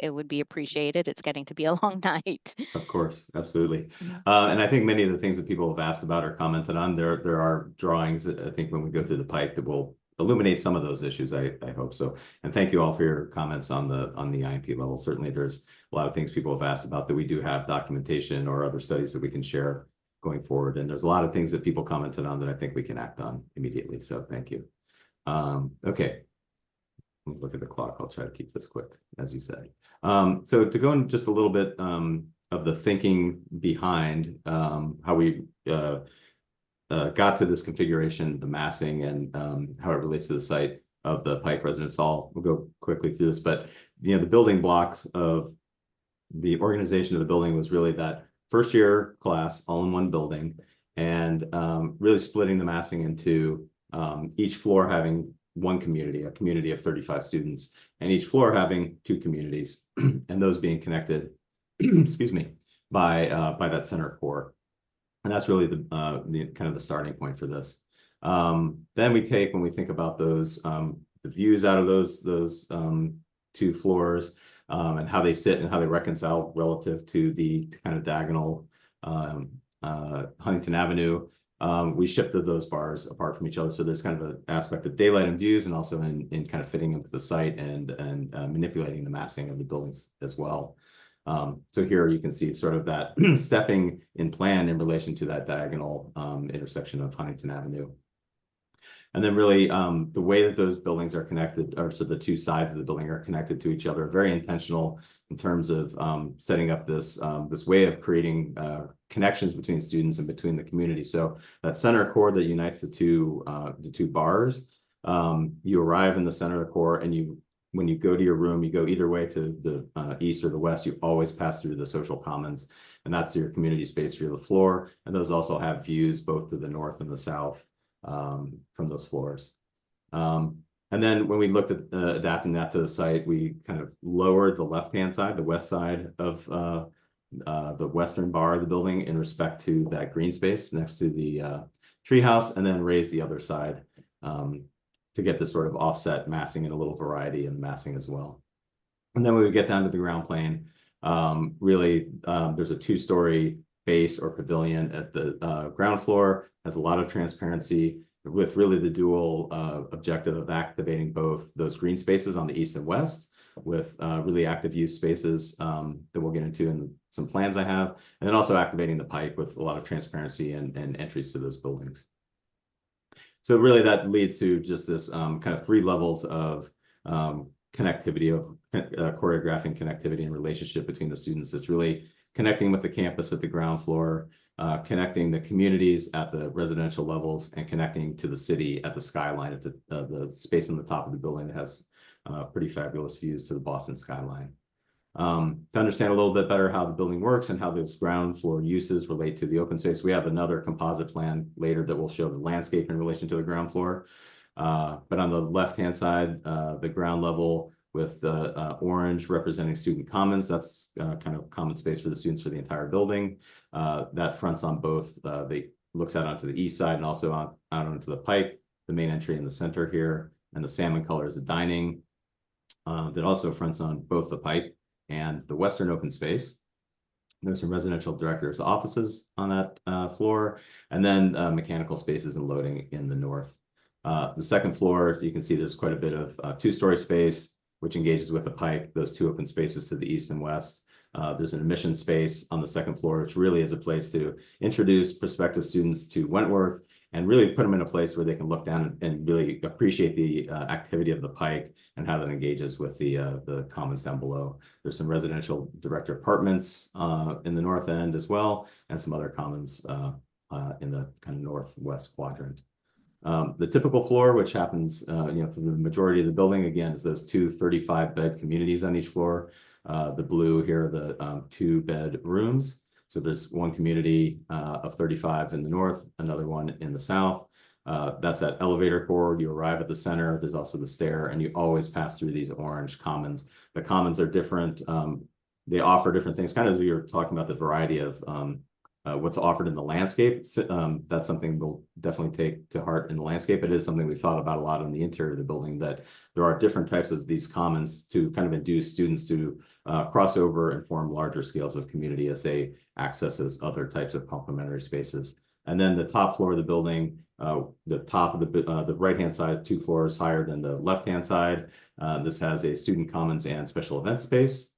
E: would be appreciated. It's getting to be a long night.
P: Of course, absolutely. And I think many of the things that people have asked about or commented on, there are drawings, I think, when we go through the Pike that will illuminate some of those issues, I hope so. And thank you all for your comments on the IMP level. Certainly there's a lot of things people have asked about that we do have documentation or other studies that we can share going forward. And there's a lot of things that people commented on that I think we can act on immediately. So thank you. Okay. Let's look at the clock. I'll try to keep this quick, as you said. So to go in just a little bit of the thinking behind how we got to this configuration, the massing, and how it relates to the site of the Pike Residence Hall. We'll go quickly through this, but the building blocks of the organization of the building was really that first year class all in one building, and really splitting the massing into each floor having one community, a community of 35 students, and each floor having two communities, and those being connected, excuse me, by that center core. And that's really the kind of the starting point for this. Then we take, when we think about those, the views out of those two floors and how they sit and how they reconcile relative to the kind of diagonal Huntington Avenue. We shifted those bars apart from each other. So there's kind of an aspect of daylight and views, and also in kind of fitting into the site and manipulating the massing of the buildings as well. So here you can see sort of that stepping in plan in relation to that diagonal intersection of Huntington Avenue. And then really the way that those buildings are connected, or so the two sides of the building are connected to each other, very intentional in terms of setting up this this way of creating connections between students and between the community. So that center core that unites the two bars, you arrive in the center of the core, and when you go to your room, you go either way to the east or the west, you always pass through the social commons, and that's your community space for the floor. And those also have views both to the north and the south from those floors. And then when we looked at adapting that to the site, we kind of lowered the left-hand side, the west side of the western bar of the building in respect to that green space next to the treehouse, and then raised the other side to get this sort of offset massing and a little variety in the massing as well. And then when we get down to the ground plane, really there's a two-story base or pavilion at the ground floor, has a lot of transparency with really the dual objective of activating both those green spaces on the east and west, with really active use spaces that we'll get into in some plans I have, and then also activating the pike with a lot of transparency and entries to those buildings. So really that leads to just this kind of 3 levels of connectivity, of choreographing connectivity and relationship between the students. It's really connecting with the campus at the ground floor, connecting the communities at the residential levels, and connecting to the city at the skyline, at the space on the top of the building that has pretty fabulous views to the Boston skyline. To understand a little bit better how the building works and how those ground floor uses relate to the open space, we have another composite plan later that will show the landscape in relation to the ground floor. But on the left-hand side, the ground level with the orange representing student commons, that's kind of common space for the students for the entire building. That fronts on both, looks out onto the east side and also out onto the pike, the main entry in the center here, and the salmon color is the dining that also fronts on both the pike and the western open space. There's some residential directors' offices on that floor, and then mechanical spaces and loading in the north. The second floor, you can see there's quite a bit of 2-story space, which engages with the pike, those 2 open spaces to the east and west. There's an admission space on the second floor, which really is a place to introduce prospective students to Wentworth and really put them in a place where they can look down and really appreciate the activity of the pike and how that engages with the commons down below. There's some residential director apartments in the north end as well, and some other commons in the kind of northwest quadrant. The typical floor, which happens for the majority of the building, again, is those 2 35-bed communities on each floor. The blue here, the 2-bed rooms. So there's one community of 35 in the north, another one in the south. That's that elevator corridor. You arrive at the center. There's also the stair, and you always pass through these orange commons. The commons are different. They offer different things, kind of as we were talking about the variety of what's offered in the landscape. That's something we'll definitely take to heart in the landscape. It is something we've thought about a lot in the interior of the building, that there are different types of these commons to kind of induce students to cross over and form larger scales of community as they access those other types of complementary spaces. And then the top floor of the building, the top of the right-hand side, 2 floors higher than the left-hand side. This has a student commons and special event space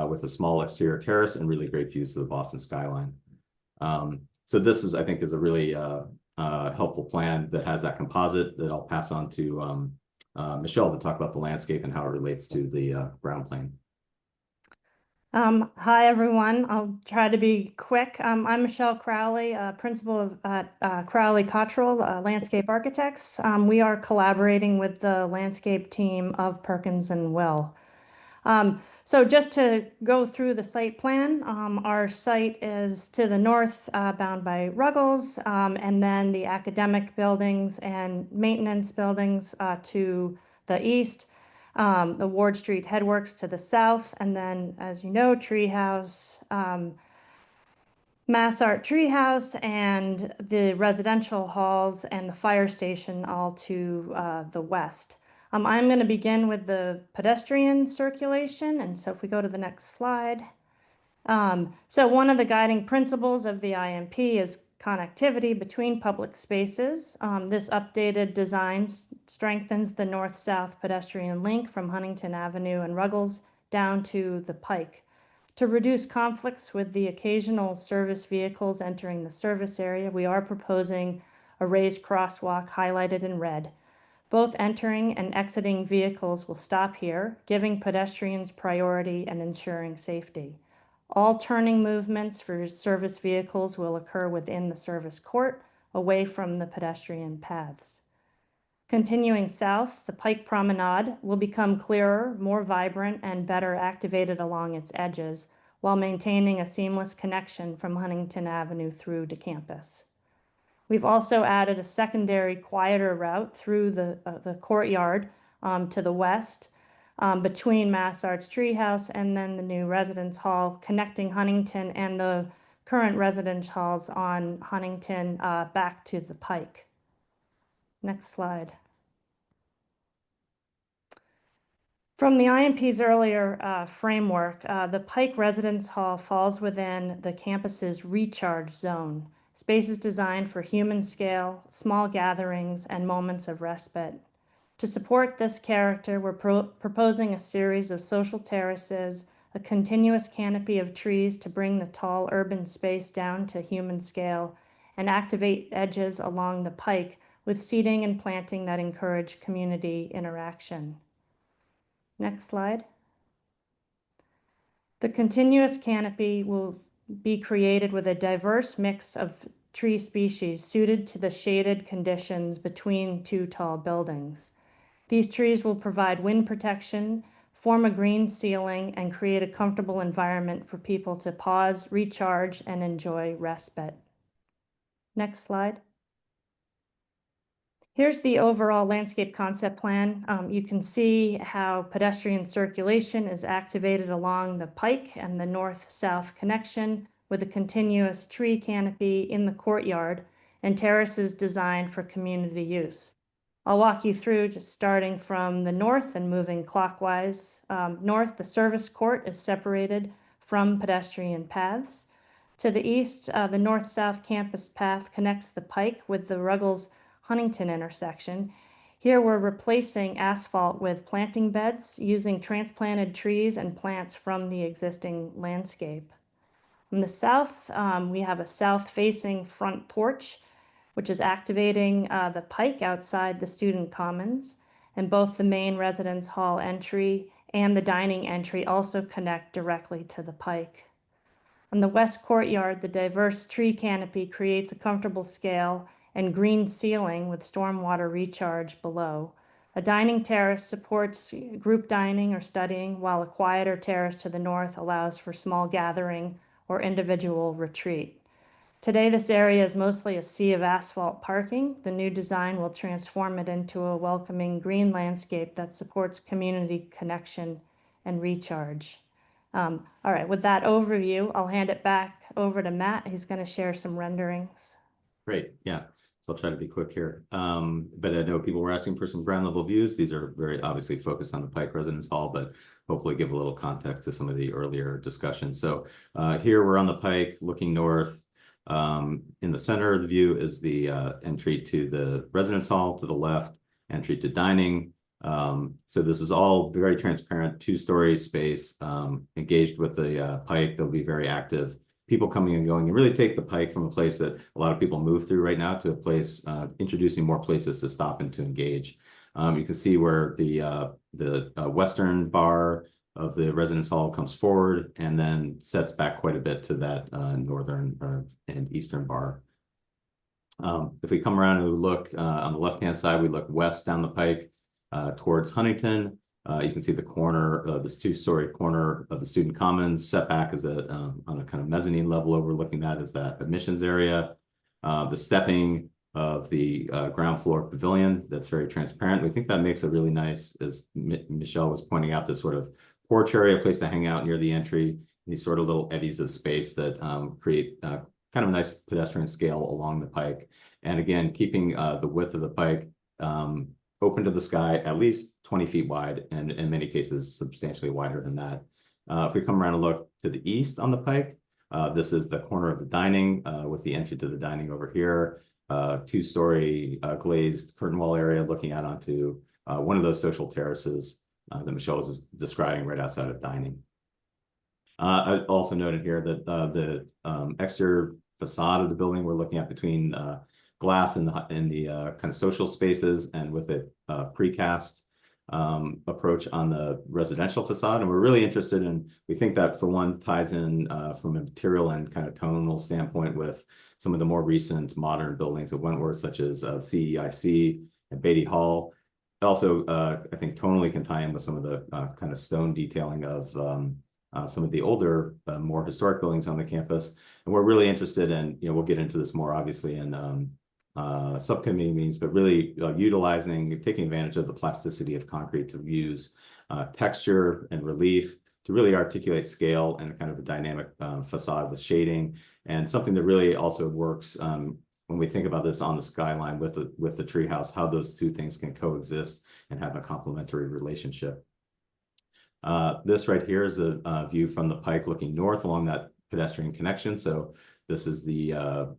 P: with a small exterior terrace and really great views to the Boston skyline. So this is, I think, is a really helpful plan that has that composite that I'll pass on to Michelle to talk about the landscape and how it relates to the ground plane.
O: Hi, everyone. I'll try to be quick. I'm Michelle Crowley, principal at Crowley Cottrell Landscape Architects. We are collaborating with the landscape team of Perkins and Will. So just to go through the site plan, our site is to the north, bound by Ruggles, and then the academic buildings and maintenance buildings to the east. The Ward Street Headworks to the south, and then, as you know, Treehouse, Mass Art Treehouse, and the residential halls and the fire station all to the west. I'm going to begin with the pedestrian circulation, and so if we go to the next slide. So one of the guiding principles of the IMP is connectivity between public spaces. This updated design strengthens the north-south pedestrian link from Huntington Avenue and Ruggles down to the Pike. To reduce conflicts with the occasional service vehicles entering the service area, we are proposing a raised crosswalk highlighted in red. Both entering and exiting vehicles will stop here, giving pedestrians priority and ensuring safety. All turning movements for service vehicles will occur within the service court, away from the pedestrian paths. Continuing south, the Pike Promenade will become clearer, more vibrant, and better activated along its edges, while maintaining a seamless connection from Huntington Avenue through to campus. We've also added a secondary, quieter route through the courtyard to the west, between Mass Arts Treehouse and then the new residence hall, connecting Huntington and the current residence halls on Huntington back to the Pike. Next slide. From the IMP's earlier framework, the Pike Residence Hall falls within the campus's recharge zone, spaces designed for human scale, small gatherings, and moments of respite. To support this character, we're proposing a series of social terraces, a continuous canopy of trees to bring the tall urban space down to human scale, and activate edges along the pike with seating and planting that encourage community interaction. Next slide. The continuous canopy will be created with a diverse mix of tree species suited to the shaded conditions between two tall buildings. These trees will provide wind protection, form a green ceiling, and create a comfortable environment for people to pause, recharge, and enjoy respite. Next slide. Here's the overall landscape concept plan. You can see how pedestrian circulation is activated along the pike and the north-south connection with a continuous tree canopy in the courtyard and terraces designed for community use. I'll walk you through just starting from the north and moving clockwise. North, the service court is separated from pedestrian paths. To the east, the north-south campus path connects the pike with the Ruggles Huntington intersection. Here we're replacing asphalt with planting beds using transplanted trees and plants from the existing landscape. In the south, we have a south-facing front porch, which is activating the pike outside the student commons, and both the main residence hall entry and the dining entry also connect directly to the pike. On the west courtyard, the diverse tree canopy creates a comfortable scale and green ceiling with stormwater recharge below. A dining terrace supports group dining or studying, while a quieter terrace to the north allows for small gathering or individual retreat. Today, this area is mostly a sea of asphalt parking. The new design will transform it into a welcoming green landscape that supports community connection and recharge. All right, with that overview, I'll hand it back over to Matt. He's going to share some renderings.
P: Great, yeah. So I'll try to be quick here. But I know people were asking for some ground level views. These are very obviously focused on the Pike Residence Hall, but hopefully give a little context to some of the earlier discussions. So here we're on the Pike looking north. In the center of the view is the entry to the residence hall. To the left, entry to dining. So this is all very transparent, two-story space, engaged with the Pike. They'll be very active. People coming and going, and really take the Pike from a place that a lot of people move through right now to a place, introducing more places to stop and to engage. You can see where the western bar of the residence hall comes forward and then sets back quite a bit to that northern and eastern bar. If we come around and we look on the left-hand side, we look west down the Pike towards Huntington. You can see the corner, this two-story corner of the student commons. Setback is on a kind of mezzanine level overlooking that is that admissions area. The stepping of the ground floor pavilion that's very transparent. We think that makes a really nice, as Michelle was pointing out, this sort of porch area, place to hang out near the entry. These sort of little eddies of space that create kind of a nice pedestrian scale along the Pike. And again, keeping the width of the Pike open to the sky, at least 20 feet wide, and in many cases, substantially wider than that. If we come around and look to the east on the Pike, this is the corner of the dining with the entry to the dining over here. Two-story glazed curtain wall area looking out onto one of those social terraces that Michelle was describing right outside of dining. I also noted here that the exterior facade of the building we're looking at between glass in the kind of social spaces and with a precast approach on the residential facade. And we're really interested in, we think that for one ties in from a material and kind of tonal standpoint with some of the more recent modern buildings at Wentworth, such as CEIC and Beatty Hall. It also, I think tonally can tie in with some of the kind of stone detailing of some of the older, more historic buildings on the campus. And we're really interested in, we'll get into this more obviously in subcommittee meetings, but really taking advantage of the plasticity of concrete to use texture and relief to really articulate scale and kind of a dynamic facade with shading, and something that really also works when we think about this on the skyline with the treehouse, how those two things can coexist and have a complementary relationship. This right here is a view from the Pike looking north along that pedestrian connection. So this is the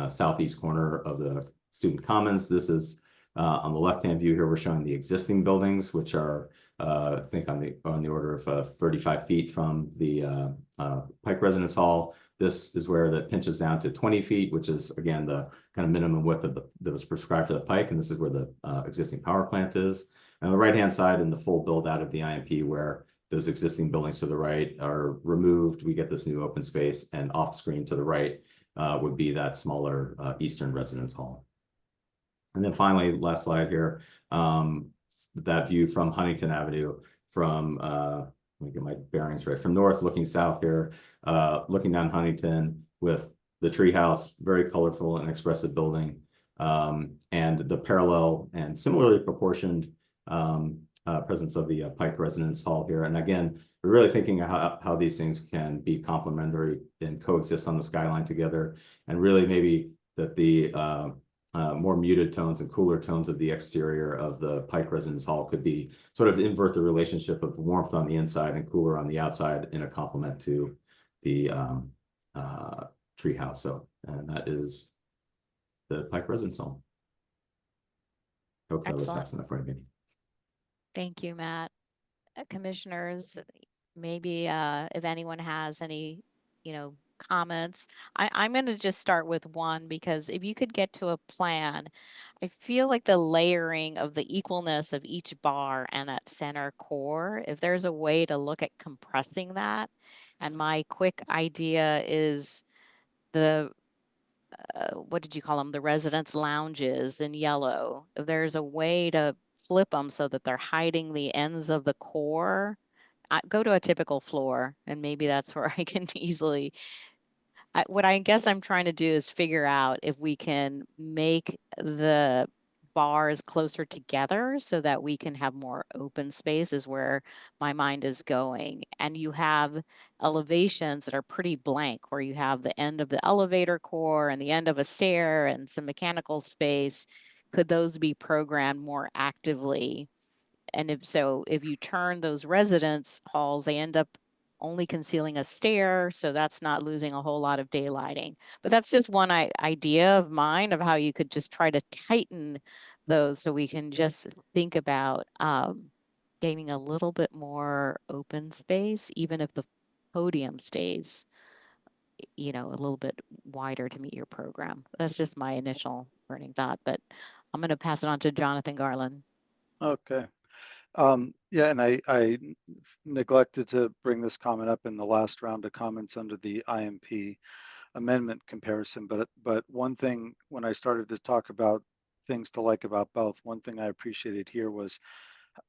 P: southeast corner of the student commons. This is On the left-hand view here, we're showing the existing buildings, which are, I think, on the order of 35 feet from the Pike Residence Hall. This is where that pinches down to 20 feet, which is, again, the kind of minimum width that was prescribed for the Pike, and this is where the existing power plant is. And on the right-hand side, in the full build-out of the IMP, where those existing buildings to the right are removed, we get this new open space, and off-screen to the right would be that smaller Eastern Residence Hall. And then finally, last slide here, that view from Huntington Avenue, from, let me get my bearings right, from north looking south here, looking down Huntington with the treehouse, very colorful and expressive building, and the parallel and similarly proportioned presence of the Pike Residence Hall here. And again, we're really thinking how these things can be complementary and coexist on the skyline together, and really maybe that the more muted tones and cooler tones of the exterior of the Pike Residence Hall could be sort of invert the relationship of warmth on the inside and cooler on the outside in a complement to the treehouse. So, and that is the Pike Residence Hall. Hope that was fast enough for anybody.
E: Thank you, Matt. Commissioners, maybe if anyone has any, comments. I'm going to just start with one, because if you could get to a plan, I feel like the layering of the equalness of each bar and that center core, if there's a way to look at compressing that, and my quick idea is the what did you call them? The residence lounges in yellow. If there's a way to flip them so that they're hiding the ends of the core, go to a typical floor, and maybe that's where I can easily. What I guess I'm trying to do is figure out if we can make the bars closer together so that we can have more open space, is where my mind is going. And you have elevations that are pretty blank, where you have the end of the elevator core and the end of a stair and some mechanical space. Could those be programmed more actively? And if so, if you turn those residence halls, they end up only concealing a stair, so that's not losing a whole lot of daylighting. But that's just one idea of mine of how you could just try to tighten those, so we can just think about gaining a little bit more open space, even if the podium stays, a little bit wider to meet your program. That's just my initial burning thought, but I'm going to pass it on to Jonathan Garland.
L: Okay. Yeah, and I neglected to bring this comment up in the last round of comments under the IMP amendment comparison, but one thing, when I started to talk about things to like about both, one thing I appreciated here was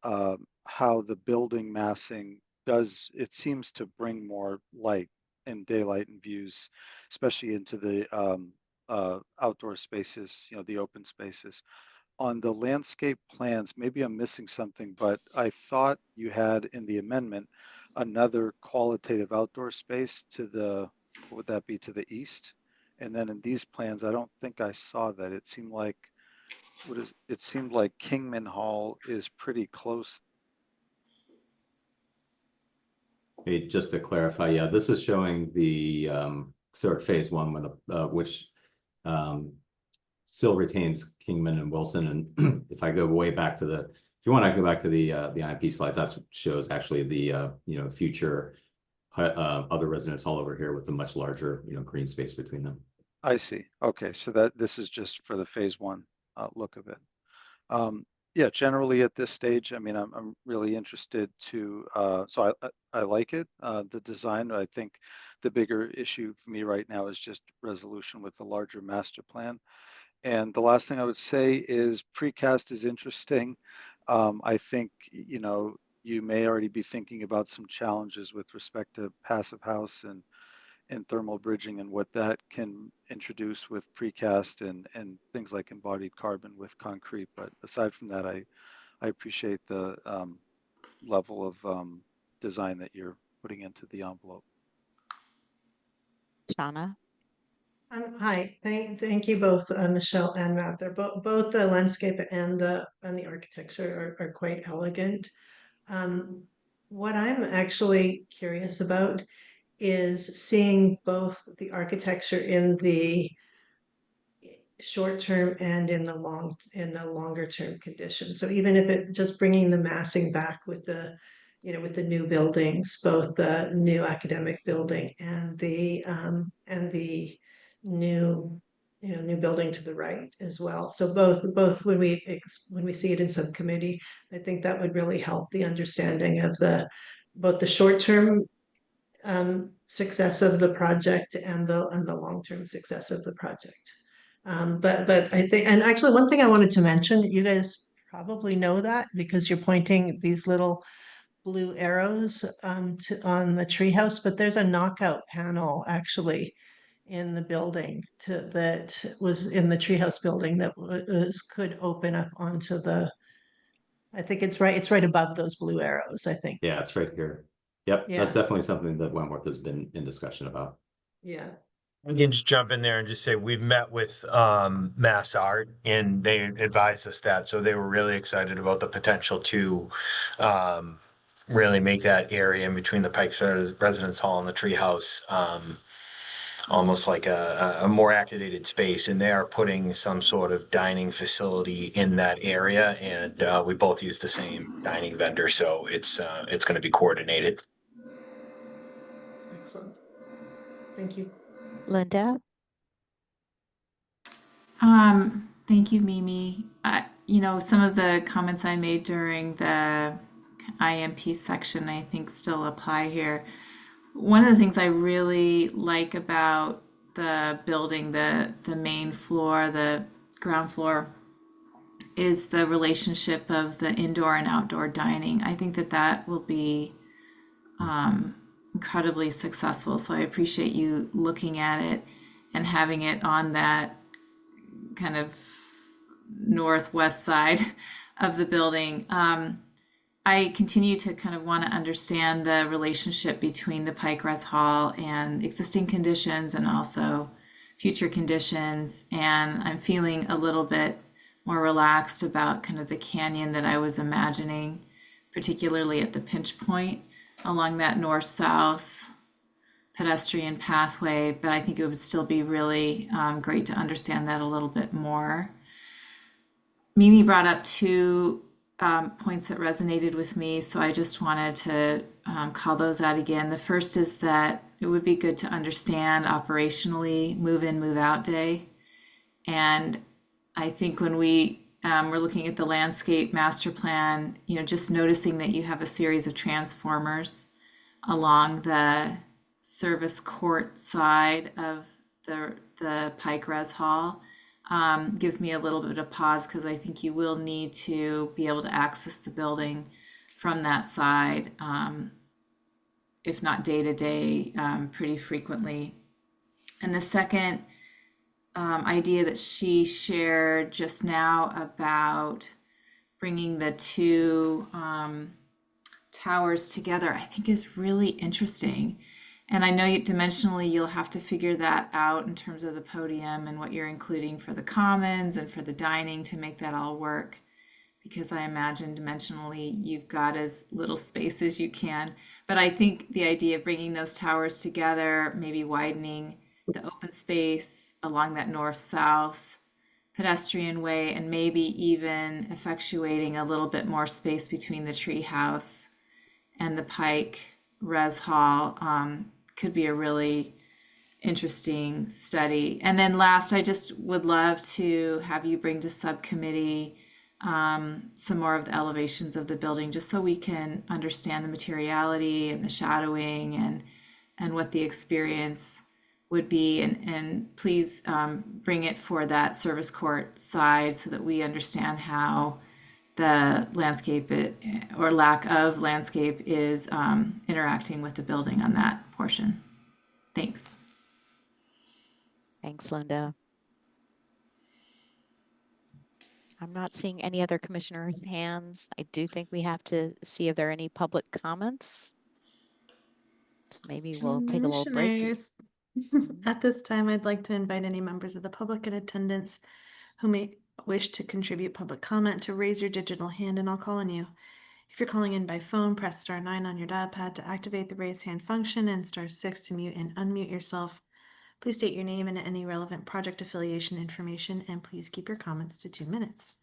L: how the building massing it seems to bring more light and daylight and views, especially into the outdoor spaces, the open spaces. On the landscape plans, maybe I'm missing something, but I thought you had in the amendment another qualitative outdoor space to the, what would that be, to the east? And then in these plans, I don't think I saw that. It seemed like, it seemed like Kingman Hall is pretty close.
P: Hey, just to clarify, yeah, this is showing the sort of phase one, which still retains Kingman and Wilson. And if I go way back to if you want to go back to the IMP slides, that shows actually the future other residence hall over here with a much larger green space between them.
L: I see. Okay, so that this is just for the phase one look of it. Yeah, generally at this stage, I mean, I'm really interested to. So I like it. The design. I think the bigger issue for me right now is just resolution with the larger master plan. And the last thing I would say is precast is interesting. I think, you may already be thinking about some challenges with respect to passive house and thermal bridging and what that can introduce with precast and things like embodied carbon with concrete. But aside from that, I appreciate the level of design that you're putting into the envelope.
E: Shauna?
C: Hi, thank you both, Michelle and Matt. They're both the landscape and the architecture are quite elegant. What I'm actually curious about is seeing both the architecture in the short term and in the longer term conditions. So even if it just bringing the massing back with the, with the new buildings, both the new academic building and the new, new building to the right as well. So both when we see it in subcommittee, I think that would really help the understanding of both the short term success of the project and the long term success of the project. But I think, and actually one thing I wanted to mention, you guys probably know that because you're pointing these little blue arrows on the treehouse, but there's a knockout panel actually in the building that was in the treehouse building that could open up onto I think it's right above those blue arrows, I think.
P: Yeah, it's right here. Yep,
C: Yeah.
P: that's definitely something that Wentworth has been in discussion about.
C: Yeah.
Q: I can just jump in there and just say we've met with Mass Art and they advised us that, so they were really excited about the potential to really make that area in between the Pike's Residence Hall and the Treehouse almost like a more activated space, and they are putting some sort of dining facility in that area, and we both use the same dining vendor, so it's going to be coordinated.
C: Excellent. Thank you.
E: Linda?
A: Thank you, Mimi. Some of the comments I made during the IMP section, I think still apply here. One of the things I really like about the building, the main floor, the ground floor, is the relationship of the indoor and outdoor dining. I think that will be incredibly successful. So I appreciate you looking at it and having it on that kind of northwest side of the building. I continue to kind of want to understand the relationship between the Pike Res Hall and existing conditions and also future conditions. And I'm feeling a little bit more relaxed about kind of the canyon that I was imagining, particularly at the pinch point along that north-south pedestrian pathway. But I think it would still be really great to understand that a little bit more. Mimi brought up two points that resonated with me, so I just wanted to call those out again. The first is that it would be good to understand operationally move-in, move-out day. And I think when we were looking at the landscape master plan, just noticing that you have a series of transformers along the service court side of the Pike Res Hall gives me a little bit of pause, because I think you will need to be able to access the building from that side, if not day to day, pretty frequently. And the second idea that she shared just now about bringing the two towers together, I think is really interesting. And I know dimensionally you'll have to figure that out in terms of the podium and what you're including for the commons and for the dining to make that all work, because I imagine dimensionally you've got as little space as you can. But I think the idea of bringing those towers together, maybe widening the open space along that north-south pedestrian way, and maybe even effectuating a little bit more space between the treehouse and the Pike Res Hall could be a really interesting study. And then last, I just would love to have you bring to subcommittee some more of the elevations of the building, just so we can understand the materiality and the shadowing and what the experience would be. And please bring it for that service court side so that we understand how the landscape or lack of landscape is interacting with the building on that portion. Thanks.
E: Thanks, Linda. I'm not seeing any other commissioners' hands. I do think we have to see if there are any public comments. So maybe we'll take a little break.
H: Commissioners, at this time, I'd like to invite any members of the public in attendance who may wish to contribute public comment to raise your digital hand, and I'll call on you. If you're calling in by phone, press *9 on your dial pad to activate the raise hand function and *6 to mute and unmute yourself. Please state your name and any relevant project affiliation information, and please keep your comments to 2 minutes.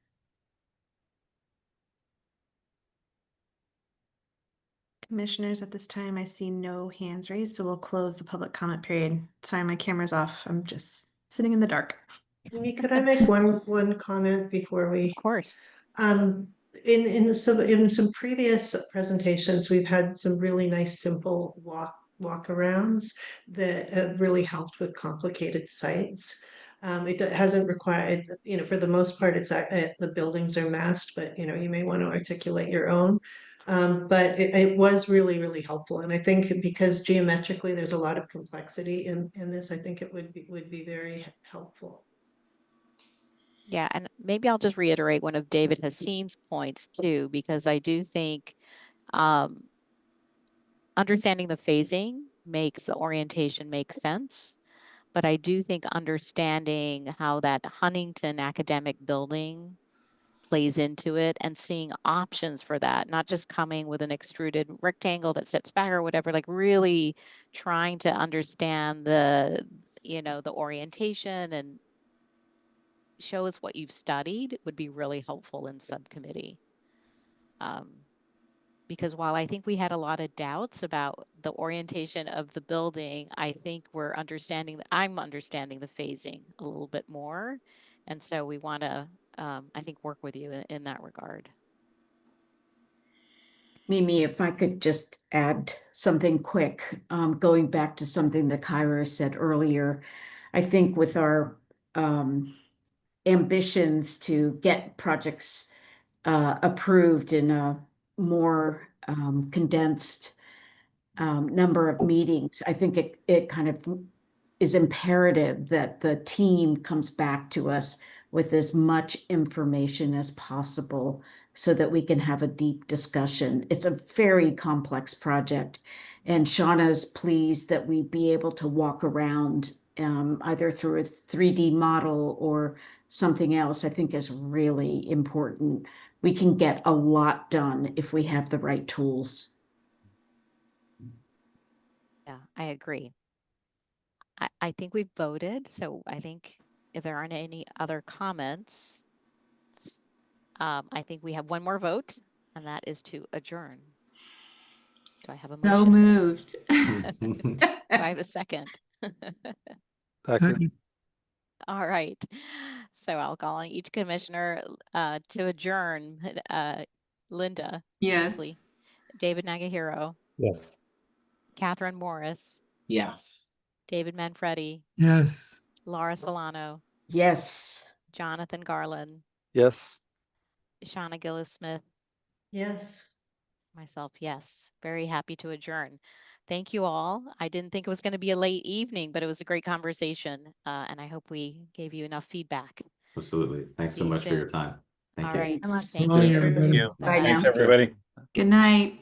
H: Commissioners, at this time, I see no hands raised, so we'll close the public comment period. Sorry, my camera's off. I'm just sitting in the dark.
C: Amy, could I make one comment before we?
E: Of course.
C: In some previous presentations, we've had some really nice, simple walkarounds that have really helped with complicated sites. It hasn't required, for the most part, the buildings are masked, but you may want to articulate your own. But it was really, really helpful. And I think because geometrically there's a lot of complexity in this, I think it would be very helpful.
E: Yeah, and maybe I'll just reiterate one of David Hassim's points too, because I do think understanding the phasing makes the orientation make sense. But I do think understanding how that Huntington academic building plays into it and seeing options for that, not just coming with an extruded rectangle that sits back or whatever, like really trying to understand the orientation and show us what you've studied would be really helpful in subcommittee. Because while I think we had a lot of doubts about the orientation of the building, I think I'm understanding the phasing a little bit more. And so we want to, I think, work with you in that regard.
N: Mimi, if I could just add something quick, going back to something that Kyra said earlier, I think with our ambitions to get projects approved in a more condensed number of meetings, I think it kind of is imperative that the team comes back to us with as much information as possible so that we can have a deep discussion. It's a very complex project, and Shauna's pleased that we be able to walk around either through a 3D model or something else. I think is really important. We can get a lot done if we have the right tools.
E: Yeah, I agree. I think we've voted, so I think if there aren't any other comments, I think we have one more vote, and that is to adjourn. Do I have a motion?
A: So moved.
E: Do I have a second?
L: Second.
E: All right. So I'll call on each commissioner to adjourn. Linda.
A: Yes.
E: Easley, David Nagahiro.
R: Yes.
E: Catherine Morris.
R: Yes.
E: David Manfredi.
K: Yes.
E: Laura Solano.
N: Yes.
E: Jonathan Garland.
L: Yes.
E: Shauna Gillis-Smith.
C: Yes.
E: Myself, yes. Very happy to adjourn. Thank you all. I didn't think it was going to be a late evening, but it was a great conversation, and I hope we gave you enough feedback.
P: Absolutely. Thanks so much for your time. Thank
E: All
P: you.
E: right.
N: Thanks.
E: Thank
K: Bye,
E: you.
K: everybody.
Q: you.
N: Bye now.
B: Thanks, everybody.
A: Good night.